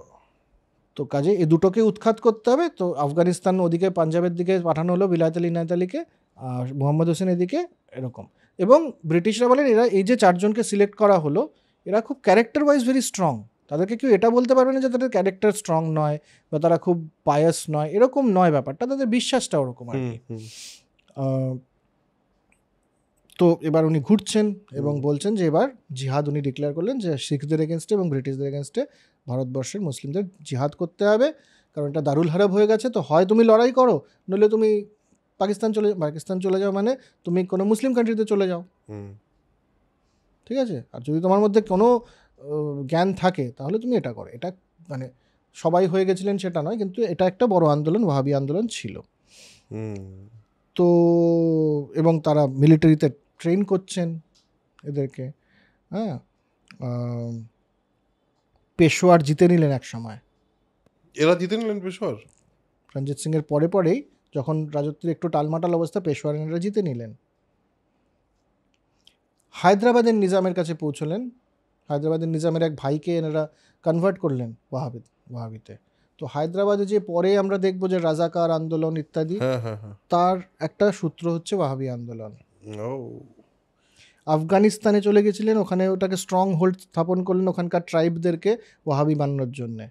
তো কাজে এই দুটোকে উৎখাত করতে হবে। তো আফগানিস্তান ওদিকে পাঞ্জাবের দিকে পাঠানো হলো বিলায়ত আলী, ইনায়েত আলীকে, আর মোহাম্মদ হোসেন এদিকে, এরকম। এবং ব্রিটিশরা বলেন এরা, এই যে 4 জনকে সিলেক্ট করা হলো, এরা খুব ক্যারেক্টার ওয়াইজ ভেরি স্ট্রং। তাদেরকে কেউ এটা বলতে পারবে না যে তাদের ক্যারেক্টার স্ট্রং নয় বা তারা খুব বায়াস নয়, এরকম নয় ব্যাপারটা, তাদের বিশ্বাসটা ওরকম আর কি। তো এবার উনি ঘুরছেন এবং বলছেন যে এবার জিহাদ উনি ডিক্লেয়ার করলেন, যে শিখদের এগেনস্টে এবং ব্রিটিশদের এগেনস্টে ভারতবর্ষের মুসলিমদের জিহাদ করতে হবে, কারণ এটা দারুল হারব হয়ে গেছে। তো হয় তুমি লড়াই করো, নইলে তুমি পাকিস্তান চলে যাও, মানে তুমি কোনো মুসলিম কান্ট্রিতে চলে যাও, ঠিক আছে। আর যদি তোমার মধ্যে কোনো জ্ঞান থাকে তাহলে তুমি এটা করো। এটা মানে সবাই হয়ে গেছিলেন সেটা নয়, কিন্তু এটা একটা বড় আন্দোলন, ওয়াহাবি আন্দোলন ছিল। তো এবং তারা মিলিটারিতে ট্রেন করছেন এদেরকে। হ্যাঁ, পেশোয়ার জিতে নিলেন এক সময়। এরা জিতে নিলেন পেশোয়ার? রঞ্জিত সিংয়ের পরেই যখন রাজত্বের একটু টালমাটাল অবস্থা, পেশওয়ারা জিতে নিলেন। হায়দ্রাবাদের নিজামের কাছে পৌঁছলেন, হায়দ্রাবাদের নিজামের এক ভাইকে এনারা কনভার্ট করলেন ওয়াহাবিতে। তো হায়দ্রাবাদে যে পরে আমরা দেখবো যে রাজাকার আন্দোলন ইত্যাদি, তার একটা সূত্র হচ্ছে ওয়াহাবি আন্দোলন। আফগানিস্তানে চলে গেছিলেন, ওখানে ওটাকে স্ট্রং হোল্ড স্থাপন করলেন ওখানকার ট্রাইবদেরকে ওয়াহাবি বানানোর জন্যে।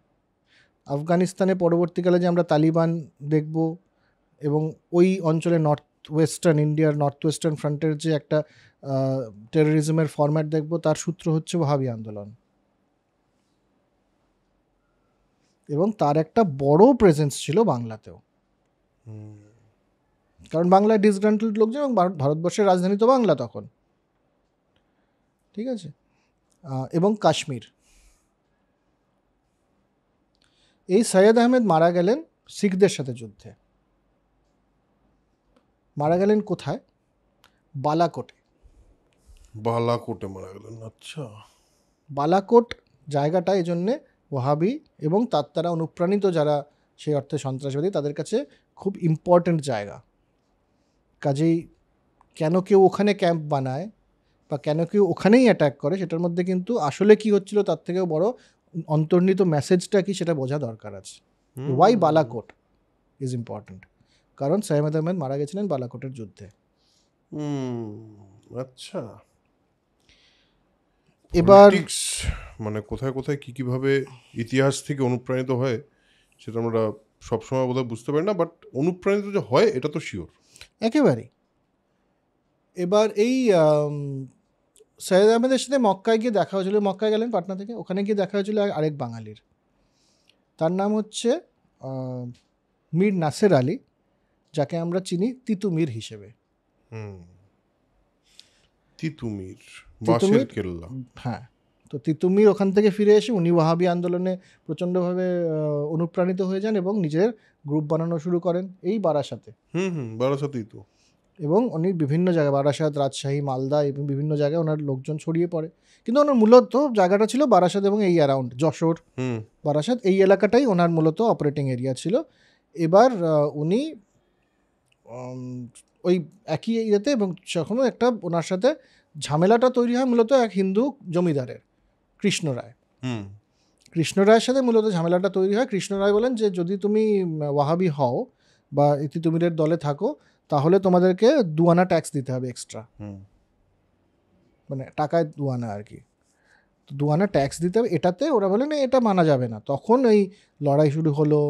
আফগানিস্তানে পরবর্তীকালে যে আমরা তালিবান দেখব, এবং ওই অঞ্চলে নর্থ ওয়েস্টার্ন ইন্ডিয়ার নর্থ ওয়েস্টার্ন ফ্রন্টের যে একটা টেরোরিজমের ফরম্যাট দেখব, তার সূত্র হচ্ছে ওয়াহাবি আন্দোলন। এবং তার একটা বড় প্রেজেন্স ছিল বাংলাতেও, কারণ বাংলায় ডিসগ্রান্টেড লোকজন, এবং ভারতবর্ষের রাজধানী তো বাংলা তখন, ঠিক আছে। এবং কাশ্মীর। এই সৈয়দ আহমেদ মারা গেলেন শিখদের সাথে যুদ্ধে। মারা গেলেন কোথায়? বালাকোটে। বালাকোটে মারা গেলেন, আচ্ছা। বালাকোট জায়গাটা এই জন্যে ওয়াহাবি এবং তার দ্বারা অনুপ্রাণিত যারা সেই অর্থে সন্ত্রাসবাদী, তাদের কাছে খুব ইম্পর্ট্যান্ট জায়গা। কাজেই কেন কেউ ওখানে ক্যাম্প বানায় বা কেন কেউ ওখানেই অ্যাটাক করে, সেটার মধ্যে কিন্তু আসলে কি হচ্ছিল তার থেকেও বড় অন্তর্নিহিত মেসেজটা কি সেটা বোঝা দরকার আছে। ওয়াই বালাকোট ইজ ইম্পর্ট্যান্ট, কারণ সৈয়দ আহমেদ মারা গেছিলেন বালাকোটের যুদ্ধে। আচ্ছা। এবার মানে কোথায় কোথায় কিভাবে ইতিহাস থেকে অনুপ্রাণিত হয় সেটা আমরা সবসময় বোধহয় বুঝতে পারি না, বাট অনুপ্রাণিত যে হয় এটা তো শিওর একেবারেই। এবার এই সৈয়দ আহমেদের সাথে মক্কায় গিয়ে দেখা হয়েছিল, মক্কায় গেলেন পাটনা থেকে, ওখানে গিয়ে দেখা হয়েছিল আরেক বাঙালির, তার নাম হচ্ছে মীর নাসের আলী, যাকে আমরা চিনি তিতুমির হিসেবে। তিতুমির, বাঁশের কেল্লা। হ্যাঁ, তো তিতুমির ওখান থেকে ফিরে এসে উনি ওয়াহাবি আন্দোলনে প্রচণ্ডভাবে অনুপ্রাণিত হয়ে যান এবং নিজের গ্রুপ বানানো শুরু করেন এই বারাসাতে। বারাসাতেই তো। এবং উনি বিভিন্ন জায়গায়, বারাসাত, রাজশাহী, মালদা এবং বিভিন্ন জায়গায় ওনার লোকজন ছড়িয়ে পড়ে, কিন্তু ওনার মূলত জায়গাটা ছিল বারাসাত এবং এই অ্যারাউন্ড যশোর, বারাসাত, এই এলাকাটাই ওনার মূলত অপারেটিং এরিয়া ছিল। এবার উনি ওই একই ইয়েতে, এবং সেখানেও একটা ওনার সাথে ঝামেলাটা তৈরি হয় মূলত এক হিন্দু জমিদারের, কৃষ্ণ রায়। কৃষ্ণ রায়ের সাথে মূলত ঝামেলাটা তৈরি হয়। কৃষ্ণ রায় বলেন যে যদি তুমি ওয়াহাবি হও বা তিতুমিরের দলে থাকো, তাহলে তোমাদেরকে 2 আনা ট্যাক্স দিতে হবে এক্সট্রা, মানে টাকায় 2 আনা আর কি, 2 আনা ট্যাক্স দিতে হবে। এটাতে ওরা বলে না, এটা মানা যাবে না। তখন এই লড়াই শুরু হলো,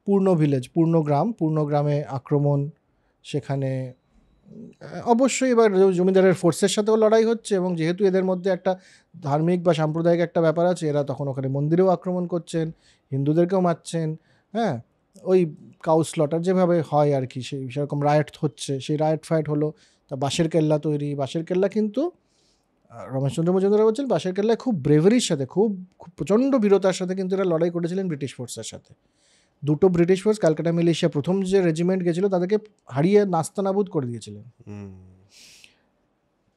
পূর্ণ গ্রামে আক্রমণ, সেখানে অবশ্যই এবার জমিদারের ফোর্সের সাথেও লড়াই হচ্ছে, এবং যেহেতু এদের মধ্যে একটা ধার্মিক বা সাম্প্রদায়িক একটা ব্যাপার আছে, এরা তখন ওখানে মন্দিরেও আক্রমণ করছেন, হিন্দুদেরকেও মারছেন। হ্যাঁ, ওই কাউ স্লটার যেভাবে হয় আর কি, সেরকম রায়ট হচ্ছে, সেই রায়ট ফাইট হলো। তা বাঁশের কেল্লা তৈরি, বাঁশের কেল্লা কিন্তু রমেশচন্দ্র মজুমদার বলছেন বাঁশের কেল্লায় খুব ব্রেভারির সাথে, খুব প্রচণ্ড বীরতার সাথে কিন্তু এরা লড়াই করেছিলেন ব্রিটিশ ফোর্সের সাথে। 2টো ব্রিটিশ ফোর্স, ক্যালকাটা মিলিশিয়া প্রথম যে রেজিমেন্ট গেছিলো তাদেরকে হারিয়ে নাস্তানাবুদ করে দিয়েছিলেন।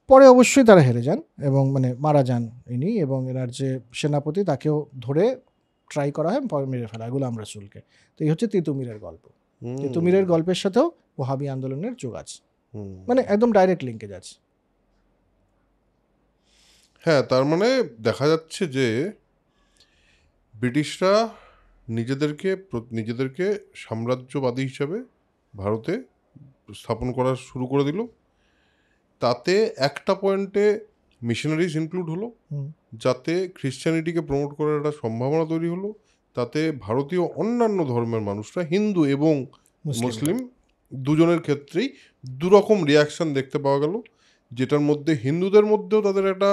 পরে অবশ্যই তারা হেরে যান এবং মানে মারা যান ইনি, এবং এনার যে সেনাপতি তাকেও ধরে ট্রাই করা হয়, পরে মেরে ফেলা গোলাম রসুলকে। তো এই হচ্ছে তিতুমিরের গল্প। তিতুমিরের গল্পের সাথেও ওয়াহাবি আন্দোলনের যোগ আছে, মানে একদম ডাইরেক্ট লিঙ্কেজ আছে। হ্যাঁ, তার মানে দেখা যাচ্ছে যে ব্রিটিশরা নিজেদেরকে সাম্রাজ্যবাদী হিসাবে ভারতে স্থাপন করা শুরু করে দিল। তাতে একটা পয়েন্টে মিশনারিজ ইনক্লুড হলো, যাতে খ্রিশ্চানিটিকে প্রমোট করার একটা সম্ভাবনা তৈরি হলো। তাতে ভারতীয় অন্যান্য ধর্মের মানুষরা, হিন্দু এবং মুসলিম দুজনের ক্ষেত্রেই দুরকম রিয়াকশান দেখতে পাওয়া গেল, যেটার মধ্যে হিন্দুদের মধ্যেও তাদের একটা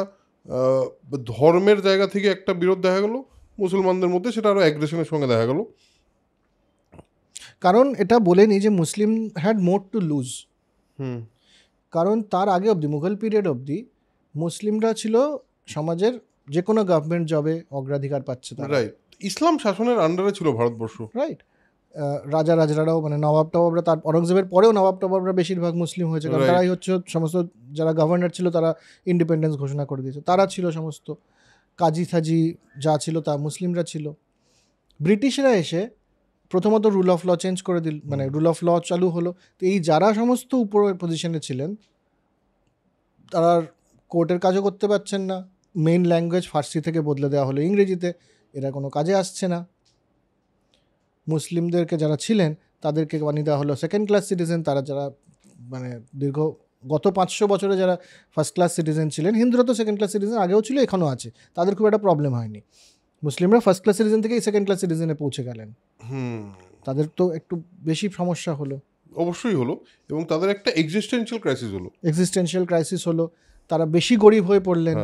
ধর্মের জায়গা থেকে একটা বিরোধ দেখা গেল, মুসলমানদের মধ্যে সেটা আরও অ্যাগ্রেশনের সঙ্গে দেখা গেল। কারণ এটা বলেনি যে মুসলিম হ্যাড মোর টু লুজ, কারণ তার আগে অবধি, মুঘল পিরিয়ড অবধি, মুসলিমরা ছিল সমাজের যে কোনো গভর্নমেন্ট জবে অগ্রাধিকার পাচ্ছে। রাইট, ইসলাম শাসনের আন্ডারে ছিল ভারতবর্ষ। রাইট, রাজারাও মানে নবাব টবাবরা, তার অরঙ্গজেবের পরেও নবাব টবাবরা বেশিরভাগ মুসলিম হয়েছে, কারণ তারাই হচ্ছে সমস্ত যারা গভর্নর ছিল, তারা ইন্ডিপেন্ডেন্স ঘোষণা করে দিয়েছে, তারা ছিল সমস্ত কাজী থাজি যা ছিল তা মুসলিমরা ছিল। ব্রিটিশরা এসে প্রথমত রুল অফ ল চেঞ্জ করে দিল, মানে রুল অফ ল চালু হলো। তো এই যারা সমস্ত উপরের পজিশনে ছিলেন তারা কোর্টের কাজও করতে পারছেন না, মেইন ল্যাঙ্গুয়েজ ফার্সি থেকে বদলে দেওয়া হলো ইংরেজিতে, এরা কোনো কাজে আসছে না। মুসলিমদেরকে যারা ছিলেন তাদেরকে বানিয়ে দেওয়া হলো সেকেন্ড ক্লাস সিটিজেন, তারা যারা মানে গত 500 বছরে যারা ফার্স্ট ক্লাস সিটিজেন ছিলেন, হিন্দুরা তো সেকেন্ড ক্লাস সিটিজেন আগেও ছিল, এখনও আছে, তাদের খুব একটা প্রবলেম হয়নি। মুসলিমরা ফার্স্ট ক্লাস সিটিজেন থেকেই সেকেন্ড ক্লাস সিটিজেনে পৌঁছে গেলেন, তাদের তো একটু বেশি সমস্যা হলো। অবশ্যই হলো, এবং তাদের একটা এক্সিস্টেন্সিয়াল ক্রাইসিস হলো, তারা বেশি গরিব হয়ে পড়লেন,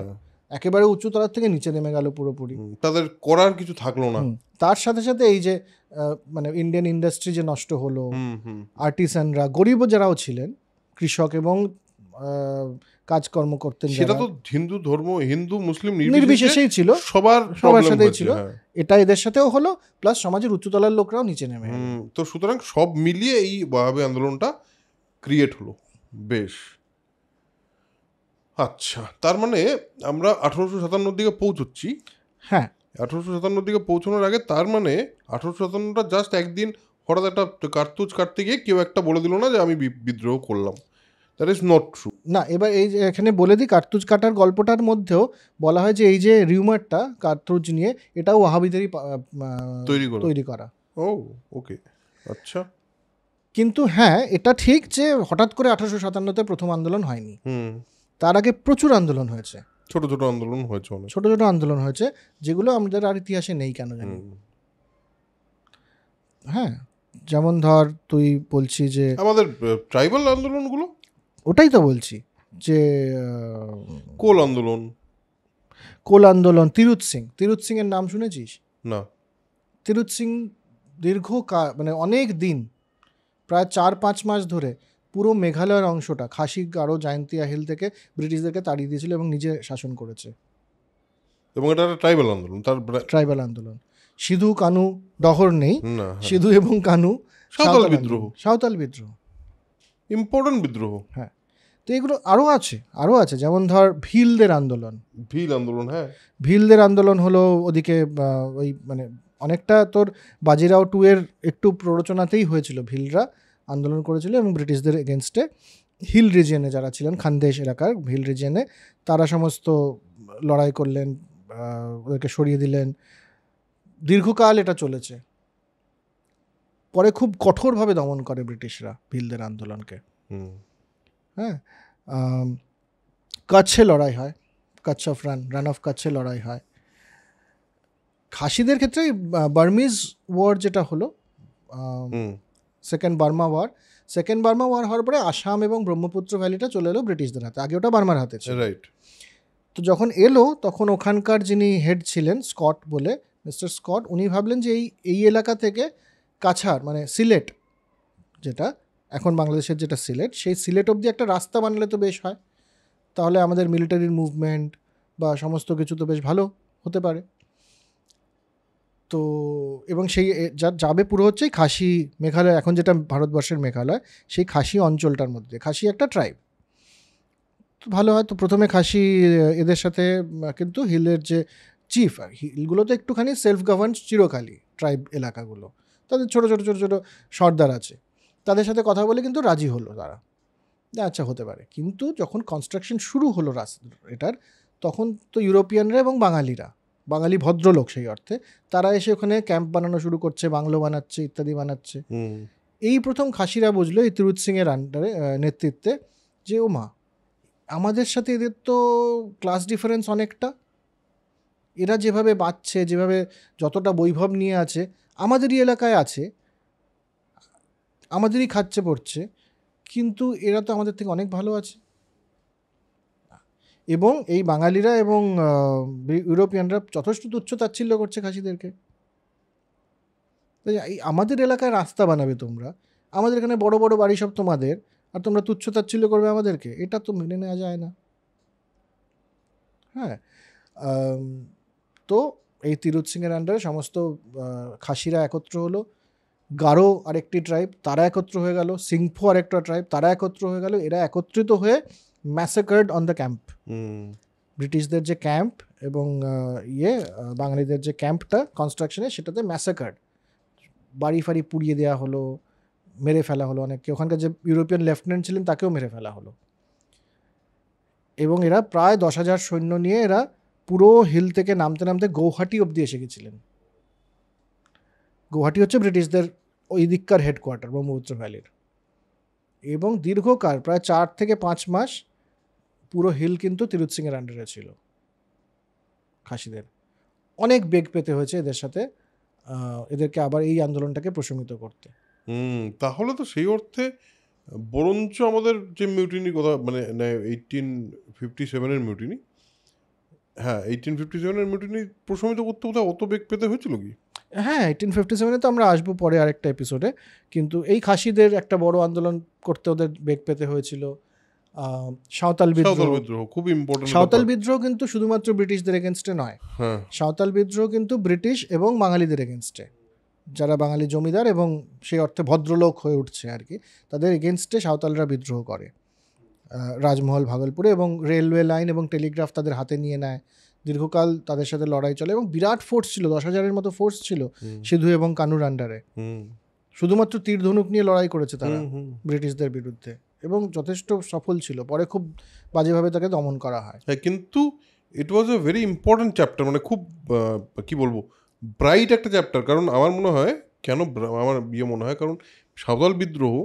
একেবারে উঁচু তলার থেকে নিচে নেমে গেল পুরোপুরি, তাদের করার কিছু থাকলো না। তার সাথে সাথে এই যে মানে ইন্ডিয়ান ইন্ডাস্ট্রি যে নষ্ট হলো, আর্টিসানরা, গরিব যারাও ছিলেন, কৃষক এবং কাজকর্ম করতেন, সেটা তো হিন্দু ধর্ম, হিন্দু মুসলিম নির্বিশেষেই ছিল, সবার সাথেই ছিল, এটা এদের সাথেও হলো, প্লাস সমাজের উচ্চতলার লোকরাও নিচে নেমে। তো সুতরাং সব মিলিয়ে এই ওয়াহাবি আন্দোলনটা ক্রিয়েট হলো। বেশ, আচ্ছা, তার মানে আমরা 1857 দিকে পৌঁছচ্ছি। হ্যাঁ, 1857 দিকে পৌঁছানোর আগে, তার মানে 1857টা জাস্ট একদিন হঠাৎ একটা কার্তুজ কাটতে গিয়ে কেউ একটা বলে দিল না যে আমি বিদ্রোহ করলাম। That is not true. না, এবার এই যে এখানে বলে দিই, কার্তুজ কাটার গল্পটার মধ্যেও বলা হয় যে এই যে রিউমারটা কার্তুজ নিয়ে, এটাও ওয়াহাবিদেরই তৈরি করা। ও ওকে, আচ্ছা। কিন্তু হ্যাঁ, এটা ঠিক যে হঠাৎ করে 1857তে প্রথম আন্দোলন হয়নি, তার আগে প্রচুর আন্দোলন হয়েছে, ছোট ছোট আন্দোলন হয়েছে, যেগুলো আমাদের আর ইতিহাসে নেই কেন জানি। হ্যাঁ, যেমন ধর তুই বলছি যে আমাদের ট্রাইবাল আন্দোলনগুলো, ওটাই তো বলছি যে কোল আন্দোলন, তিরুৎ সিং এর নাম শুনেছিস? না। তিরুৎ সিং মানে অনেক দিন, প্রায় 4-5 মাস ধরে পুরো মেঘালয়ের অংশটা, খাসি, গারো, জয়ন্তিয়া হিল থেকে ব্রিটিশদেরকে তাড়িয়ে দিয়েছিল এবং নিজে শাসন করেছে। এবং এটা একটা ট্রাইবাল আন্দোলন। সিধু, কানু, ডহর নেই, সিধু এবং কানু, সাঁওতাল বিদ্রোহ, ইম্পর্টেন্ট বিদ্রোহ। হ্যাঁ, তো এগুলো আরও আছে, যেমন ধর ভিলদের আন্দোলন। হ্যাঁ, ভিলদের আন্দোলন হলো ওদিকে ওই মানে অনেকটা তোর বাজিরাও 2 এর একটু প্ররোচনাতেই হয়েছিল। ভিলরা আন্দোলন করেছিল এবং ব্রিটিশদের এগেনস্টে হিল রিজিয়নে যারা ছিলেন, খানদেশ এলাকার হিল রিজিয়নে, তারা সমস্ত লড়াই করলেন, ওদেরকে সরিয়ে দিলেন। দীর্ঘকাল এটা চলেছে, পরে খুব কঠোরভাবে দমন করে ব্রিটিশরা ভিলদের আন্দোলনকে। হ্যাঁ, কচ্ছে লড়াই হয়, কচ্ছ অফ রান অফ কচ্ছে লড়াই হয়। খাসিদের ক্ষেত্রে বার্মিজ ওয়ার যেটা হলো, সেকেন্ড বার্মা ওয়ার হওয়ার পরে আসাম এবং ব্রহ্মপুত্র ভ্যালিটা চলে এলো ব্রিটিশদের হাতে, আগে ওটা বার্মার হাতে ছিল। রাইট। তো যখন এলো তখন ওখানকার যিনি হেড ছিলেন, স্কট বলে, মিস্টার স্কট, উনি ভাবলেন যে এই এলাকা থেকে কাছাড়, মানে সিলেট, যেটা এখন বাংলাদেশের যেটা সিলেট, সেই সিলেট অবধি একটা রাস্তা বানালে তো বেশ হয়, তাহলে আমাদের মিলিটারির মুভমেন্ট বা সমস্ত কিছু তো বেশ ভালো হতে পারে। তো এবং সেই যাবে পুরো হচ্ছে খাসি, মেঘালয়, এখন যেটা ভারতবর্ষের মেঘালয়, সেই খাসি অঞ্চলটার মধ্যে। খাসি একটা ট্রাইব, তো ভালো হয়। তো প্রথমে খাসি এদের সাথে, কিন্তু হিলের যে চিফ, হিলগুলো তো একটুখানি সেলফ গভর্ন চিরকালই ট্রাইব এলাকাগুলো, তাদের ছোটো ছোটো সর্দার আছে, তাদের সাথে কথা বলে কিন্তু রাজি হলো তারা, আচ্ছা হতে পারে। কিন্তু যখন কনস্ট্রাকশন শুরু হলো এটার, তখন তো ইউরোপিয়ানরা এবং বাঙালি ভদ্রলোক সেই অর্থে, তারা এসে ওখানে ক্যাম্প বানানো শুরু করছে, বাংলো বানাচ্ছে, ইত্যাদি বানাচ্ছে। এই প্রথম খাসিরা বুঝলো এই তিরুৎ সিংয়ের নেতৃত্বে যে ও মা, আমাদের সাথে এদের তো ক্লাস ডিফারেন্স অনেকটা, এরা যেভাবে বাঁচছে, যেভাবে যতটা বৈভব নিয়ে আছে, আমাদেরই এলাকায় আছে, আমাদেরই খাচ্ছে পড়ছে, কিন্তু এরা তো আমাদের থেকে অনেক ভালো আছে। এবং এই বাঙালিরা এবং ইউরোপিয়ানরা যথেষ্ট তুচ্ছ-তাচ্ছিল্য করছে খাসিদেরকে। আমাদের এলাকায় রাস্তা বানাবে তোমরা, আমাদের এখানে বড় বড় বাড়ি সব তোমাদের, আর তোমরা তুচ্ছ-তাচ্ছিল্য করবে আমাদেরকে, এটা তো মেনে নেওয়া যায় না। হ্যাঁ, তো এই তিরুৎ সিংয়ের আন্ডারে সমস্ত খাসিরা একত্র হলো, গারো আরেকটি ট্রাইব, তারা একত্র হয়ে গেল, সিংফো আরেকটা ট্রাইব, তারা একত্র হয়ে গেল। এরা একত্রিত হয়ে ম্যাসাকার্ড অন দ্য ক্যাম্প, ব্রিটিশদের যে ক্যাম্প এবং বাঙালিদের যে ক্যাম্পটা কনস্ট্রাকশনে, সেটাতে ম্যাসাকার্ড, বাড়ি ফাড়ি পুড়িয়ে দেওয়া হলো, মেরে ফেলা হলো অনেককে। ওখানকার যে ইউরোপিয়ান লেফটেন্যান্ট ছিলেন তাকেও মেরে ফেলা হলো। এবং এরা প্রায় 10,000 সৈন্য নিয়ে এরা পুরো হিল থেকে নামতে নামতে গৌহাটি অবধি এসে গেছিলেন। গৌহাটি হচ্ছে ব্রিটিশদের ওই দিককার হেডকোয়ার্টার ব্রহ্মপুত্র ভ্যালির। এবং দীর্ঘকাল প্রায় 4 থেকে 5 মাস পুরো হিল কিন্তু তীরথ সিংয়ের আন্ডারে ছিল। খাসিদের অনেক বেগ পেতে হয়েছে এদের সাথে, এদেরকে আবার এই আন্দোলনটাকে প্রশমিত করতে। তাহলে তো সেই অর্থে বরঞ্চ আমাদের যে মিউটিনির কথা, মানে 1857-এর মিউটিনি, হ্যাঁ 1857-এর মিউটিনি প্রশমিত করতে কোথাও অত বেগ পেতে হয়েছিল কি? হ্যাঁ 1857-এ তো আমরা আসবো পরে আরেকটা এপিসোডে, কিন্তু এই খাসিদের একটা বড় আন্দোলন করতে ওদের বেগ পেতে হয়েছিল। সাঁওতাল বিদ্রোহ খুব ইম্পর্টেন্ট। সাঁওতাল বিদ্রোহ কিন্তু শুধুমাত্র ব্রিটিশদের এগেনস্টে নয়, সাঁওতাল বিদ্রোহ কিন্তু ব্রিটিশ এবং বাঙালিদের এগেনস্টে, যারা বাঙালি জমিদার এবং সেই অর্থে ভদ্রলোক হয়ে উঠছে আর কি, তাদের এগেনস্টে সাঁওতালরা বিদ্রোহ করে রাজমহল ভাগলপুরে, এবং রেলওয়ে লাইন এবং টেলিগ্রাফ তাদের হাতে নিয়ে নেয়। দীর্ঘকাল তাদের সাথে লড়াই চলে এবং বিরাট ফোর্স ছিল, 10,000-এর মতো ফোর্স ছিল সিধু এবং কানুর আন্ডারে। শুধুমাত্র তীর ধনুক নিয়ে লড়াই করেছে তারা ব্রিটিশদের বিরুদ্ধে এবং যথেষ্ট সফল ছিল। পরে খুব বাজেভাবে তাকে দমন করা হয়। কিন্তু ইট ওয়াজ এ ভেরি ইম্পর্টেন্ট চ্যাপ্টার, মানে খুব কি বলবো ব্রাইট একটা চ্যাপ্টার। কারণ আমার মনে হয় মনে হয় কারণ সাঁওতাল বিদ্রোহ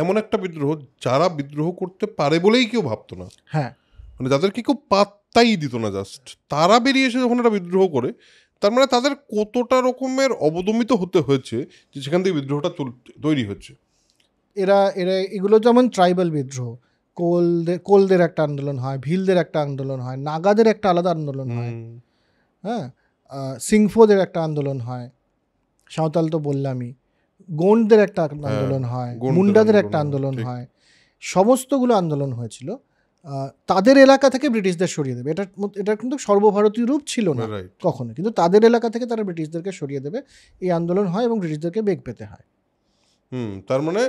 এমন একটা বিদ্রোহ যারা বিদ্রোহ করতে পারে বলেই কেউ ভাবতো না। হ্যাঁ, মানে যাদেরকে কেউ পাত্তাই দিত না, জাস্ট তারা বেরিয়ে এসে যখন একটা বিদ্রোহ করে, তার মানে তাদের কতটা রকমের অবদমিত হতে হয়েছে যে সেখান থেকে বিদ্রোহটা তৈরি হচ্ছে। এরা এগুলো যেমন ট্রাইবাল বিদ্রোহ, কোলদের একটা আন্দোলন হয়, ভিলদের একটা আন্দোলন হয়, নাগাদের একটা আলাদা আন্দোলন হয়, হ্যাঁ, সিংফোদের একটা আন্দোলন হয়, সাঁওতাল তো বললামই, গোন্ডদের একটা আন্দোলন হয়, মুন্ডাদের একটা আন্দোলন হয়, সমস্তগুলো আন্দোলন হয়েছিল তাদের এলাকা থেকে ব্রিটিশদের সরিয়ে দেবে। এটা কিন্তু সর্বভারতীয় রূপ ছিল না কখনো, কিন্তু তাদের এলাকা থেকে তারা ব্রিটিশদেরকে সরিয়ে দেবে, এই আন্দোলন হয় এবং ব্রিটিশদেরকে বেগ পেতে হয়। তার মানে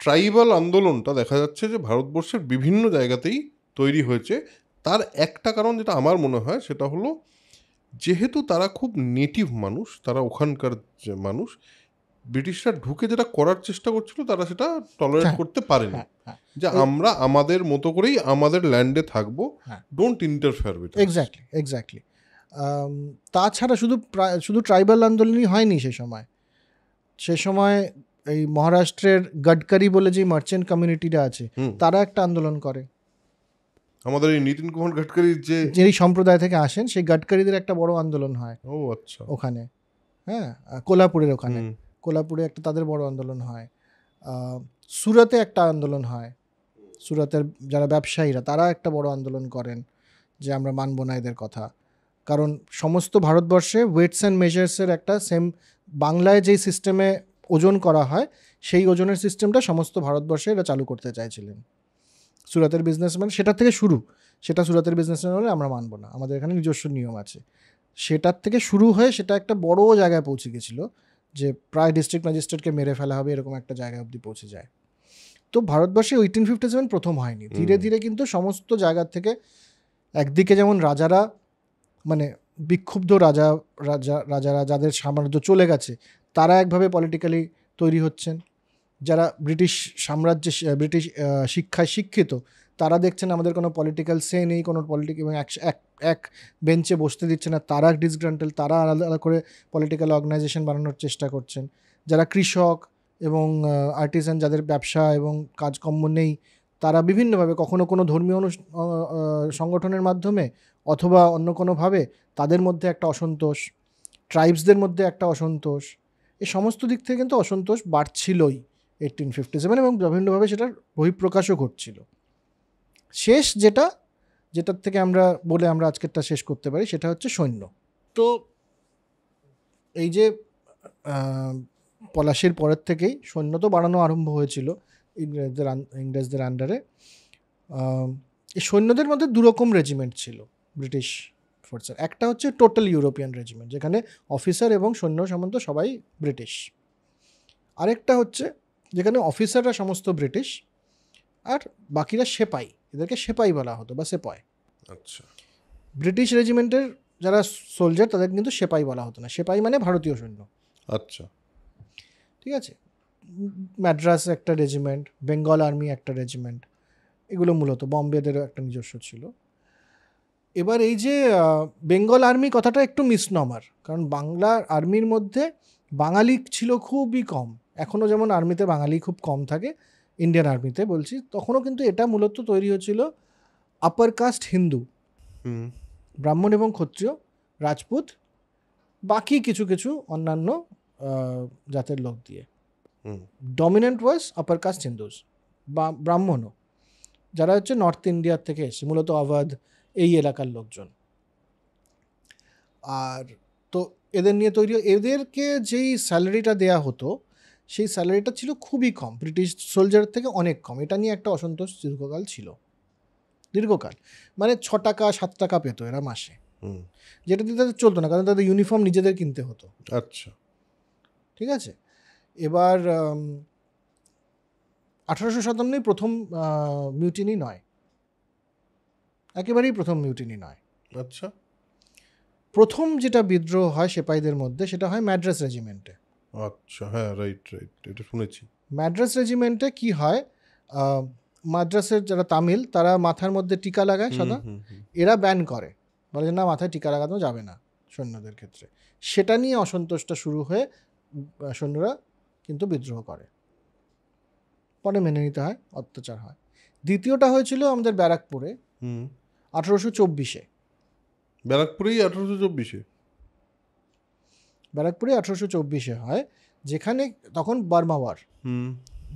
ট্রাইবাল আন্দোলনটা দেখা যাচ্ছে যে ভারতবর্ষের বিভিন্ন জায়গাতেই তৈরি হয়েছে। তার একটা কারণ যেটা আমার মনে হয় সেটা হলো, যেহেতু তারা খুব নেটিভ মানুষ, তারা ওখানকার যে মানুষ, ব্রিটিশরা ঢুকে যেটা করার চেষ্টা করছিল তারা সেটা টলারেট করতে পারেনি, যে আমরা আমাদের মতো করেই আমাদের ল্যান্ডে থাকবো, don't interfere with us. Exactly. তাছাড়া শুধু ট্রাইবাল আন্দোলনই হয়নি সে সময় এই মহারাষ্ট্রের গডকারি বলে যে মার্চেন্ট কমিউনিটিটা আছে, তারা একটা আন্দোলন করে। আমাদের এই নীতিন কুমার গডকারির যে সম্প্রদায় থেকে আসেন, সেই গডকারিদের একটা বড় আন্দোলন হয় ওখানে, হ্যাঁ, কোলাপুরে একটা তাদের বড় আন্দোলন হয়। সুরাতে একটা আন্দোলন হয়, সুরাতের যারা ব্যবসায়ীরা তারা একটা বড় আন্দোলন করেন যে আমরা মানব না এদের কথা। কারণ সমস্ত ভারতবর্ষে ওয়েটস অ্যান্ড মেজার্সের একটা সেম, বাংলায় যেই সিস্টেমে ওজন করা হয় সেই ওজনের সিস্টেমটা সমস্ত ভারতবর্ষে এরা চালু করতে চাইছিলেন। সুরাতের বিজনেসম্যান সেটার থেকে সেটা সুরাতের বিজনেসম্যান হলে আমরা মানব না, আমাদের এখানে নিজস্ব নিয়ম আছে, সেটার থেকে শুরু হয়ে সেটা একটা বড় জায়গায় পৌঁছে গেছিলো যে প্রায় ডিস্ট্রিক্ট ম্যাজিস্ট্রেটকে মেরে ফেলা হবে এরকম একটা জায়গায় অবধি পৌঁছে যায়। তো ভারতবর্ষে 1857 প্রথম হয়নি, ধীরে ধীরে কিন্তু সমস্ত জায়গার থেকে, একদিকে যেমন রাজারা, মানে বিক্ষুব্ধ রাজারা যাদের সাম্রাজ্য চলে গেছে তারা একভাবে পলিটিক্যালি তৈরি হচ্ছেন, যারা ব্রিটিশ শিক্ষায় শিক্ষিত তারা দেখছেন আমাদের কোনো পলিটিক্যাল সে নেই, কোনো এবং এক বেঞ্চে বসতে দিচ্ছে না, তারা ডিসগ্রান্টেল, তারা আলাদা আলাদা করে পলিটিক্যাল অর্গানাইজেশন বানানোর চেষ্টা করছেন। যারা কৃষক এবং আর্টিসান, যাদের ব্যবসা এবং কাজকর্ম নেই, তারা বিভিন্নভাবে কখনো কোনো ধর্মীয় সংগঠনের মাধ্যমে অথবা অন্য কোনোভাবে তাদের মধ্যে একটা অসন্তোষ, ট্রাইবসদের মধ্যে একটা অসন্তোষ, এই সমস্ত দিক থেকে কিন্তু অসন্তোষ বাড়ছিলই 1857 এবং বিভিন্নভাবে সেটার বহিঃপ্রকাশও ঘটছিল। শেষ যেটার থেকে আমরা আজকেরটা শেষ করতে পারি সেটা হচ্ছে সৈন্য। তো এই যে পলাশির পরের থেকেই সৈন্য তো বাড়ানো আরম্ভ হয়েছিল ইংরেজদের আন্ডারে। এই সৈন্যদের মধ্যে দুরকম রেজিমেন্ট ছিল ব্রিটিশ ফোর্সের। একটা হচ্ছে টোটাল ইউরোপিয়ান রেজিমেন্ট, যেখানে অফিসার এবং সৈন্য সামন্ত সবাই ব্রিটিশ। আরেকটা হচ্ছে যেখানে অফিসাররা সমস্ত ব্রিটিশ আর বাকিরা সেপাই, এদেরকে সেপাই বলা হতো বা সেপয়। আচ্ছা, ব্রিটিশ রেজিমেন্টের যারা সোলজার তাদের কিন্তু সেপাই বলা হতো না, সেপাই মানে ভারতীয় সৈন্য। আচ্ছা, ঠিক আছে, ম্যাড্রাস একটা রেজিমেন্ট, বেঙ্গল আর্মি একটা রেজিমেন্ট, এগুলো মূলত বম্বেদেরও একটা নিজস্ব ছিল। এবার এই যে বেঙ্গল আর্মি কথাটা একটু মিসনমার, কারণ বাংলার আর্মির মধ্যে বাঙালি ছিল খুবই কম, এখনও যেমন আর্মিতে বাঙালি খুব কম থাকে, ইন্ডিয়ান আর্মিতে বলছি, তখনও কিন্তু এটা মূলত তৈরি হয়েছিল আপার কাস্ট হিন্দু, ব্রাহ্মণ এবং ক্ষত্রিয়, রাজপুত, বাকি কিছু কিছু অন্যান্য জাতের লোক দিয়ে। ডমিনেন্ট ওয়াজ আপার কাস্ট হিন্দুস বা ব্রাহ্মণও, যারা হচ্ছে নর্থ ইন্ডিয়ার থেকে এসে, মূলত আওয়াধ এই এলাকার লোকজন। আর তো এদের নিয়ে তৈরি, এদেরকে যেই স্যালারিটা দেয়া হতো সেই স্যালারিটা ছিল খুবই কম, ব্রিটিশ সোলজার থেকে অনেক কম। এটা নিয়ে একটা অসন্তোষ দীর্ঘকাল ছিল, দীর্ঘকাল, মানে 6 টাকা 7 টাকা পেতো এরা মাসে, যেটা দিয়ে তাদের চলতো না, কারণ তাদের ইউনিফর্ম নিজেদের কিনতে হতো। আচ্ছা, ঠিক আছে। এবার 1857 প্রথম মিউটিনি নয়, একেবারেই প্রথম মিউটিনি নয়। আচ্ছা, প্রথম যেটা বিদ্রোহ হয় সেপাইদের মধ্যে সেটা হয় ম্যাড্রাস রেজিমেন্টে। আচ্ছা, হ্যাঁ, রাইট, এটা শুনেছি। ম্যাড্রাস রেজিমেন্টে কি হয়, মাদ্রাসের যারা তামিল তারা মাথার মধ্যে টিকা লাগায় সাদা, এরা ব্যান করে, বলে যে না, মাথায় টিকা লাগানো যাবে না সৈন্যদের ক্ষেত্রে। সেটা নিয়ে অসন্তোষটা শুরু হয়ে সৈন্যরা কিন্তু বিদ্রোহ করে, পরে মেনে নিতে হয়, অত্যাচার হয়। দ্বিতীয়টা হয়েছিল আমাদের ব্যারাকপুরে 1824-এ। ব্যারাকপুরেই 1824-এ? ব্যারাকপুরে 1824-এ হয়, যেখানে তখন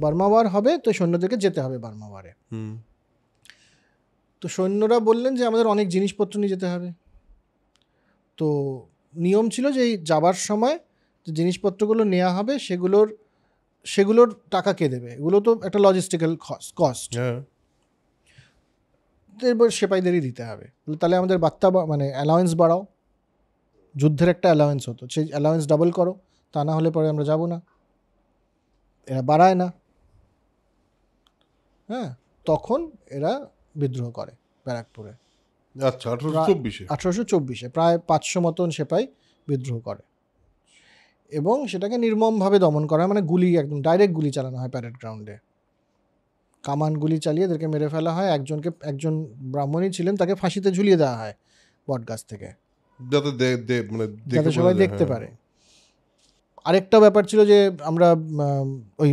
বার্মাওয়ার হবে, তো সৈন্যদেরকে যেতে হবে বার্মাওয়ারে। তো সৈন্যরা বললেন যে আমাদের অনেক জিনিসপত্র নিয়ে যেতে হবে। তো নিয়ম ছিল যে এই যাবার সময় যে জিনিসপত্রগুলো নেওয়া হবে সেগুলোর টাকা কে দেবে, এগুলো তো একটা লজিস্টিক্যাল কস্ট, এবার সেপাইদেরই দিতে হবে। তাহলে আমাদের বার্তা মানে অ্যালাউয়েন্স বাড়াও, যুদ্ধের একটা অ্যালাউয়েন্স হতো, সেই অ্যালাউয়েন্স ডাবল করো, তা না হলে পরে আমরা যাব না। এরা বাড়ায় না, হ্যাঁ, তখন এরা বিদ্রোহ করে ব্যারাকপুরে। আচ্ছা, 1824-এ প্রায় 500 মতন সেপাই বিদ্রোহ করে, এবং সেটাকে নির্মমভাবে দমন করা হয়, মানে গুলি, একদম ডাইরেক্ট গুলি চালানো হয় প্যারেড গ্রাউন্ডে, কামান গুলি চালিয়ে এদেরকে মেরে ফেলা হয়। একজন ব্রাহ্মণই ছিলেন, তাকে ফাঁসিতে ঝুলিয়ে দেওয়া হয় বট গাছ থেকে, যাতে সবাই দেখতে পারে। আরেকটা ব্যাপার ছিল যে আমরা ওই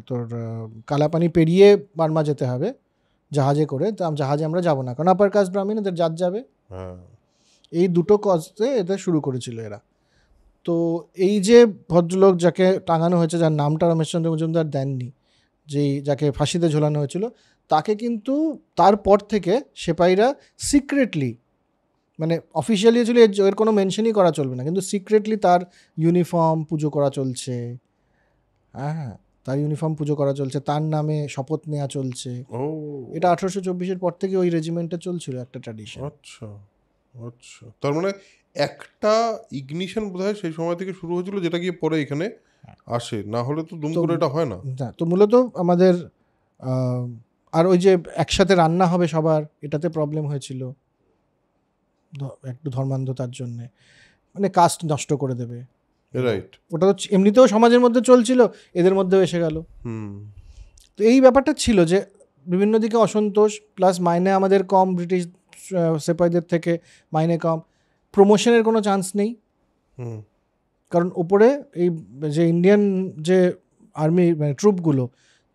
তোর কালাপানি পেরিয়ে বার্মা যেতে হবে জাহাজে করে, তো জাহাজে আমরা যাব না, কারণ আপার কাস্ট ব্রাহ্মণ, এদের জাত যাবে। এই দুটো কজে এদের শুরু করেছিল এরা। তো এই যে ভদ্রলোক যাকে টাঙানো হয়েছে, যার নামটা রমেশচন্দ্র মজুমদার দেননি, যাকে ফাঁসিতে ঝোলানো হয়েছিল, তাকে কিন্তু তারপর থেকে সেপাইরা সিক্রেটলি, মানে অফিসিয়ালি ছিল এর কোনো মেনশনই করা চলবে না, কিন্তু সিক্রেটলি তার ইউনিফর্ম পুজো করা চলছে, হ্যাঁ, তার ইউনিফর্ম পুজো করা চলছে, তার নামে শপথ নেওয়া চলছে। এটা 1824-এর পর থেকে ওই রেজিমেন্টে চলছিল একটা ট্র্যাডিশন। আচ্ছা, আচ্ছা, তার মানে একটা ইগনিশন বোধহয় সেই সময় থেকে শুরু হয়েছিল, যেটা গিয়ে পরে এখানে আসে, না হলে তো দুম করে এটা হয় না। তো মূলত আমাদের আর ওই যে একসাথে রান্না হবে সবার, এটাতে প্রবলেম হয়েছিল একটু ধর্মান্ধতার জন্য, মানে কাস্ট নষ্ট করে দেবে, রাইট। ওটা তো এমনিতেও সমাজের মধ্যে চলছিল, এদের মধ্যেও এসে গেল। তো এই ব্যাপারটা ছিল যে বিভিন্ন দিকে অসন্তোষ, প্লাস মাইনে আমাদের কম, ব্রিটিশ সেপাইদের থেকে মাইনে কম, প্রমোশনের কোনো চান্স নেই, কারণ ওপরে এই যে ইন্ডিয়ান যে আর্মি মানে ট্রুপগুলো,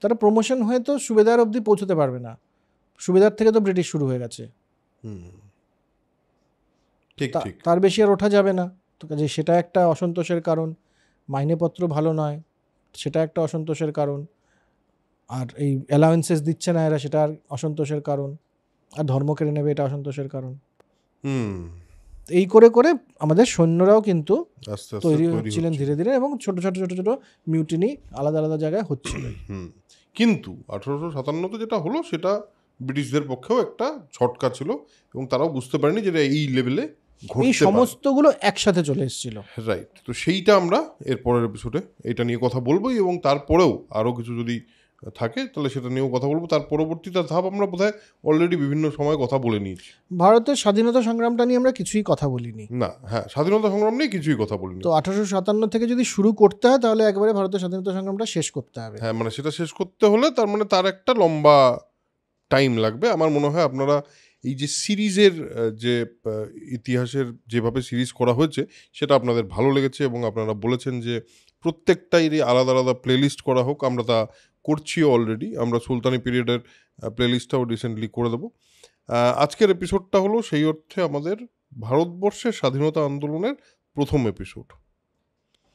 তারা প্রমোশন হয়ে তো সুবেদার অবধি পৌঁছতে পারবে না, সুবেদার থেকে তো ব্রিটিশ শুরু হয়ে গেছে, তার বেশি আর ওঠা যাবে না। তো কাজে সেটা একটা অসন্তোষের কারণ, মাইনেপত্র ভালো নয়, সেটা একটা অসন্তোষের কারণ, আর এই অ্যালাউয়েন্সেস দিচ্ছে না এরা, সেটা আর অসন্তোষের কারণ, আর ধর্ম কেড়ে নেবে, এটা অসন্তোষের কারণ। এই করে করে আমাদের সৈন্যরাও কিন্তু তৈরি হচ্ছিলেন ধীরে ধীরে, এবং ছোট ছোট ছোট ছোট মিউটিনি আলাদা আলাদা জায়গায় হচ্ছিল। কিন্তু 1857 যেটা হলো সেটা ব্রিটিশদের পক্ষেও একটা ঝটকা ছিল, এবং তারাও বুঝতে পারেনি যেটা এই লেভেলে এই সমস্তগুলো একসাথে চলে এসেছিল। রাইট। তো সেইটা আমরা এর পরের এপিসোডে এটা নিয়ে কথা বলবোই, এবং তারপরেও আরও কিছু যদি থাকে তাহলে সেটা নিয়েও কথা বলবো। তার পরবর্তীতে ধাপ আমরা বোধহয় অলরেডি বিভিন্ন সময় কথা বলে নিয়েছি। ভারতের স্বাধীনতা সংগ্রামটা নিয়ে আমরা কিছুই কথা বলিনি। না, হ্যাঁ, স্বাধীনতা সংগ্রাম নিয়ে কিছুই কথা বলিনি। তো 1857 থেকে যদি শুরু করতে হয় তাহলে একবারে ভারতের স্বাধীনতা সংগ্রামটা শেষ করতে হবে। হ্যাঁ, মানে সেটা শেষ করতে হলে তার মানে তার একটা লম্বা টাইম লাগবে। আমার মনে হয় আপনারা এই যে সিরিজের যে ইতিহাসের যেভাবে সিরিজ করা হয়েছে সেটা আপনাদের ভালো লেগেছে এবং আপনারা বলেছেন যে প্রত্যেকটাই আলাদা আলাদা প্লেলিস্ট করা হোক। আমরা তা করছিও অলরেডি। আমরা সুলতানি পিরিয়ডের প্লেলিস্টটাও রিসেন্টলি করে দেবো। আজকের এপিসোডটা হলো সেই অর্থে আমাদের ভারতবর্ষের স্বাধীনতা আন্দোলনের প্রথম এপিসোড।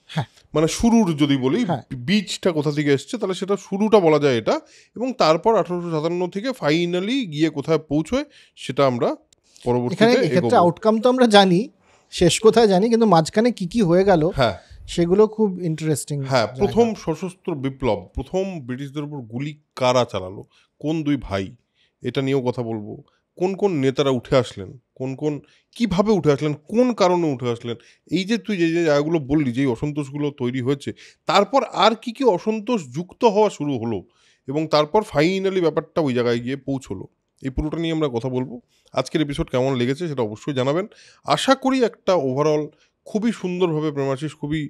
হ্যাঁ, মানে শুরুর যদি বলি বীজটা কোথা থেকে এসছে তাহলে সেটা শুরুটা বলা যায় এটা, এবং তারপর 1857 থেকে ফাইনালি গিয়ে কোথায় পৌঁছয় সেটা আমরা পরবর্তীতে এক্ষেত্রে আউটকাম তো আমরা জানি, শেষ কোথায় জানি, কিন্তু মাঝখানে কি কি হয়ে গেল হ্যাঁ সেগুলো খুব ইন্টারেস্টিং। হ্যাঁ, প্রথম সশস্ত্র বিপ্লব, প্রথম ব্রিটিশদের উপর গুলি কারা চালালো, কোন দুই ভাই, এটা নিয়েও কথা বলবো। কোন কোন নেতারা উঠে আসলেন, কোন কোন কিভাবে উঠে আসলেন, কোন কারণে উঠে আসলেন, এই যে তুই যে যে জায়গাগুলো বললি যেই অসন্তোষগুলো তৈরি হয়েছে, তারপর আর কি কি অসন্তোষ যুক্ত হওয়া শুরু হলো এবং তারপর ফাইনালি ব্যাপারটা ওই জায়গায় গিয়ে পৌঁছলো, এই পুরোটা নিয়ে আমরা কথা বলবো। আজকের এপিসোড কেমন লেগেছে সেটা অবশ্যই জানাবেন। আশা করি একটা ওভারঅল খুবই সুন্দরভাবে প্রেমাশিস খুবই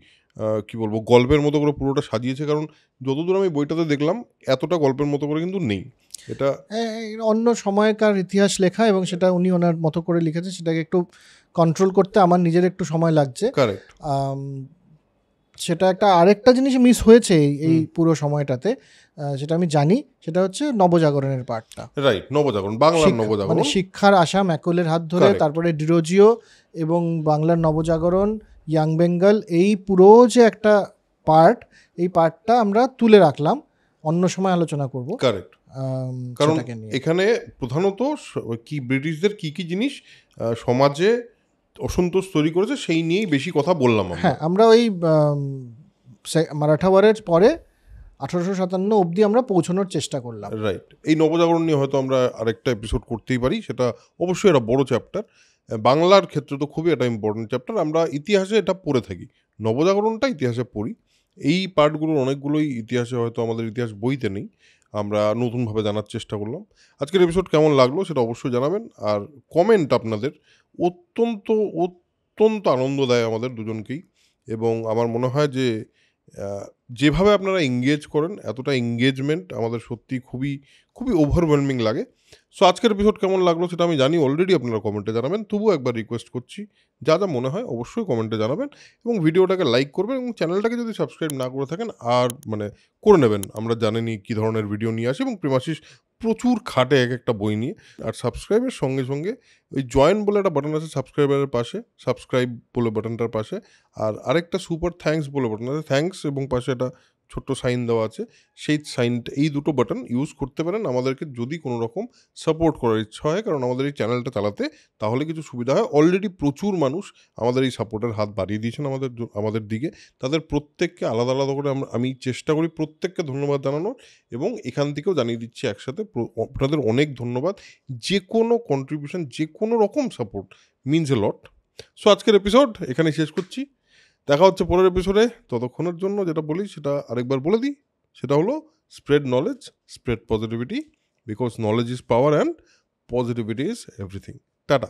কি বলবো গল্পের মতো করে পুরোটা সাজিয়েছে, কারণ যতদূর আমি বইটাতে দেখলাম এতটা গল্পের মতো করে কিন্তু নেই। এটা অন্য সময়কার ইতিহাস লেখা এবং সেটা উনি ওনার মতো করে লিখেছে, সেটাকে একটু কন্ট্রোল করতে আমার নিজের একটু সময় লাগছে। কারেক্ট। সেটা একটা আরেকটা জিনিস মিস হয়েছে এই পুরো সময়টাতে, সেটা আমি জানি, সেটা হচ্ছে নবজাগরণের পার্টটা। রাইট, নবজাগরণ, বাংলার নবজাগরণ, মানে শিক্ষার আশা ম্যাকলের হাত ধরে, তারপরে ডিরোজিও এবং বাংলার নবজাগরণ, ইয়াং বেঙ্গল, এই পুরো যে একটা পার্ট, এই পার্টটা আমরা তুলে রাখলাম, অন্য সময় আলোচনা করব। কারেক্ট, কারণ এখানে প্রধানত কি ব্রিটিশদের কি কি জিনিস সমাজে অসন্তোষ তৈরি করেছে সেই নিয়েই বেশি কথা বললাম। হ্যাঁ, আমরা ওই মারাঠা ওয়ারের পরে 1857 অবধি আমরা পৌঁছানোর চেষ্টা করলাম। রাইট, এই নবজাগরণ নিয়ে হয়তো আমরা আরেকটা এপিসোড করতেই পারি, সেটা অবশ্যই একটা বড় চ্যাপ্টার, বাংলার ক্ষেত্রে তো খুবই একটা ইম্পর্টেন্ট চ্যাপ্টার। আমরা ইতিহাসে এটা পড়ে থাকি, নবজাগরণটা ইতিহাসে পড়ি, এই পার্টগুলোর অনেকগুলোই ইতিহাসে হয়তো আমাদের ইতিহাস বইতে নেই, আমরা নতুনভাবে জানার চেষ্টা করলাম। আজকের এপিসোড কেমন লাগলো সেটা অবশ্যই জানাবেন, আর কমেন্ট আপনাদের অত্যন্ত অত্যন্ত আনন্দ দেয় আমাদের দুজনকেই, এবং আমার মনে হয় যে যেভাবে আপনারা এঙ্গেজ করেন, এতটা এঙ্গেজমেন্ট আমাদের সত্যি খুবই খুবই ওভারওয়েলমিং লাগে। সো আজকের এপিসোড কেমন লাগলো সেটা আমি জানি অলরেডি আপনারা কমেন্টে জানাবেন, তবুও একবার রিকোয়েস্ট করছি যা যা মনে হয় অবশ্যই কমেন্টে জানাবেন এবং ভিডিওটাকে লাইক করবেন এবং চ্যানেলটাকে যদি সাবস্ক্রাইব না করে থাকেন আর মানে করে নেবেন। আমরা জানেনি কী ধরনের ভিডিও নিয়ে আসি এবং প্রেমাশিস প্রচুর খাটে এক একটা বই নিয়ে। আর সাবস্ক্রাইবের সঙ্গে সঙ্গে ওই জয়েন বলে একটা বাটন আছে সাবস্ক্রাইবারের পাশে, সাবস্ক্রাইব বলে বাটনটার পাশে, আর আরেকটা সুপার থ্যাঙ্কস বলে বাটন আছে, থ্যাঙ্কস এবং পাশে একটা ছোট্ট সাইন দেওয়া আছে, সেই সাইনটা, এই দুটো বাটন ইউজ করতে পারেন আমাদেরকে যদি কোনো রকম সাপোর্ট করার ইচ্ছা হয়, কারণ আমাদের এই চ্যানেলটা চালাতে তাহলে কিছু সুবিধা হয়। অলরেডি প্রচুর মানুষ আমাদের এই সাপোর্টের হাত বাড়িয়ে দিয়েছেন আমাদের দিকে, তাদের প্রত্যেককে আলাদা আলাদা করে আমি চেষ্টা করি প্রত্যেককে ধন্যবাদ জানানোর, এবং এখান থেকেও জানিয়ে দিচ্ছি একসাথে আপনাদের অনেক ধন্যবাদ। যে কোনো কন্ট্রিবিউশন, যে কোনো রকম support means a lot. So আজকের এপিসোড এখানে শেষ করছি, দেখা হচ্ছে পরের এপিসোডে। ততক্ষণের জন্য যেটা বলি সেটা আরেকবার বলে দিই, সেটা হলো spread knowledge, spread positivity, because knowledge is power and positivity is everything. Tata.